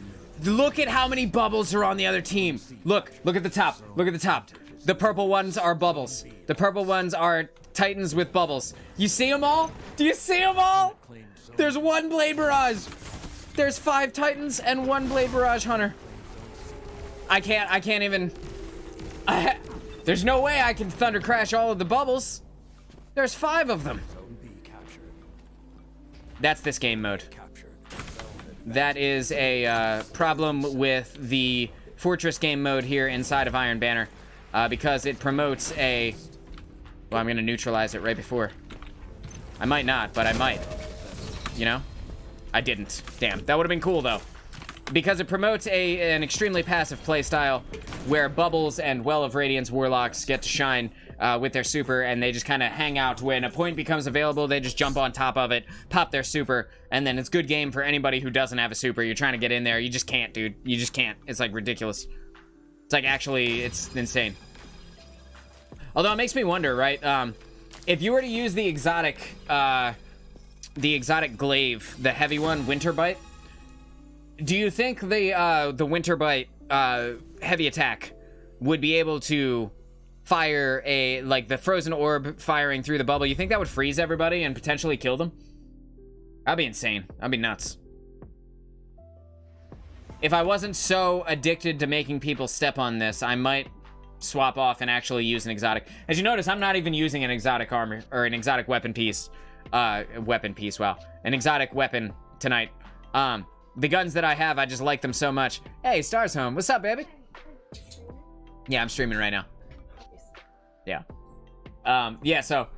Look at how many bubbles are on the other team. Look at the top. Look at the top. The purple ones are bubbles. The purple ones are titans with bubbles. You see them all? Do you see them all? There's one Blade Barrage. There's 5 titans and 1 Blade Barrage Hunter. I can't even... there's no way I can Thunder Crash all of the bubbles. There's 5 of them. That's this game mode. That is a problem with the Fortress game mode here inside of Iron Banner, because it promotes a... Well, I'm gonna neutralize it right before. I might not, but I might. You know? I didn't. Damn. That would have been cool, though. Because it promotes an extremely passive playstyle where Bubbles and Well of Radiance Warlocks get to shine with their super, and they just kind of hang out. When a point becomes available, they just jump on top of it, pop their super, and then it's good game for anybody who doesn't have a super. You're trying to get in there. You just can't, dude. You just can't. It's, like, ridiculous. It's, like, actually, it's insane. Although it makes me wonder, right? If you were to use the exotic glaive, the heavy one, Winter Bite, do you think the Winter Bite heavy attack would be able to fire like the frozen orb firing through the bubble? You think that would freeze everybody and potentially kill them? That'd be insane. That'd be nuts. If I wasn't so addicted to making people step on this, I might swap off and actually use an exotic. As you notice, I'm not even using an exotic armor or an exotic weapon piece. Wow. An exotic weapon tonight. The guns that I have, I just like them so much. Hey, Star's home. What's up, baby? Yeah, I'm streaming right now. Yeah. Yeah, so,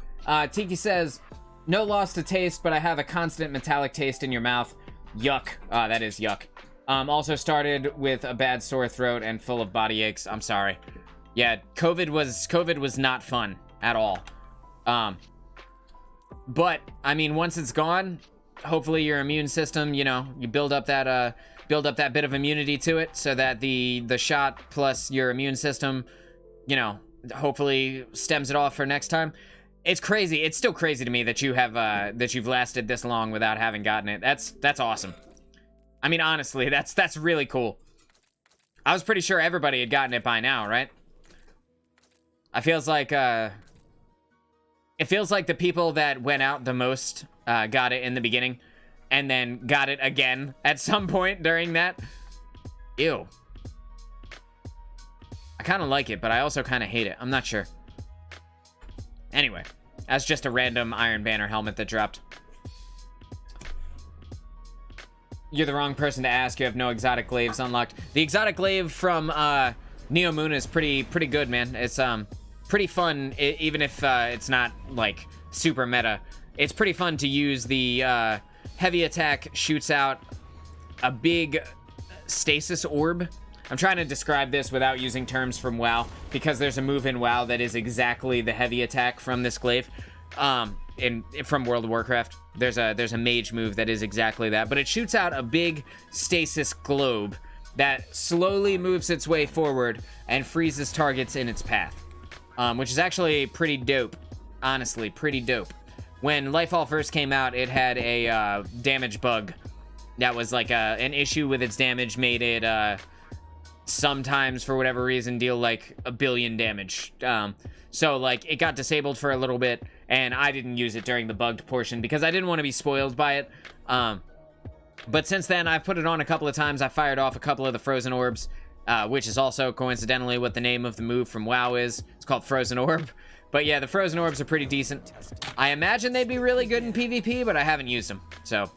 Tiki says, no loss to taste, but I have a constant metallic taste in your mouth. Yuck. That is yuck. Also started with a bad sore throat and full of body aches. I'm sorry. Yeah, COVID was not fun at all. But, I mean, once it's gone, hopefully your immune system, you know, you build up that bit of immunity to it, so that the shot plus your immune system, you know, hopefully stems it off for next time. It's crazy. It's still crazy to me that you have that you've lasted this long without having gotten it. That's awesome. I mean, honestly, that's really cool. I was pretty sure everybody had gotten it by now, right? It feels like the people that went out the most got it in the beginning, and then got it again at some point during that. Ew. I kind of like it, but I also kind of hate it. I'm not sure. Anyway, that's just a random Iron Banner helmet that dropped. You're the wrong person to ask. You have no exotic glaives unlocked. The exotic glaive from Neo Moon is pretty good, man. It's pretty fun, even if it's not like super meta. It's pretty fun to use. The heavy attack shoots out a big stasis orb. I'm trying to describe this without using terms from WoW, because there's a move in WoW that is exactly the heavy attack from this glaive. From World of Warcraft, there's a mage move that is exactly that, but it shoots out a big stasis globe that slowly moves its way forward and freezes targets in its path, which is actually pretty dope. Honestly, pretty dope. When Lightfall first came out, it had a damage bug that was like an issue with its damage, made it sometimes, for whatever reason, deal like 1 billion damage. So like it got disabled for a little bit, and I didn't use it during the bugged portion because I didn't want to be spoiled by it. But since then, I've put it on a couple of times. I fired off a couple of the frozen orbs, which is also coincidentally what the name of the move from WoW is. It's called Frozen Orb. But yeah, the frozen orbs are pretty decent. I imagine they'd be really good in PvP, but I haven't used them. So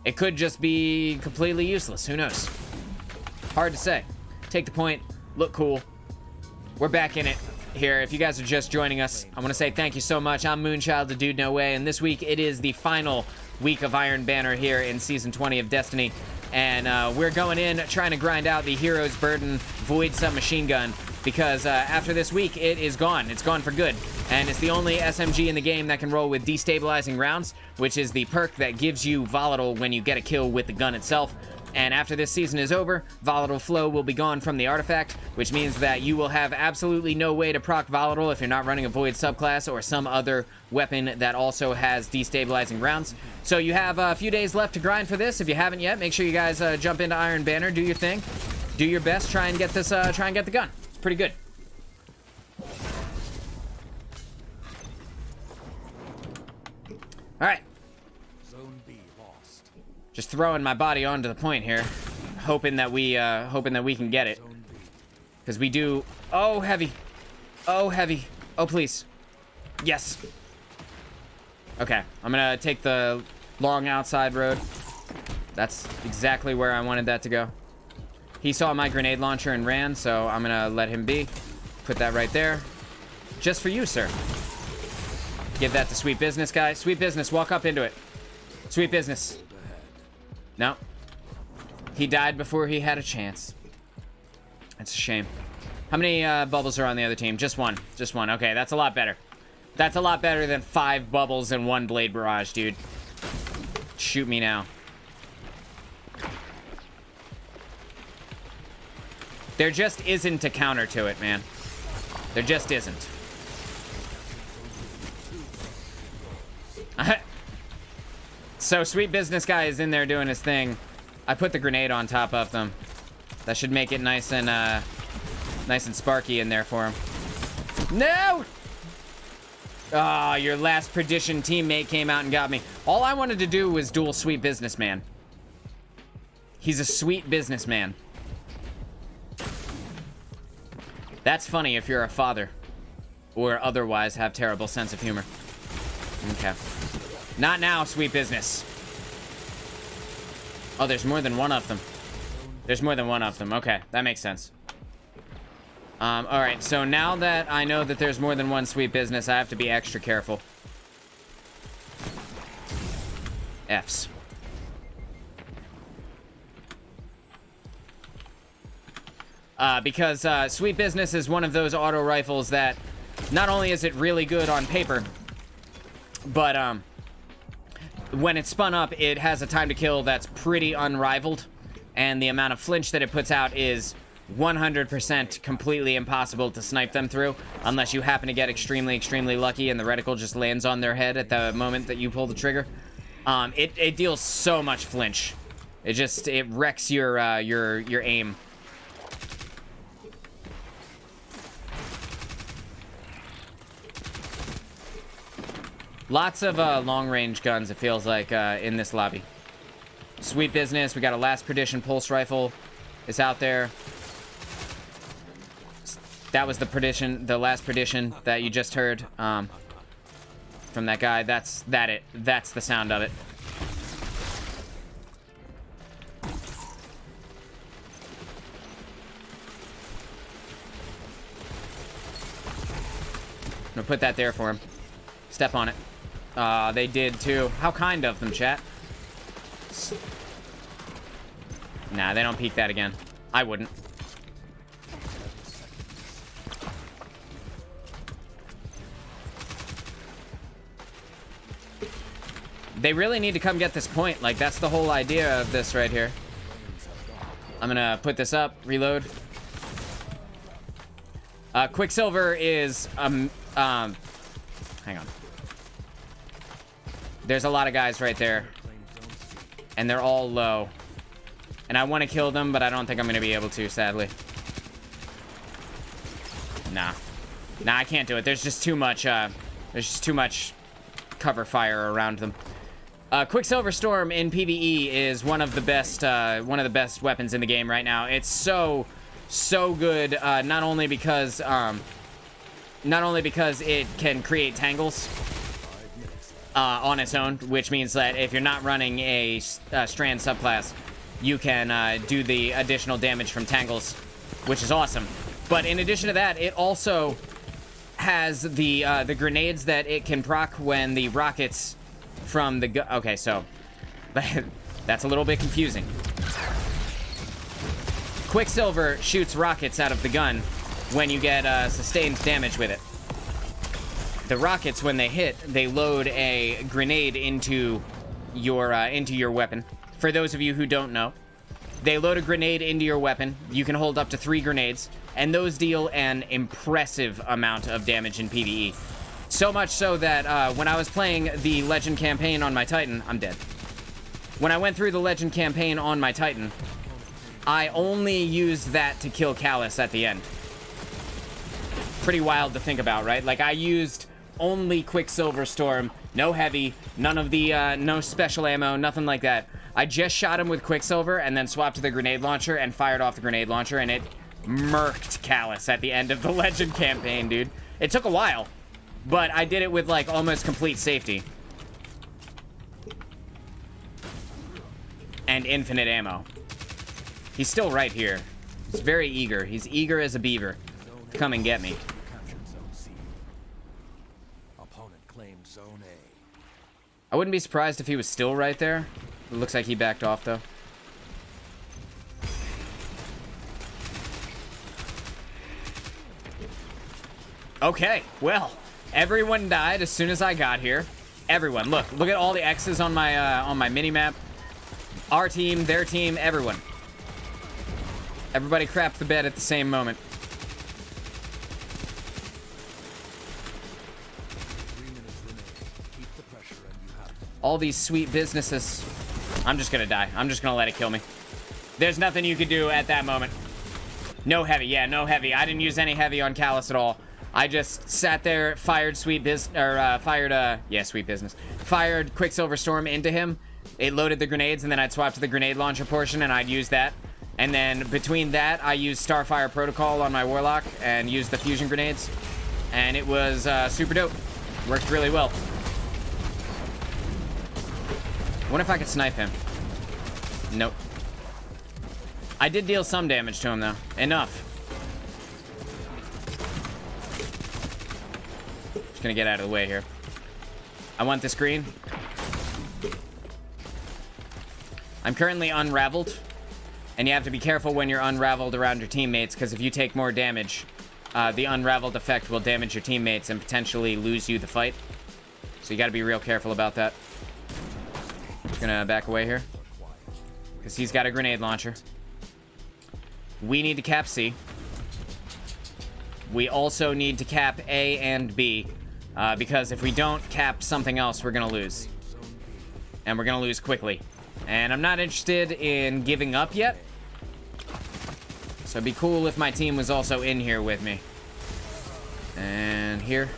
it could just be completely useless. Who knows? Hard to say. Take the point. Look cool. We're back in it here. If you guys are just joining us, I want to say thank you so much. I'm Moonchild, the dude no way, and this week it is the final week of Iron Banner here in Season 20 of Destiny. and we're going in trying to grind out the Hero's Burden Void Submachine Gun, because after this week, it is gone. It's gone for good. And it's the only SMG in the game that can roll with destabilizing rounds, which is the perk that gives you volatile when you get a kill with the gun itself. And after this season is over, volatile flow will be gone from the artifact, which means that you will have absolutely no way to proc volatile if you're not running a void subclass or some other weapon that also has destabilizing rounds. So you have a few days left to grind for this. If you haven't yet, make sure you guys jump into Iron Banner, do your thing, do your best, try and get this, try and get the gun. It's pretty good. All right. Zone B lost. Just throwing my body onto the point here, hoping that we can get it, because we do. Oh, heavy. Oh, heavy. Oh, please. Yes. Okay, I'm gonna take the long outside road. That's exactly where I wanted that to go. He saw my grenade launcher and ran, so I'm gonna let him be. Put that right there. Just for you, sir. Give that to Sweet Business, guy. Sweet Business, walk up into it. Sweet Business. No. He died before he had a chance. That's a shame. How many bubbles are on the other team? Just one. Just one. Okay, that's a lot better. That's a lot better than 5 bubbles and 1 blade barrage, dude. Shoot me now. There just isn't a counter to it, man. There just isn't. So Sweet Business guy is in there doing his thing. I put the grenade on top of them. That should make it nice and sparky in there for him. No! Ah, oh, your last perdition teammate came out and got me. All I wanted to do was duel Sweet Businessman. He's a sweet businessman. That's funny if you're a father, or otherwise have terrible sense of humor. Okay. Not now, Sweet Business. Oh, there's more than one of them. There's more than one of them. Okay, that makes sense. All right, so now that I know that there's more than one Sweet Business, I have to be extra careful. Fs. Because Sweet Business is one of those auto rifles that not only is it really good on paper, but when it's spun up, it has a time to kill that's pretty unrivaled, and the amount of flinch that it puts out is 100% completely impossible to snipe them through unless you happen to get extremely, extremely lucky and the reticle just lands on their head at the moment that you pull the trigger. It deals so much flinch. It wrecks your aim. Lots of long-range guns, it feels like, in this lobby. Sweet Business. We got a Last Perdition pulse rifle. It's out there. That was the Last Perdition that you just heard from that guy. That's the sound of it. I'm gonna put that there for him. Step on it. They did too. How kind of them, chat. Nah, they don't peek that again. I wouldn't. They really need to come get this point. Like, that's the whole idea of this right here. I'm gonna put this up, reload. Quicksilver is, hang on. There's a lot of guys right there. And they're all low. And I want to kill them, but I don't think I'm going to be able to, sadly. Nah. Nah, I can't do it. There's just too much cover fire around them. Quicksilver Storm in PvE is one of the best weapons in the game right now. It's so good, not only because it can create tangles on its own, which means that if you're not running a strand subclass, you can do the additional damage from tangles, which is awesome. But in addition to that, it also has the grenades that it can proc when the rockets from the okay, so that's a little bit confusing. Quicksilver shoots rockets out of the gun when you get sustained damage with it. The rockets, when they hit, they load a grenade into your weapon. For those of you who don't know, they load a grenade into your weapon. You can hold up to 3 grenades, and those deal an impressive amount of damage in PvE. So much so that when I was playing the Legend campaign on my Titan, I'm dead. When I went through the Legend campaign on my Titan, I only used that to kill Callus at the end. Pretty wild to think about, right? Like, I used only Quicksilver Storm, no heavy, none of the, no special ammo, nothing like that. I just shot him with Quicksilver and then swapped to the grenade launcher and fired off the grenade launcher, and it murked Callus at the end of the Legend campaign, dude. It took a while, but I did it with, like, almost complete safety. And infinite ammo. He's still right here. He's very eager. He's eager as a beaver. Come and get me. I wouldn't be surprised if he was still right there. It looks like he backed off, though. Okay, well, everyone died as soon as I got here. Everyone, look at all the X's on my mini-map. Our team, their team, everyone. Everybody crapped the bed at the same moment. All these sweet businesses. I'm just gonna die. I'm just gonna let it kill me. There's nothing you could do at that moment. No heavy. Yeah, no heavy. I didn't use any heavy on Callus at all. I just sat there, fired sweet business, or sweet business. Fired Quicksilver Storm into him. It loaded the grenades, and then I'd swap to the grenade launcher portion, and I'd use that. And then between that, I used Starfire Protocol on my Warlock and used the fusion grenades. And it was super dope. Worked really well. I wonder if I could snipe him. Nope. I did deal some damage to him, though. Enough. Just gonna get out of the way here. I want this green. I'm currently unraveled. And you have to be careful when you're unraveled around your teammates, because if you take more damage, the unraveled effect will damage your teammates and potentially lose you the fight. So you gotta be real careful about that. Just gonna back away here, because he's got a grenade launcher. We need to cap C. We also need to cap A and B, because if we don't cap something else, we're gonna lose. And we're gonna lose quickly. And I'm not interested in giving up yet. So it'd be cool if my team was also in here with me. And here.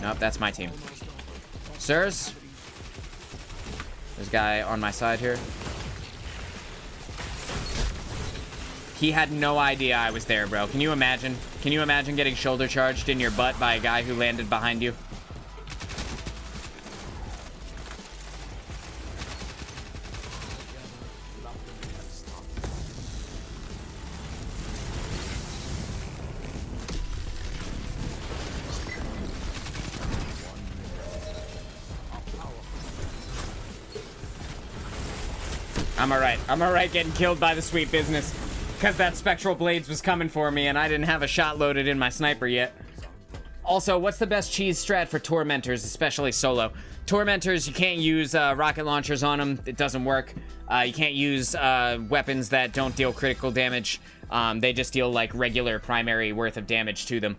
Nope, that's my team. Sirs. There's a guy on my side here. He had no idea I was there, bro. Can you imagine? Can you imagine getting shoulder charged in your butt by a guy who landed behind you? I'm alright. I'm alright getting killed by the sweet business. Because that Spectral Blades was coming for me and I didn't have a shot loaded in my sniper yet. Also, what's the best cheese strat for Tormentors, especially solo? Tormentors, you can't use rocket launchers on them. It doesn't work. You can't use weapons that don't deal critical damage. They just deal like regular primary worth of damage to them.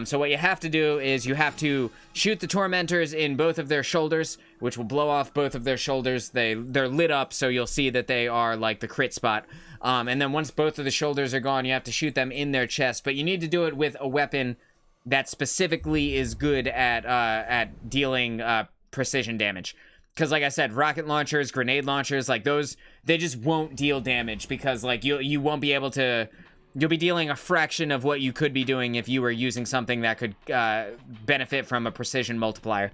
So what you have to do is you have to shoot the Tormentors in both of their shoulders, which will blow off both of their shoulders. They're lit up, so you'll see that they are like the crit spot. And then once both of the shoulders are gone, you have to shoot them in their chest. But you need to do it with a weapon that specifically is good at dealing precision damage. Because like I said, rocket launchers, grenade launchers, like those, they just won't deal damage because like you won't be able to. You'll be dealing a fraction of what you could be doing if you were using something that could benefit from a precision multiplier.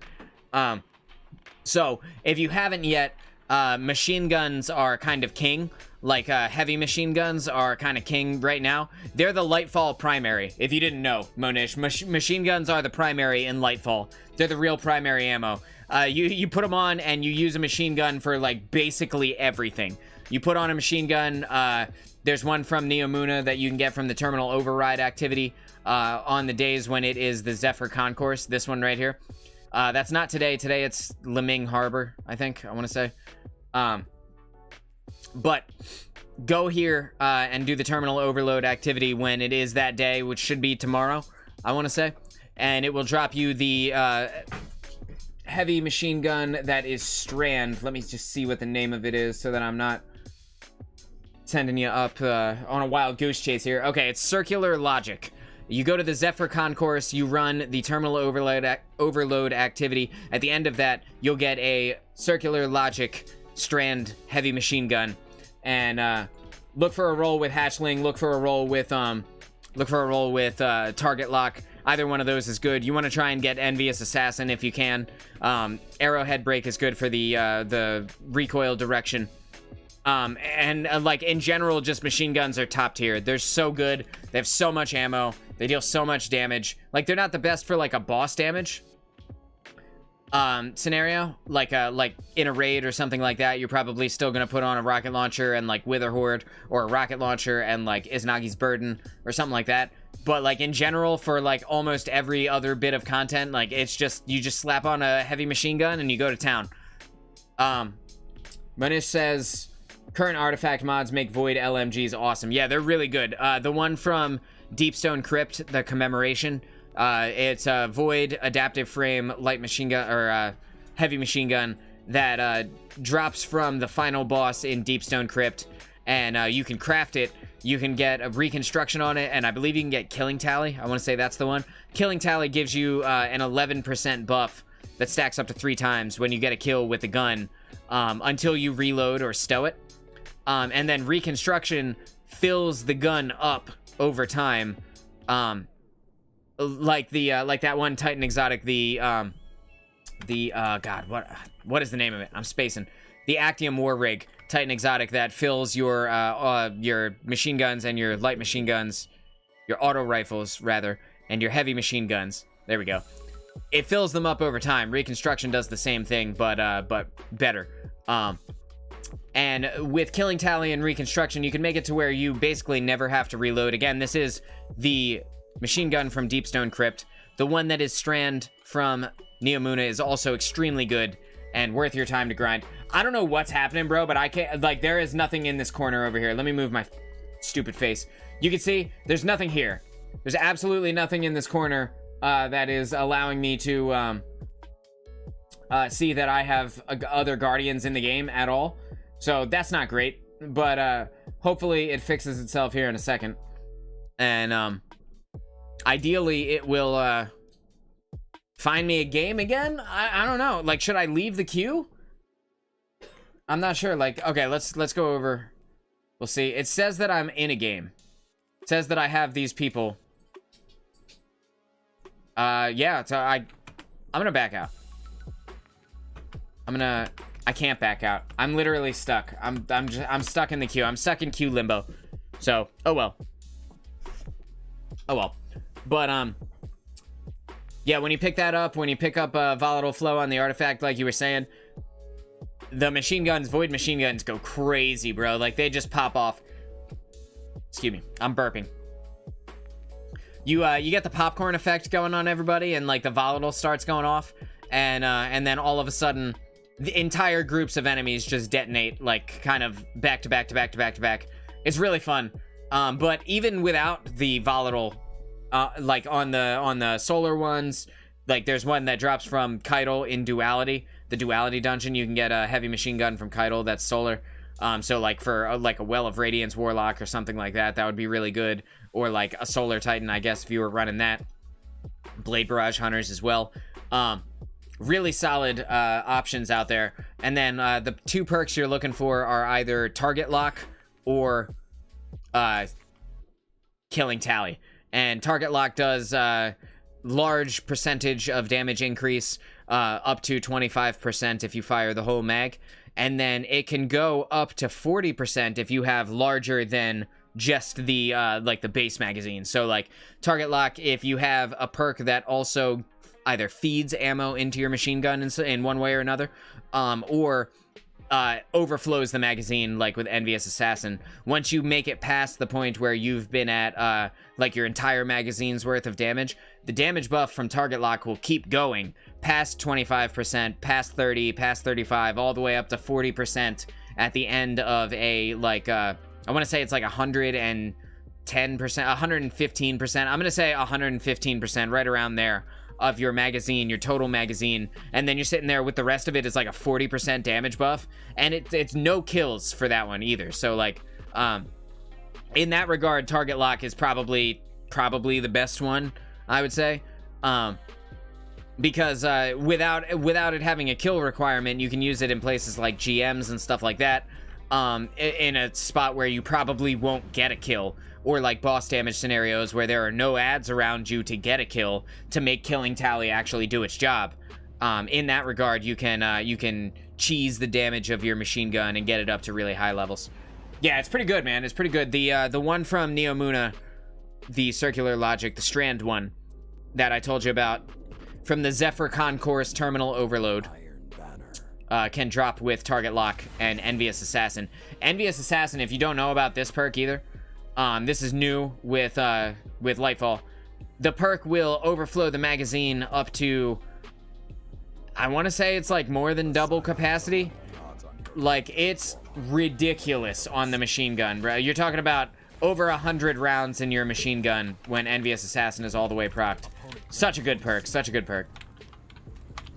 So, if you haven't yet, machine guns are kind of king. Like, heavy machine guns are kind of king right now. They're the lightfall primary, if you didn't know, Monish. Machine guns are the primary in lightfall. They're the real primary ammo. You put them on and you use a machine gun for like basically everything. You put on a machine gun. There's one from Neomuna that you can get from the terminal override activity on the days when it is the Zephyr Concourse. This one right here. That's not today. Today it's Liming Harbor, I think I want to say. But go here and do the terminal overload activity when it is that day, which should be tomorrow, I want to say. And it will drop you the heavy machine gun that is Strand. Let me just see what the name of it is so that I'm not sending you up on a wild goose chase here. Okay, it's Circular Logic. You go to the Zephyr Concourse, you run the terminal overload activity. At the end of that, you'll get a Circular Logic Strand heavy machine gun. And look for a roll with Hatchling, look for a roll with Target Lock. Either one of those is good. You want to try and get Envious Assassin if you can. Arrowhead Break is good for the recoil direction. Like in general, just machine guns are top tier. They're so good. They have so much ammo. They deal so much damage. Like they're not the best for like a boss damage scenario, like in a raid or something like that. You're probably still gonna put on a rocket launcher and like Wither Horde, or a rocket launcher and like Izanagi's Burden or something like that. But like in general, for like almost every other bit of content, like it's just, you just slap on a heavy machine gun and you go to town. Manish says current artifact mods make Void LMGs awesome. Yeah, they're really good. The one from Deepstone Crypt, the commemoration, it's a Void adaptive frame light machine gun, or heavy machine gun that drops from the final boss in Deepstone Crypt, and you can craft it. You can get a reconstruction on it, and I believe you can get Killing Tally. I want to say that's the one. Killing Tally gives you an 11% buff that stacks up to 3 times when you get a kill with the gun, until you reload or stow it. And then reconstruction fills the gun up over time, like that one Titan exotic, God, what is the name of it? I'm spacing. The Actium War Rig Titan exotic that fills your machine guns and your light machine guns, your auto rifles rather, and your heavy machine guns. There we go. It fills them up over time. Reconstruction does the same thing, but better. And with Killing Tally and Reconstruction, you can make it to where you basically never have to reload. Again, this is the machine gun from Deepstone Crypt. The one that is Strand from Neomuna is also extremely good and worth your time to grind. I don't know what's happening, bro, but I can't, like, there is nothing in this corner over here. Let me move my stupid face. You can see there's nothing here. There's absolutely nothing in this corner that is allowing me to see that I have other Guardians in the game at all. So that's not great, but hopefully it fixes itself here in a second. And ideally it will find me a game again. I don't know. Like, should I leave the queue? I'm not sure. Like, okay, let's go over. We'll see. It says that I'm in a game. It says that I have these people. Yeah, so I'm gonna back out. I can't back out. I'm literally stuck. I'm stuck in the queue. I'm stuck in queue limbo. So, oh well. Oh well. But yeah, when you pick that up, when you pick up Volatile Flow on the artifact, like you were saying, the machine guns, Void machine guns, go crazy, bro. Like, they just pop off. Excuse me, I'm burping. You get the popcorn effect going on everybody, and like the volatile starts going off, and then all of a sudden, the entire groups of enemies just detonate, like, kind of back to back to back to back to back. It's really fun. But even without the volatile, like on the solar ones, like there's one that drops from Keitel in Duality, the Duality dungeon. You can get a heavy machine gun from Keitel that's solar. So like for like a Well of Radiance Warlock or something like that, that would be really good. Or like a Solar Titan, I guess, if you were running that. Blade Barrage Hunters as well. Really solid options out there. And then the 2 perks you're looking for are either Target Lock or Killing Tally. And Target Lock does large percentage of damage increase, up to 25% if you fire the whole mag. And then it can go up to 40% if you have larger than just the like the base magazine. So like Target Lock, if you have a perk that also either feeds ammo into your machine gun in one way or another, or overflows the magazine, like with Envious Assassin. Once you make it past the point where you've been at like your entire magazine's worth of damage, the damage buff from target lock will keep going past 25%, past 30, past 35, all the way up to 40% at the end of a, like, I want to say it's like 110%, 115%. I'm going to say 115%, right around there, of your magazine, your total magazine. And then you're sitting there with the rest of it is like a 40% damage buff. And it's no kills for that one either. So, like, in that regard, target lock is probably the best one, I would say. Because without it having a kill requirement, you can use it in places like GMs and stuff like that, in a spot where you probably won't get a kill, or like boss damage scenarios where there are no ads around you to get a kill to make killing tally actually do its job. In that regard, you can cheese the damage of your machine gun and get it up to really high levels. Yeah, it's pretty good, man. It's pretty good. The one from Neomuna, the circular logic, the strand one that I told you about, from the Zephyr Concourse Terminal Overload, can drop with Target Lock and Envious Assassin. Envious Assassin, if you don't know about this perk either, this is new with Lightfall. The perk will overflow the magazine up to, I want to say it's like more than double capacity. Like, it's ridiculous on the machine gun, bro. You're talking about over 100 rounds in your machine gun when Envious Assassin is all the way procced. Such a good perk, such a good perk.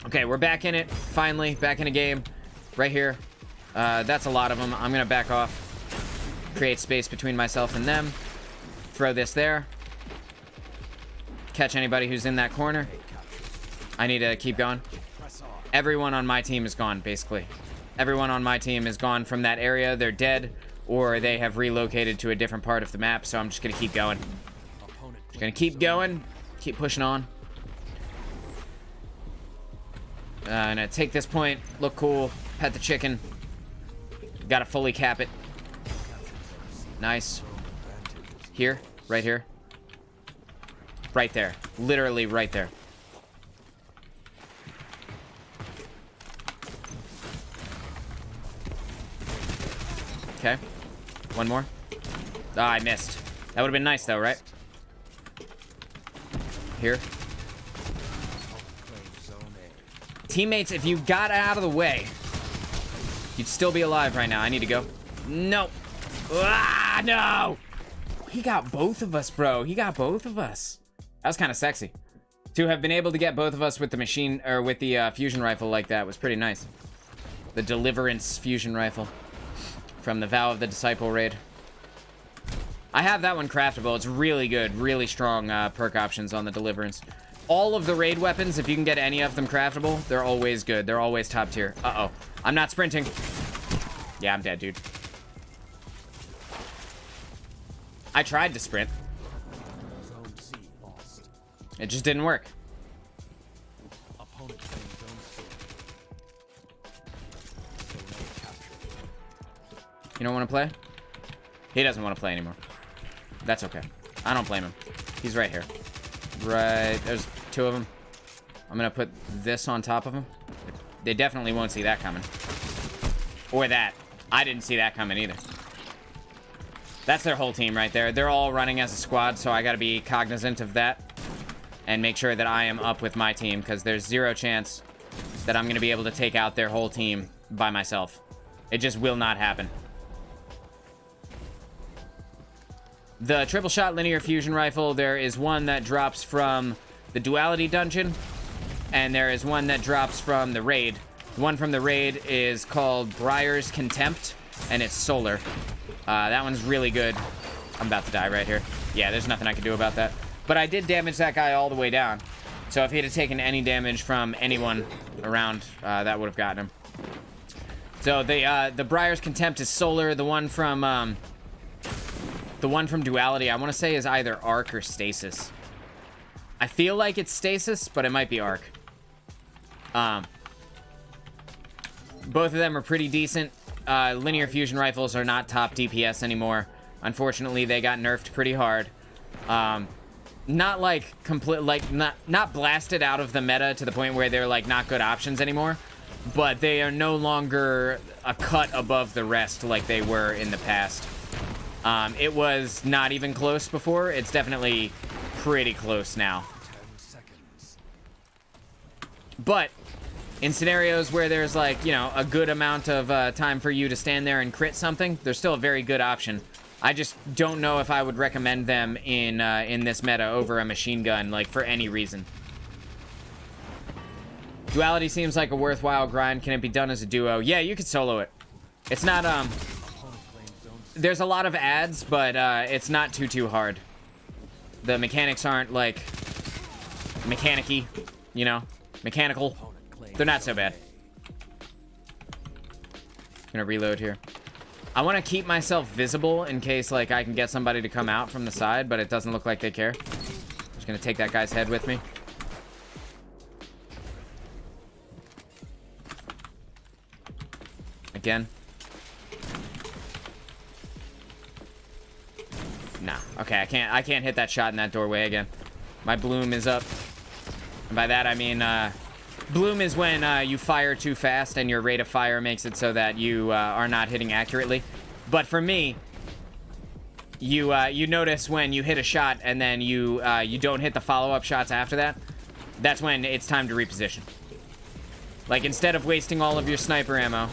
Okay, we're back in it, finally, back in a game, right here. That's a lot of them. I'm gonna back off, create space between myself and them, throw this there, catch anybody who's in that corner. I need to keep going. Everyone on my team is gone, basically. Everyone on my team is gone from that area. They're dead, or they have relocated to a different part of the map, so I'm just gonna keep going. Just gonna keep going. Keep pushing on. I'm gonna take this point, look cool, pet the chicken. Gotta fully cap it. Nice. Here, right here. Right there. Literally right there. Okay. One more. Ah, I missed. That would have been nice though, right? Here. Teammates, if you got out of the way, you'd still be alive right now. I need to go. No. Ah, no. He got both of us, bro. He got both of us. That was kind of sexy. To have been able to get both of us with the machine, or with the fusion rifle like that was pretty nice. The Deliverance fusion rifle from the Vow of the Disciple raid. I have that one craftable. It's really good, really strong perk options on the Deliverance. All of the raid weapons, if you can get any of them craftable, they're always good. They're always top tier. Uh-oh. I'm not sprinting. Yeah, I'm dead, dude. I tried to sprint. It just didn't work. You don't want to play? He doesn't want to play anymore. That's okay. I don't blame him. He's right here. Right. There's two of them. I'm going to put this on top of him. They definitely won't see that coming. Or that. I didn't see that coming either. That's their whole team right there. They're all running as a squad, so I got to be cognizant of that. And make sure that I am up with my team, because there's zero chance that I'm going to be able to take out their whole team by myself. It just will not happen. The triple shot linear fusion rifle, there is one that drops from the duality dungeon, and there is one that drops from the raid. The one from the raid is called Briar's Contempt, and it's solar. That one's really good. I'm about to die right here. Yeah, there's nothing I can do about that. But I did damage that guy all the way down. So if he had taken any damage from anyone around, that would have gotten him. So the Briar's Contempt is solar. The one from Duality, I want to say, is either Arc or Stasis. I feel like it's Stasis, but it might be Arc. Both of them are pretty decent. Linear fusion rifles are not top DPS anymore. Unfortunately, they got nerfed pretty hard. not like complete, like not blasted out of the meta to the point where they're like not good options anymore, but they are no longer a cut above the rest like they were in the past. It was not even close before. It's definitely pretty close now. 10 seconds. But in scenarios where there's like, you know, a good amount of time for you to stand there and crit something, they're still a very good option. I just don't know if I would recommend them in this meta over a machine gun, like, for any reason. Duality seems like a worthwhile grind. Can it be done as a duo? Yeah, you could solo it. It's not, there's a lot of ads, but it's not too hard. The mechanics aren't, like, mechanic-y, you know? Mechanical. They're not so bad. Gonna reload here. I want to keep myself visible in case, like, I can get somebody to come out from the side, but it doesn't look like they care. Just gonna take that guy's head with me. Again. Nah. Okay, I can't hit that shot in that doorway again. My bloom is up. And by that I mean, bloom is when you fire too fast and your rate of fire makes it so that you are not hitting accurately. But for me, you notice when you hit a shot and then you don't hit the follow-up shots after that. That's when it's time to reposition. Like, instead of wasting all of your sniper ammo,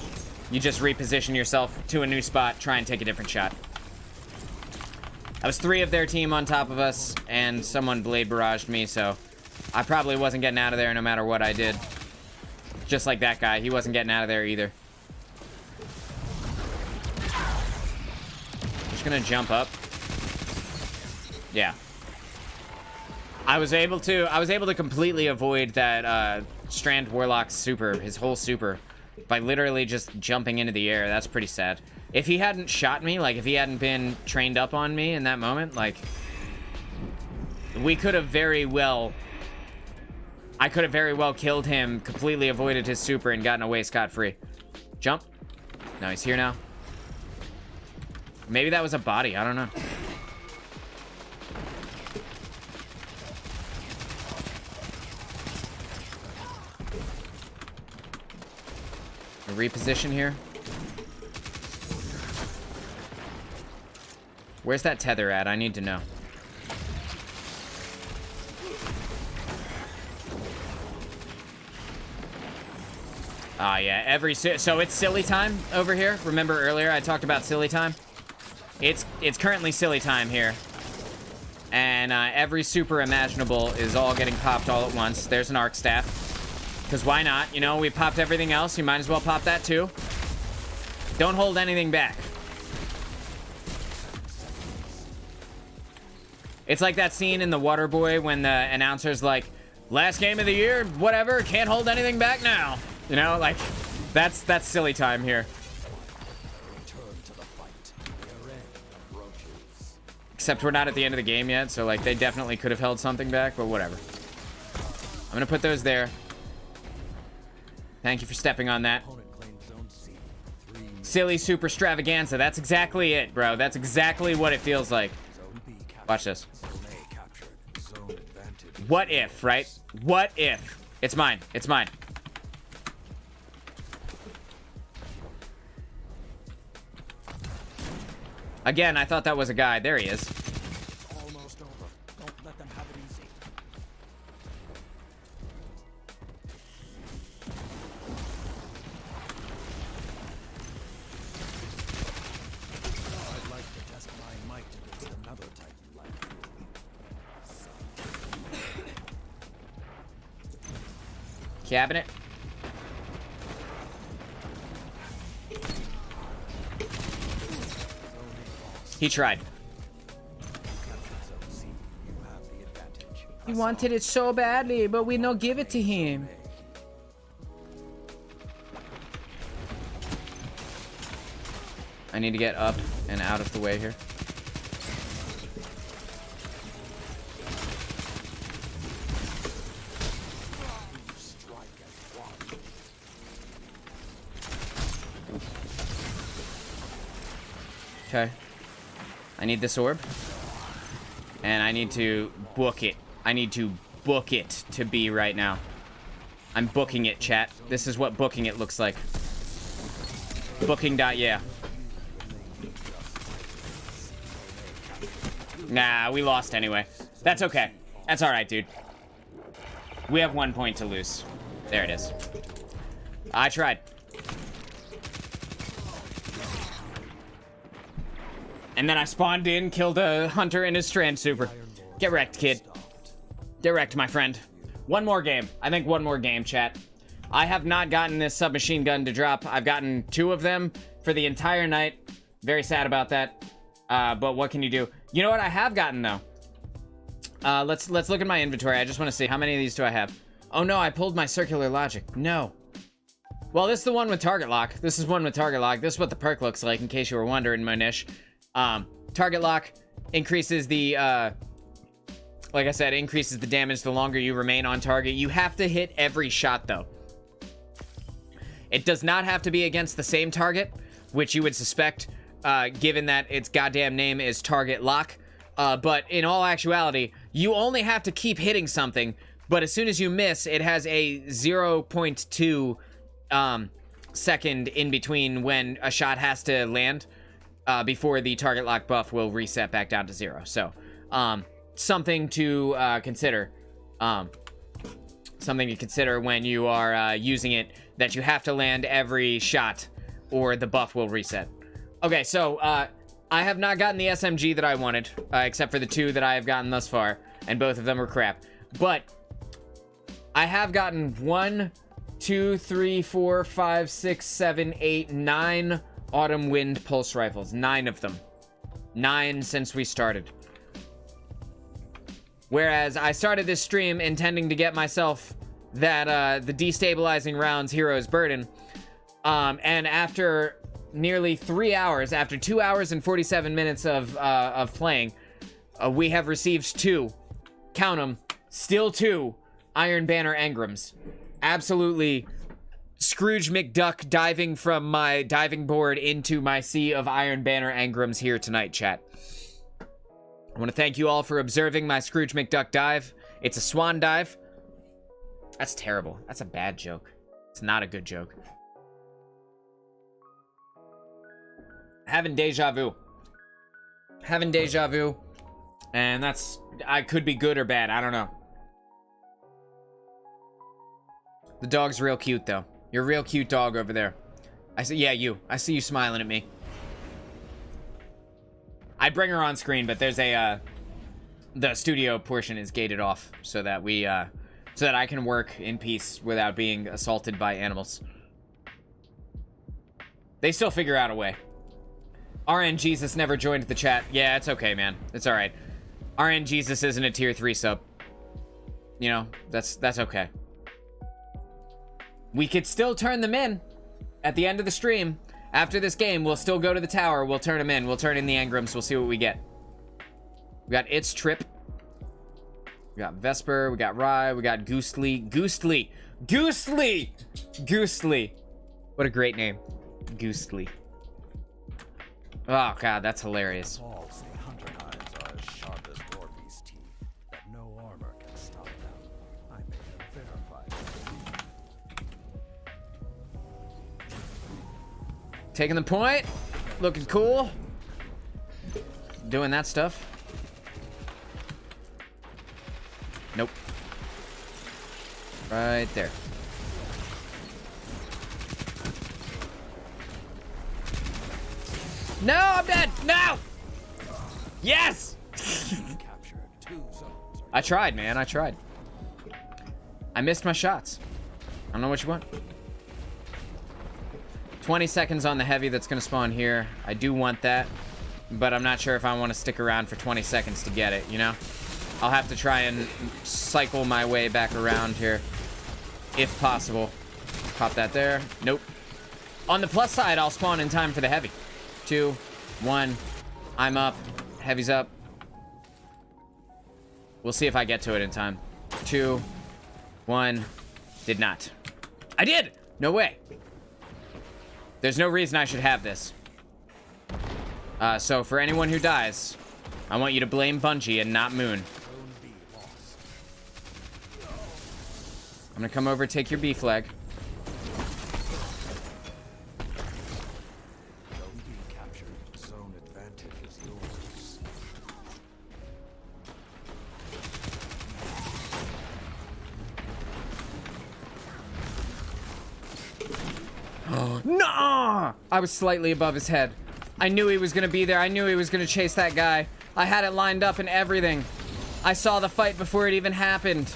you just reposition yourself to a new spot, try and take a different shot. That was 3 of their team on top of us, and someone blade barraged me, so I probably wasn't getting out of there no matter what I did. Just like that guy, he wasn't getting out of there either. Just gonna jump up. Yeah. I was able to completely avoid that Strand Warlock's super, his whole super, by literally just jumping into the air. That's pretty sad. If he hadn't shot me, like, if he hadn't been trained up on me in that moment, like, we could have very well... I could have very well killed him, completely avoided his super, and gotten away scot-free. Jump. No, he's here now. Maybe that was a body. I don't know. A reposition here. Where's that tether at? I need to know. Ah, yeah. So it's silly time over here. Remember earlier I talked about silly time? It's currently silly time here. And every super imaginable is all getting popped all at once. There's an arc staff. Because why not? You know, we popped everything else. You might as well pop that too. Don't hold anything back. It's like that scene in The Waterboy when the announcer's like, last game of the year, whatever, can't hold anything back now. You know, like, that's silly time here. Return to the fight. We're in, roaches. Except we're not at the end of the game yet, so, like, they definitely could have held something back, but whatever. I'm gonna put those there. Thank you for stepping on that. Opponent claims zone C. 3 Silly super extravaganza. That's exactly it, bro. That's exactly what it feels like. Zone B captured. Watch this. Zone A captured. Zone advantage. What if, right? What if? It's mine. It's mine. Again, I thought that was a guy. There he is. Almost over. Don't let them have it easy. I'd like to test my might against another Titan like you. Cabinet. He tried. Captured zone C. You have the advantage. He wanted it so badly, but we don't give it to him. I need to get up and out of the way here. Strike as one. Okay. I need this orb. And I need to book it. I need to book it to be right now. I'm booking it, chat. This is what booking it looks like. Booking.yeah. Nah, we lost anyway. That's okay. That's alright, dude. We have 1 point to lose. There it is. I tried. And then I spawned in, killed a hunter and his strand super. Get wrecked, kid. Get wrecked, my friend. One more game. I think one more game, chat. I have not gotten this submachine gun to drop. I've gotten 2 of them for the entire night. Very sad about that. But what can you do? You know what I have gotten, though? Let's look at my inventory. I just want to see, how many of these do I have? Oh, no, I pulled my circular logic. No. Well, this is the one with target lock. This is one with target lock. This is what the perk looks like, in case you were wondering, Manish. Target lock increases the, like I said, increases the damage the longer you remain on target. You have to hit every shot, though. It does not have to be against the same target, which you would suspect, given that its goddamn name is target lock. But in all actuality, you only have to keep hitting something, but as soon as you miss, it has a 0.2 second in between when a shot has to land before the target lock buff will reset back down to 0. So, something to consider. Something to consider when you are using it, that you have to land every shot or the buff will reset. Okay, so I have not gotten the SMG that I wanted, except for the 2 that I have gotten thus far, and both of them are crap. But I have gotten 1, 2, 3, 4, 5, 6, 7, 8, 9 Autumn Wind pulse rifles. 9 of them. 9 since we started. Whereas I started this stream intending to get myself that the destabilizing rounds Hero's Burden, and after nearly 3 hours, after 2 hours and 47 minutes of playing, we have received 2, count them, still 2 Iron Banner engrams. Absolutely Scrooge McDuck diving from my diving board into my sea of Iron Banner engrams here tonight, chat. I want to thank you all for observing my Scrooge McDuck dive. It's a swan dive. That's terrible. That's a bad joke. It's not a good joke. Having deja vu. Having deja vu. And that's... I could be good or bad. I don't know. The dog's real cute, though. You're a real cute dog over there. I see... Yeah, you. I see you smiling at me. I'd bring her on screen, but there's a... the studio portion is gated off so that we... so that I can work in peace without being assaulted by animals. They still figure out a way. RN Jesus never joined the chat. Yeah, it's okay, man. It's alright. RN Jesus isn't a tier 3 sub. You know, that's okay. We could still turn them in at the end of the stream. After this game, we'll still go to the tower. We'll turn them in. We'll turn in the engrams. We'll see what we get. We got It's Trip. We got Vesper. We got Rye. We got Goostly. Goostly. Goostly! Goostly. What a great name. Goostly. Oh, God, that's hilarious. All say hunter knives are as sharp as Dorby's teeth, but no armor can stop them. I made them verify. Taking the point. Looking cool. Doing that stuff. Nope. Right there. No, I'm dead. No. Yes. I tried, man. I tried. I missed my shots. I don't know what you want. 20 seconds on the heavy that's going to spawn here. I do want that, but I'm not sure if I want to stick around for 20 seconds to get it, you know? I'll have to try and cycle my way back around here, if possible. Pop that there. Nope. On the plus side, I'll spawn in time for the heavy. 2, 1. I'm up. Heavy's up. We'll see if I get to it in time. 2, 1. Did not. I did! No way. There's no reason I should have this. So for anyone who dies, I want you to blame Bungie and not Moon. Zone B lost. I'm gonna come over, take your B flag. Zone B captured. Zone advantage is yours. No! I was slightly above his head. I knew he was gonna be there. I knew he was gonna chase that guy. I had it lined up and everything. I saw the fight before it even happened.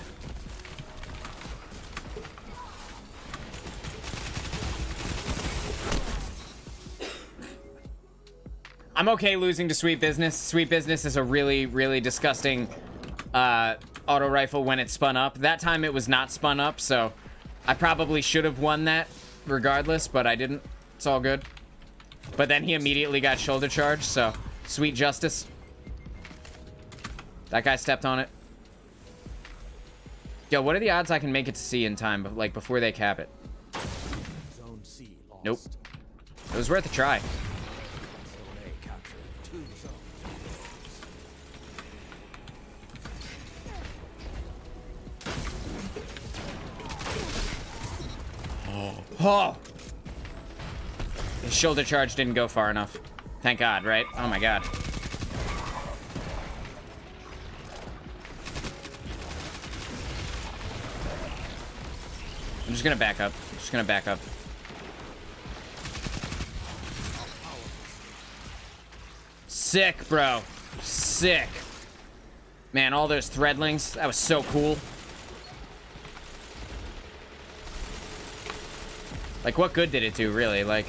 I'm okay losing to Sweet Business. Sweet Business is a really, really disgusting auto rifle when it's spun up. That time it was not spun up, so I probably should have won that regardless, but I didn't. It's all good. But then he immediately got shoulder charged, so sweet justice. That guy stepped on it. Yo, what are the odds I can make it to C in time, but like before they cap it? Zone C lost. Nope. It was worth a try. Zone A captured. 2 zones. Oh! His shoulder charge didn't go far enough. Thank God, right? Oh my God. I'm just gonna back up. Just gonna back up. Sick, bro. Sick. Man, all those threadlings, that was so cool. Like, what good did it do, really? Like,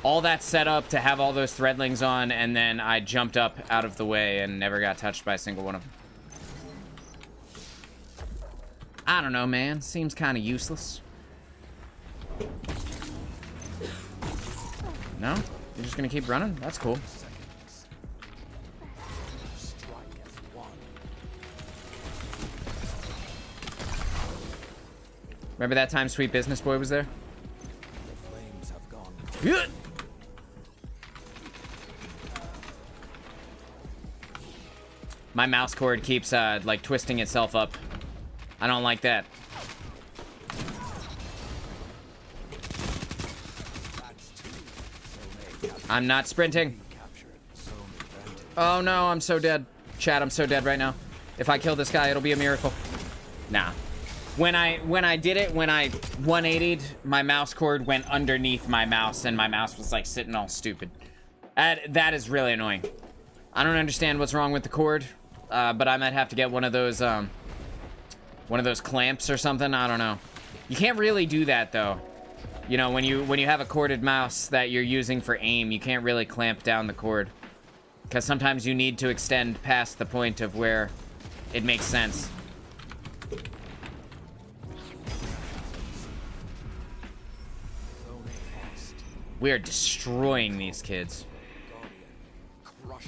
all that set up to have all those threadlings on, and then I jumped up out of the way and never got touched by a single one of them. I don't know, man. Seems kind of useless. No? You're just gonna keep running? That's cool. Strike as one. Remember that time Sweet Business Boy was there? The flames have gone. Good. My mouse cord keeps, like, twisting itself up. I don't like that. That's 2. Zone A captured. I'm not sprinting. Captured. Zone advantage. Oh no, I'm so dead. Chat, I'm so dead right now. If I kill this guy, it'll be a miracle. Nah. When I did it, when I 180'd, my mouse cord went underneath my mouse, and my mouse was, like, sitting all stupid. That is really annoying. I don't understand what's wrong with the cord, but I might have to get one of those clamps or something. I don't know. You can't really do that, though. You know, when you have a corded mouse that you're using for aim, you can't really clamp down the cord. Because sometimes you need to extend past the point of where it makes sense. Zone A lost. We are destroying these kids. Guardian. Crush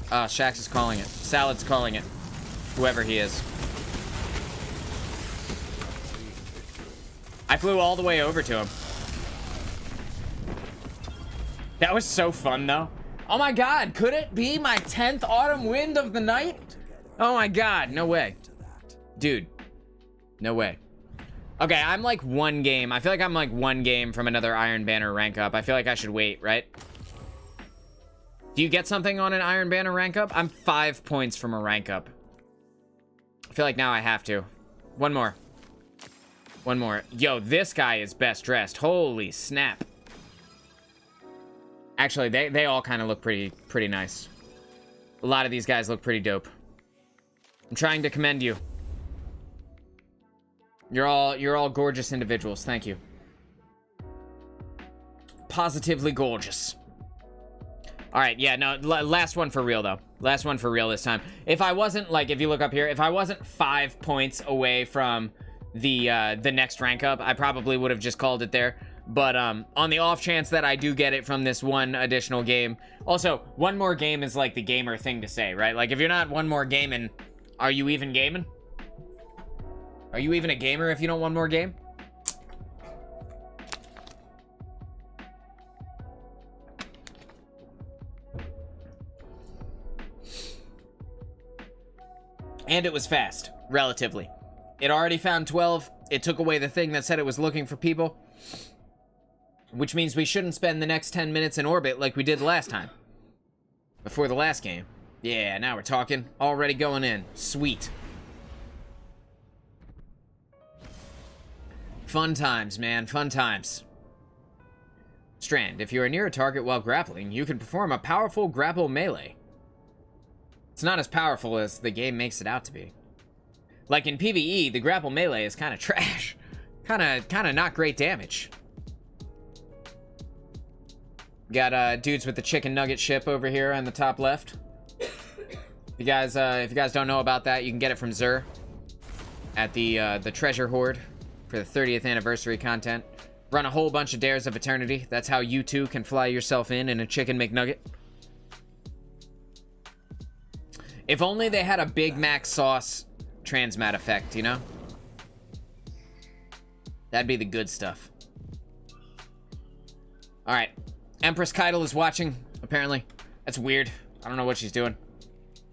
them. Shax is calling it. Salad's calling it. Whoever he is. I flew all the way over to him. That was so fun, though. Oh my God, could it be my 10th autumn wind of the night? Oh my God, no way. To that. Dude, no way. Okay, I'm like one game. I feel like I'm like one game from another Iron Banner rank up. I feel like I should wait, right? Do you get something on an Iron Banner rank up? I'm 5 points from a rank up. I feel like now I have to. One more. One more. Yo, this guy is best dressed. Holy snap. Actually, they all kind of look pretty nice. A lot of these guys look pretty dope. I'm trying to commend you. You're all gorgeous individuals. Thank you. Positively gorgeous. All right, yeah, no, last one for real though. Last one for real this time. If I wasn't like, if you look up here, if I wasn't 5 points away from the next rank up, I probably would have just called it there. But on the off chance that I do get it from this one additional game. Also, one more game is like the gamer thing to say, right? Like if you're not one more gaming, are you even gaming? Are you even a gamer if you don't one more game? And it was fast, relatively. It already found 12. It took away the thing that said it was looking for people. Which means we shouldn't spend the next 10 minutes in orbit like we did last time. Before the last game. Yeah, now we're talking. Already going in. Sweet. Fun times, man. Fun times. Strand. If you are near a target while grappling, you can perform a powerful grapple melee. It's not as powerful as the game makes it out to be. Like in PvE, the grapple melee is kind of trash. Kind of not great damage. Got dudes with the chicken nugget ship over here on the top left. If you guys don't know about that, you can get it from Xur at the treasure hoard for the 30th anniversary content. Run a whole bunch of Dares of Eternity. That's how you too can fly yourself in a chicken McNugget. If only they had a Big Mac sauce transmat effect, you know? That'd be the good stuff. Alright. Empress Keitel is watching, apparently. That's weird. I don't know what she's doing.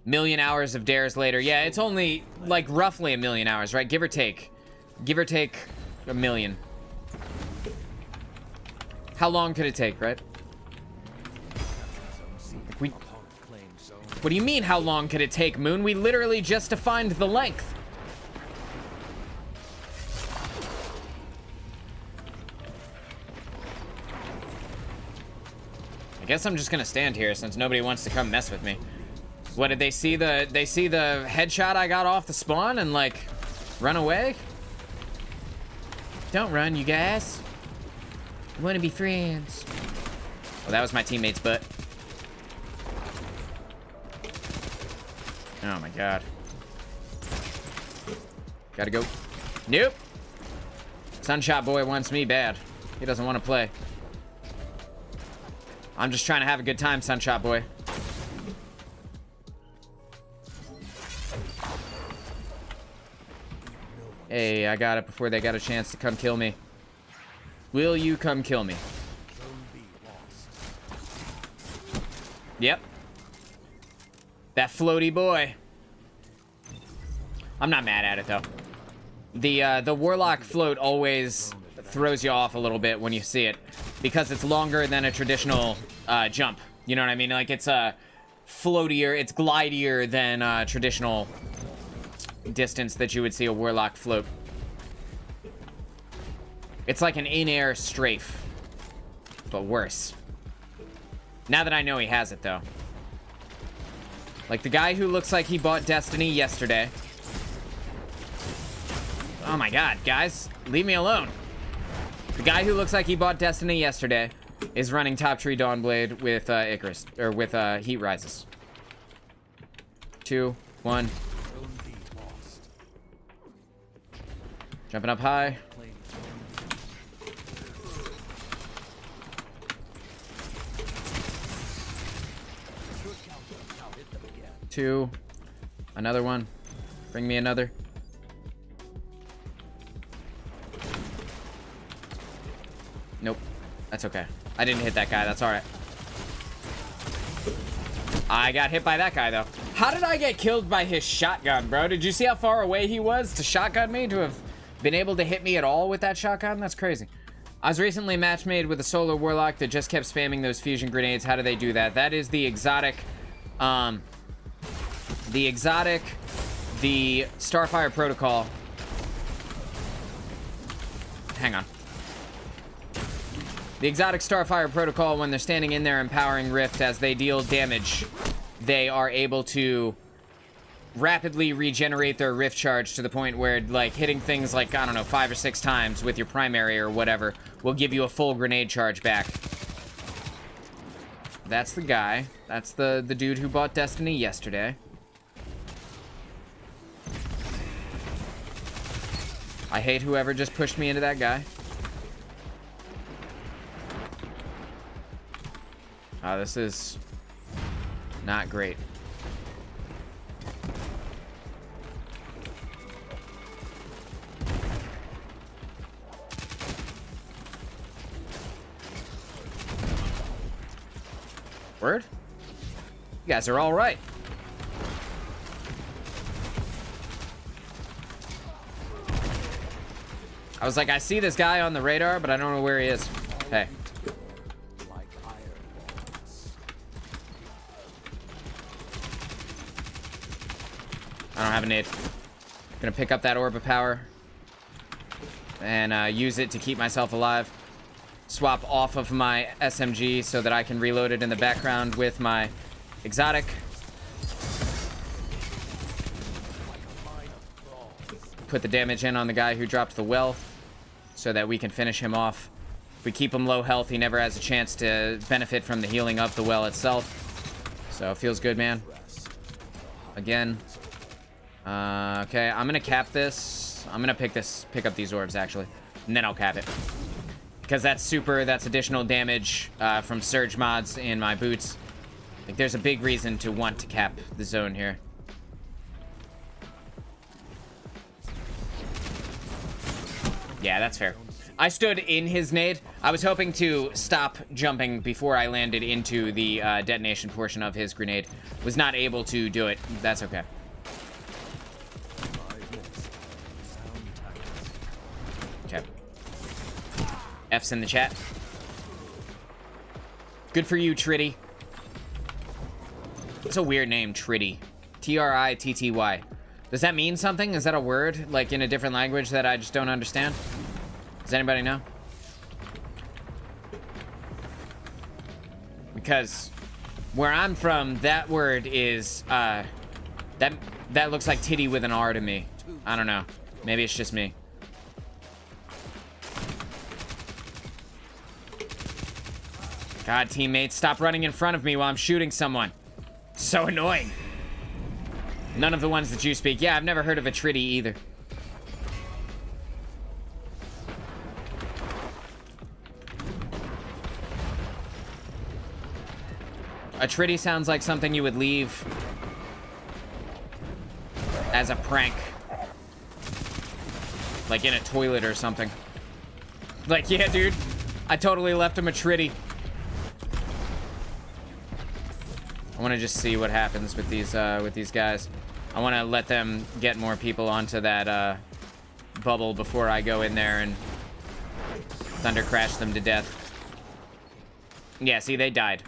Million hours of dares later. Yeah, it's only, like, roughly a million hours, right? Give or take. Give or take a million. How long could it take, right? What do you mean, how long could it take, Moon? We literally just defined the length. I guess I'm just gonna stand here since nobody wants to come mess with me. What, did they see the headshot I got off the spawn and, like, run away? Don't run, you guys. We wanna be friends. Oh, that was my teammate's butt. Oh my god. Gotta go. Nope. Sunshot Boy wants me bad. He doesn't want to play. I'm just trying to have a good time, Sunshot Boy. Hey, I got it before they got a chance to come kill me. Will you come kill me? Yep. That floaty boy. I'm not mad at it, though. The Warlock float always throws you off a little bit when you see it, because it's longer than a traditional jump. You know what I mean? Like, it's floatier, it's glidier than traditional distance that you would see a Warlock float. It's like an in-air strafe, but worse. Now that I know he has it, though. Like the guy who looks like he bought Destiny yesterday. Oh my god, guys, leave me alone. The guy who looks like he bought Destiny yesterday is running Top Tree Dawnblade with Icarus, or with Heat Rises. 2, 1. Jumping up high. 2. Another one. Bring me another. Nope. That's okay. I didn't hit that guy. That's alright. I got hit by that guy, though. How did I get killed by his shotgun, bro? Did you see how far away he was to shotgun me? To have been able to hit me at all with that shotgun? That's crazy. I was recently match made with a Solar Warlock that just kept spamming those fusion grenades. How do they do that? That is the exotic, the Starfire Protocol. Hang on. The exotic Starfire Protocol, when they're standing in there empowering Rift, as they deal damage, they are able to rapidly regenerate their Rift charge to the point where, like, hitting things like, I don't know, 5 or 6 times with your primary or whatever will give you a full grenade charge back. That's the guy. That's the dude who bought Destiny yesterday. I hate whoever just pushed me into that guy. Oh, this is not great. Word? You guys are all right. I was like, I see this guy on the radar, but I don't know where he is. Hey. Like iron balls. I don't have a nade. Gonna pick up that orb of power and use it to keep myself alive. Swap off of my SMG so that I can reload it in the background with my exotic. Put the damage in on the guy who dropped the well so that we can finish him off. If we keep him low health, he never has a chance to benefit from the healing of the well itself. So it feels good, man. Again. Okay, I'm gonna cap this. I'm gonna pick up these orbs actually, and then I'll cap it. Because that's additional damage from surge mods in my boots. Like, there's a big reason to want to cap the zone here. Yeah, that's fair. I stood in his nade. I was hoping to stop jumping before I landed into the detonation portion of his grenade. Was not able to do it. That's okay. Okay. F's in the chat. Good for you, Tritty. It's a weird name, Tritty. Tritty. Does that mean something? Is that a word, like, in a different language that I just don't understand? Does anybody know? Because where I'm from, that word is, that looks like titty with an R to me. I don't know. Maybe it's just me. God, teammates, stop running in front of me while I'm shooting someone. So annoying. None of the ones that you speak. Yeah, I've never heard of a Tritty either. A Tritty sounds like something you would leave as a prank. Like in a toilet or something. Like, yeah, dude, I totally left him a Tritty. I want to just see what happens with these guys. I want to let them get more people onto that bubble before I go in there and thunder crash them to death. Yeah, see, they died.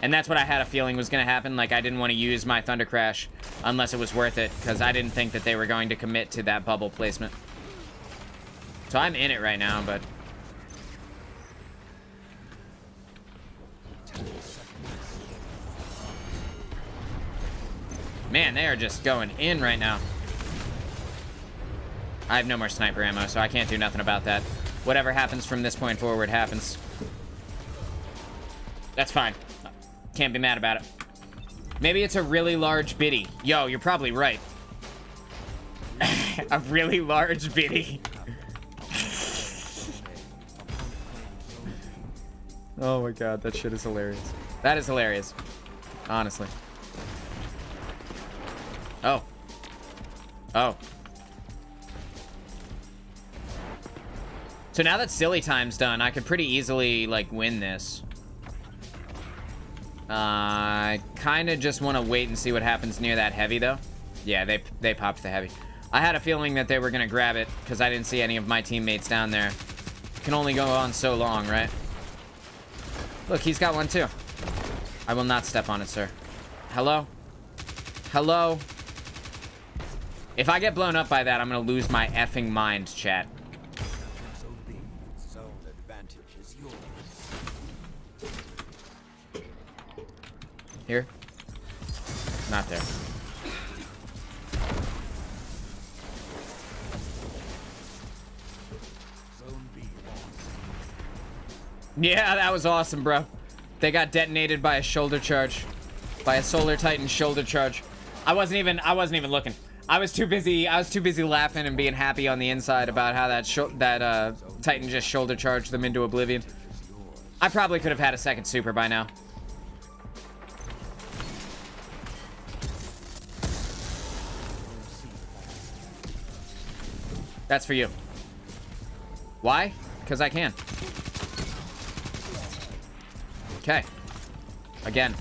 And that's what I had a feeling was going to happen. Like, I didn't want to use my thunder crash unless it was worth it, because I didn't think that they were going to commit to that bubble placement. So I'm in it right now, but... Man, they are just going in right now. I have no more sniper ammo, so I can't do nothing about that. Whatever happens from this point forward happens. That's fine. Can't be mad about it. Maybe it's a really large biddy. Yo, you're probably right. A really large biddy. Oh my god, that shit is hilarious. That is hilarious. Honestly. Oh. Oh. So now that silly time's done, I could pretty easily, like, win this. I kind of just want to wait and see what happens near that heavy, though. Yeah, they popped the heavy. I had a feeling that they were going to grab it, because I didn't see any of my teammates down there. Can only go on so long, right? Look, he's got one, too. I will not step on it, sir. Hello? Hello? If I get blown up by that, I'm gonna lose my effing mind, chat. So be it. Zone advantage is yours. Here? Not there. Zone B lost. Yeah, that was awesome, bro. They got detonated by a shoulder charge. By a Solar Titan shoulder charge. I wasn't even looking. I was too busy laughing and being happy on the inside about how that Titan just shoulder charged them into oblivion. I probably could have had a second super by now. That's for you. Why? Because I can. Okay. Again.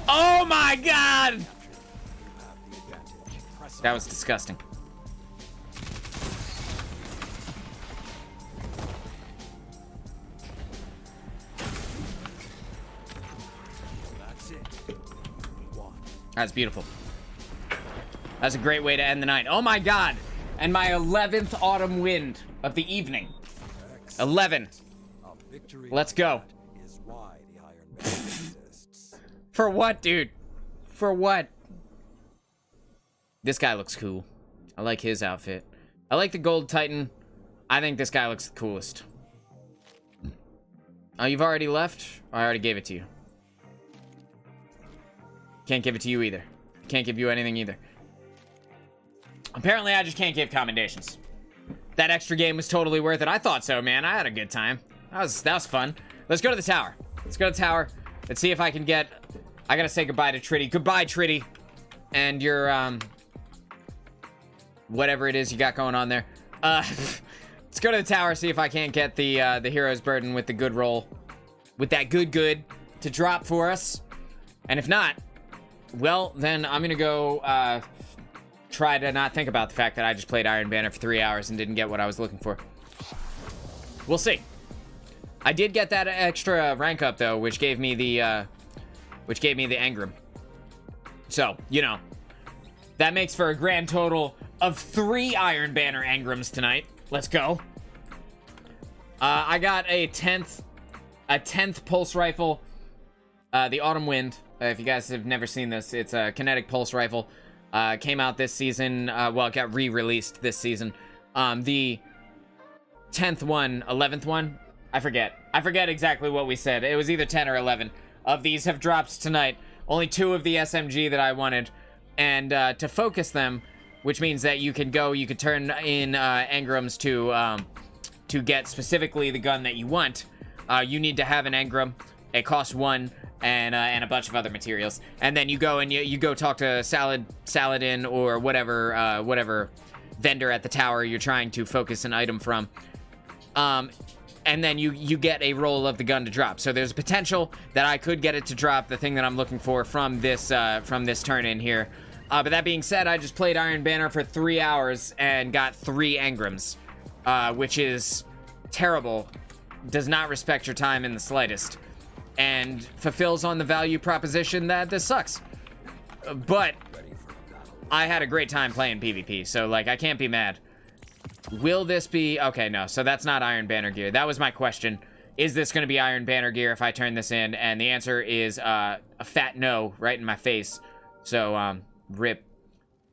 Oh my god! That was disgusting. That's beautiful. That's a great way to end the night. Oh my god! And my 11th autumn wind of the evening. 11. Let's go. Is why the Iron Banner exists. For what, dude? For what? This guy looks cool. I like his outfit. I like the gold Titan. I think this guy looks the coolest. Oh, you've already left? I already gave it to you. Can't give it to you either. Can't give you anything either. Apparently, I just can't give commendations. That extra game was totally worth it. I thought so, man. I had a good time. That was fun. Let's go to the tower. Let's go to the tower. Let's see if I can get... I gotta say goodbye to Tritty. Goodbye, Tritty. And your, whatever it is you got going on there. Let's go to the tower, see if I can't get the hero's burden with the good roll. With that good to drop for us. And if not, well, then I'm gonna go, try to not think about the fact that I just played Iron Banner for 3 hours and didn't get what I was looking for. We'll see. I did get that extra rank up, though, which gave me the engram. So, you know, that makes for a grand total of 3 Iron Banner engrams tonight. Let's go. I got a 10th pulse rifle, the Autumn Wind. If you guys have never seen this, it's a kinetic pulse rifle. Came out this season. Well, it got re-released this season. The 10th one, 11th one, I forget exactly what we said. It was either 10 or 11 of these have dropped tonight. Only 2 of the SMG that I wanted, and to focus them, which means that you could turn in engrams to get specifically the gun that you want. You need to have an engram. It costs 1. And a bunch of other materials, and then you go and you go talk to Saladin or whatever vendor at the tower you're trying to focus an item from, and then you get a roll of the gun to drop. So there's a potential that I could get it to drop the thing that I'm looking for from this turn in here. But that being said, I just played Iron Banner for 3 hours and got 3 engrams, which is terrible. Does not respect your time in the slightest. And fulfills on the value proposition that this sucks. But I had a great time playing PvP, so like I can't be mad. Will this be... Okay, no, so that's not Iron Banner gear. That was my question. Is this going to be Iron Banner gear if I turn this in? And the answer is a fat no right in my face. So, rip.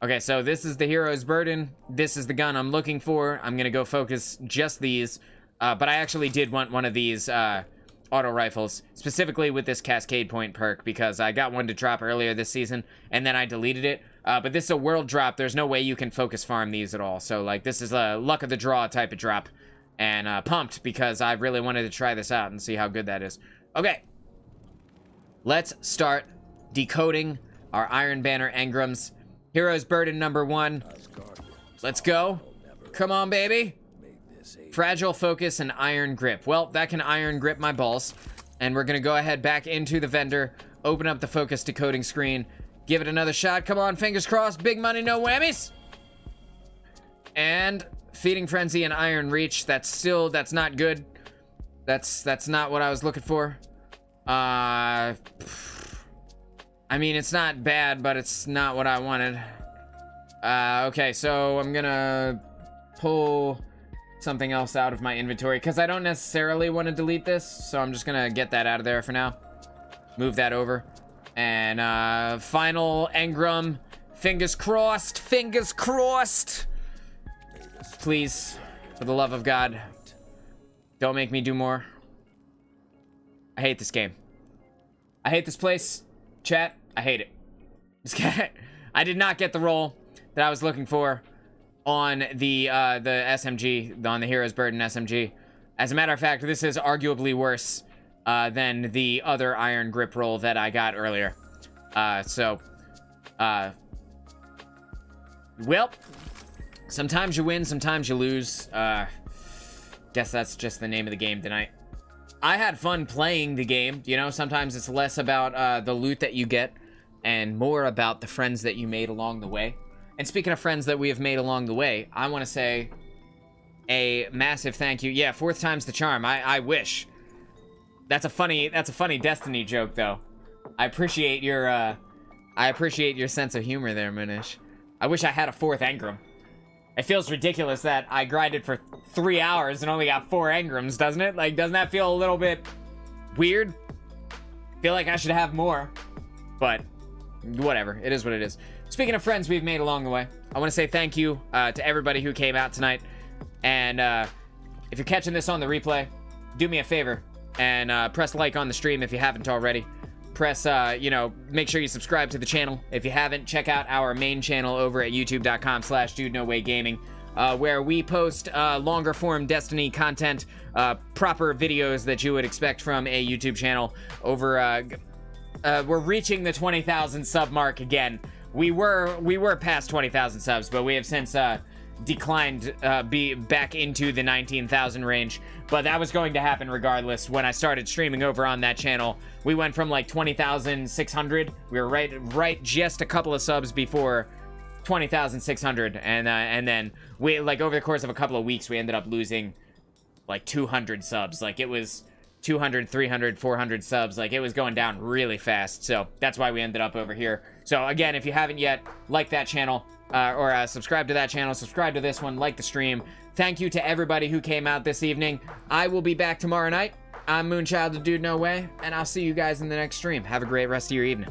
Okay, so this is the hero's burden. This is the gun I'm looking for. I'm going to go focus just these. But I actually did want one of these... auto rifles, specifically with this Cascade Point perk, because I got one to drop earlier this season, and then I deleted it. But this is a world drop. There's no way you can focus farm these at all. So, like, this is a luck of the draw type of drop. And pumped, because I really wanted to try this out and see how good that is. Okay. Let's start decoding our Iron Banner engrams. Hero's Burden number 1. Let's go. Come on, baby. Fragile Focus and Iron Grip. Well, that can Iron Grip my balls. And we're going to go ahead back into the vendor, open up the focus decoding screen, give it another shot. Come on, fingers crossed. Big money, no whammies. And Feeding Frenzy and Iron Reach. That's not good. That's not what I was looking for. I mean, it's not bad, but it's not what I wanted. Okay, so I'm going to pull... something else out of my inventory, because I don't necessarily want to delete this, so I'm just gonna get that out of there for now. Move that over. And final engram. Fingers crossed. Fingers crossed. Please, for the love of God, don't make me do more. I hate this game. I hate this place. Chat, I hate it. I did not get the roll that I was looking for on the SMG, on the Hero's Burden SMG. As a matter of fact, this is arguably worse than the other Iron Grip roll that I got earlier. Well, sometimes you win, sometimes you lose. Guess that's just the name of the game tonight. I had fun playing the game. You know, sometimes it's less about the loot that you get and more about the friends that you made along the way. And speaking of friends that we have made along the way, I want to say a massive thank you. Yeah, 4th time's the charm. I wish. That's a funny Destiny joke, though. I appreciate your I appreciate your sense of humor there, Munish. I wish I had a 4th engram. It feels ridiculous that I grinded for 3 hours and only got 4 engrams, doesn't it? Like, doesn't that feel a little bit weird? Feel like I should have more, but whatever. It is what it is. Speaking of friends we've made along the way, I want to say thank you to everybody who came out tonight. And if you're catching this on the replay, do me a favor and press like on the stream if you haven't already. Press, make sure you subscribe to the channel. If you haven't, check out our main channel over at youtube.com/dudenowaygaming, where we post longer form Destiny content, proper videos that you would expect from a YouTube channel. We're reaching the 20,000 sub mark again. We were past 20,000 subs, but we have since declined be back into the 19,000 range, but that was going to happen regardless. When I started streaming over on that channel, we went from like 20,600. We were right just a couple of subs before 20,600, and then we, like, over the course of a couple of weeks, we ended up losing like 200 subs. Like, it was 200, 300, 400 subs. Like, it was going down really fast, so that's why we ended up over here. So again, if you haven't yet, like that channel, or subscribe to that channel, subscribe to this one, like the stream. Thank you to everybody who came out this evening. I will be back tomorrow night. I'm Moonchild, the Dude No Way, and I'll see you guys in the next stream. Have a great rest of your evening.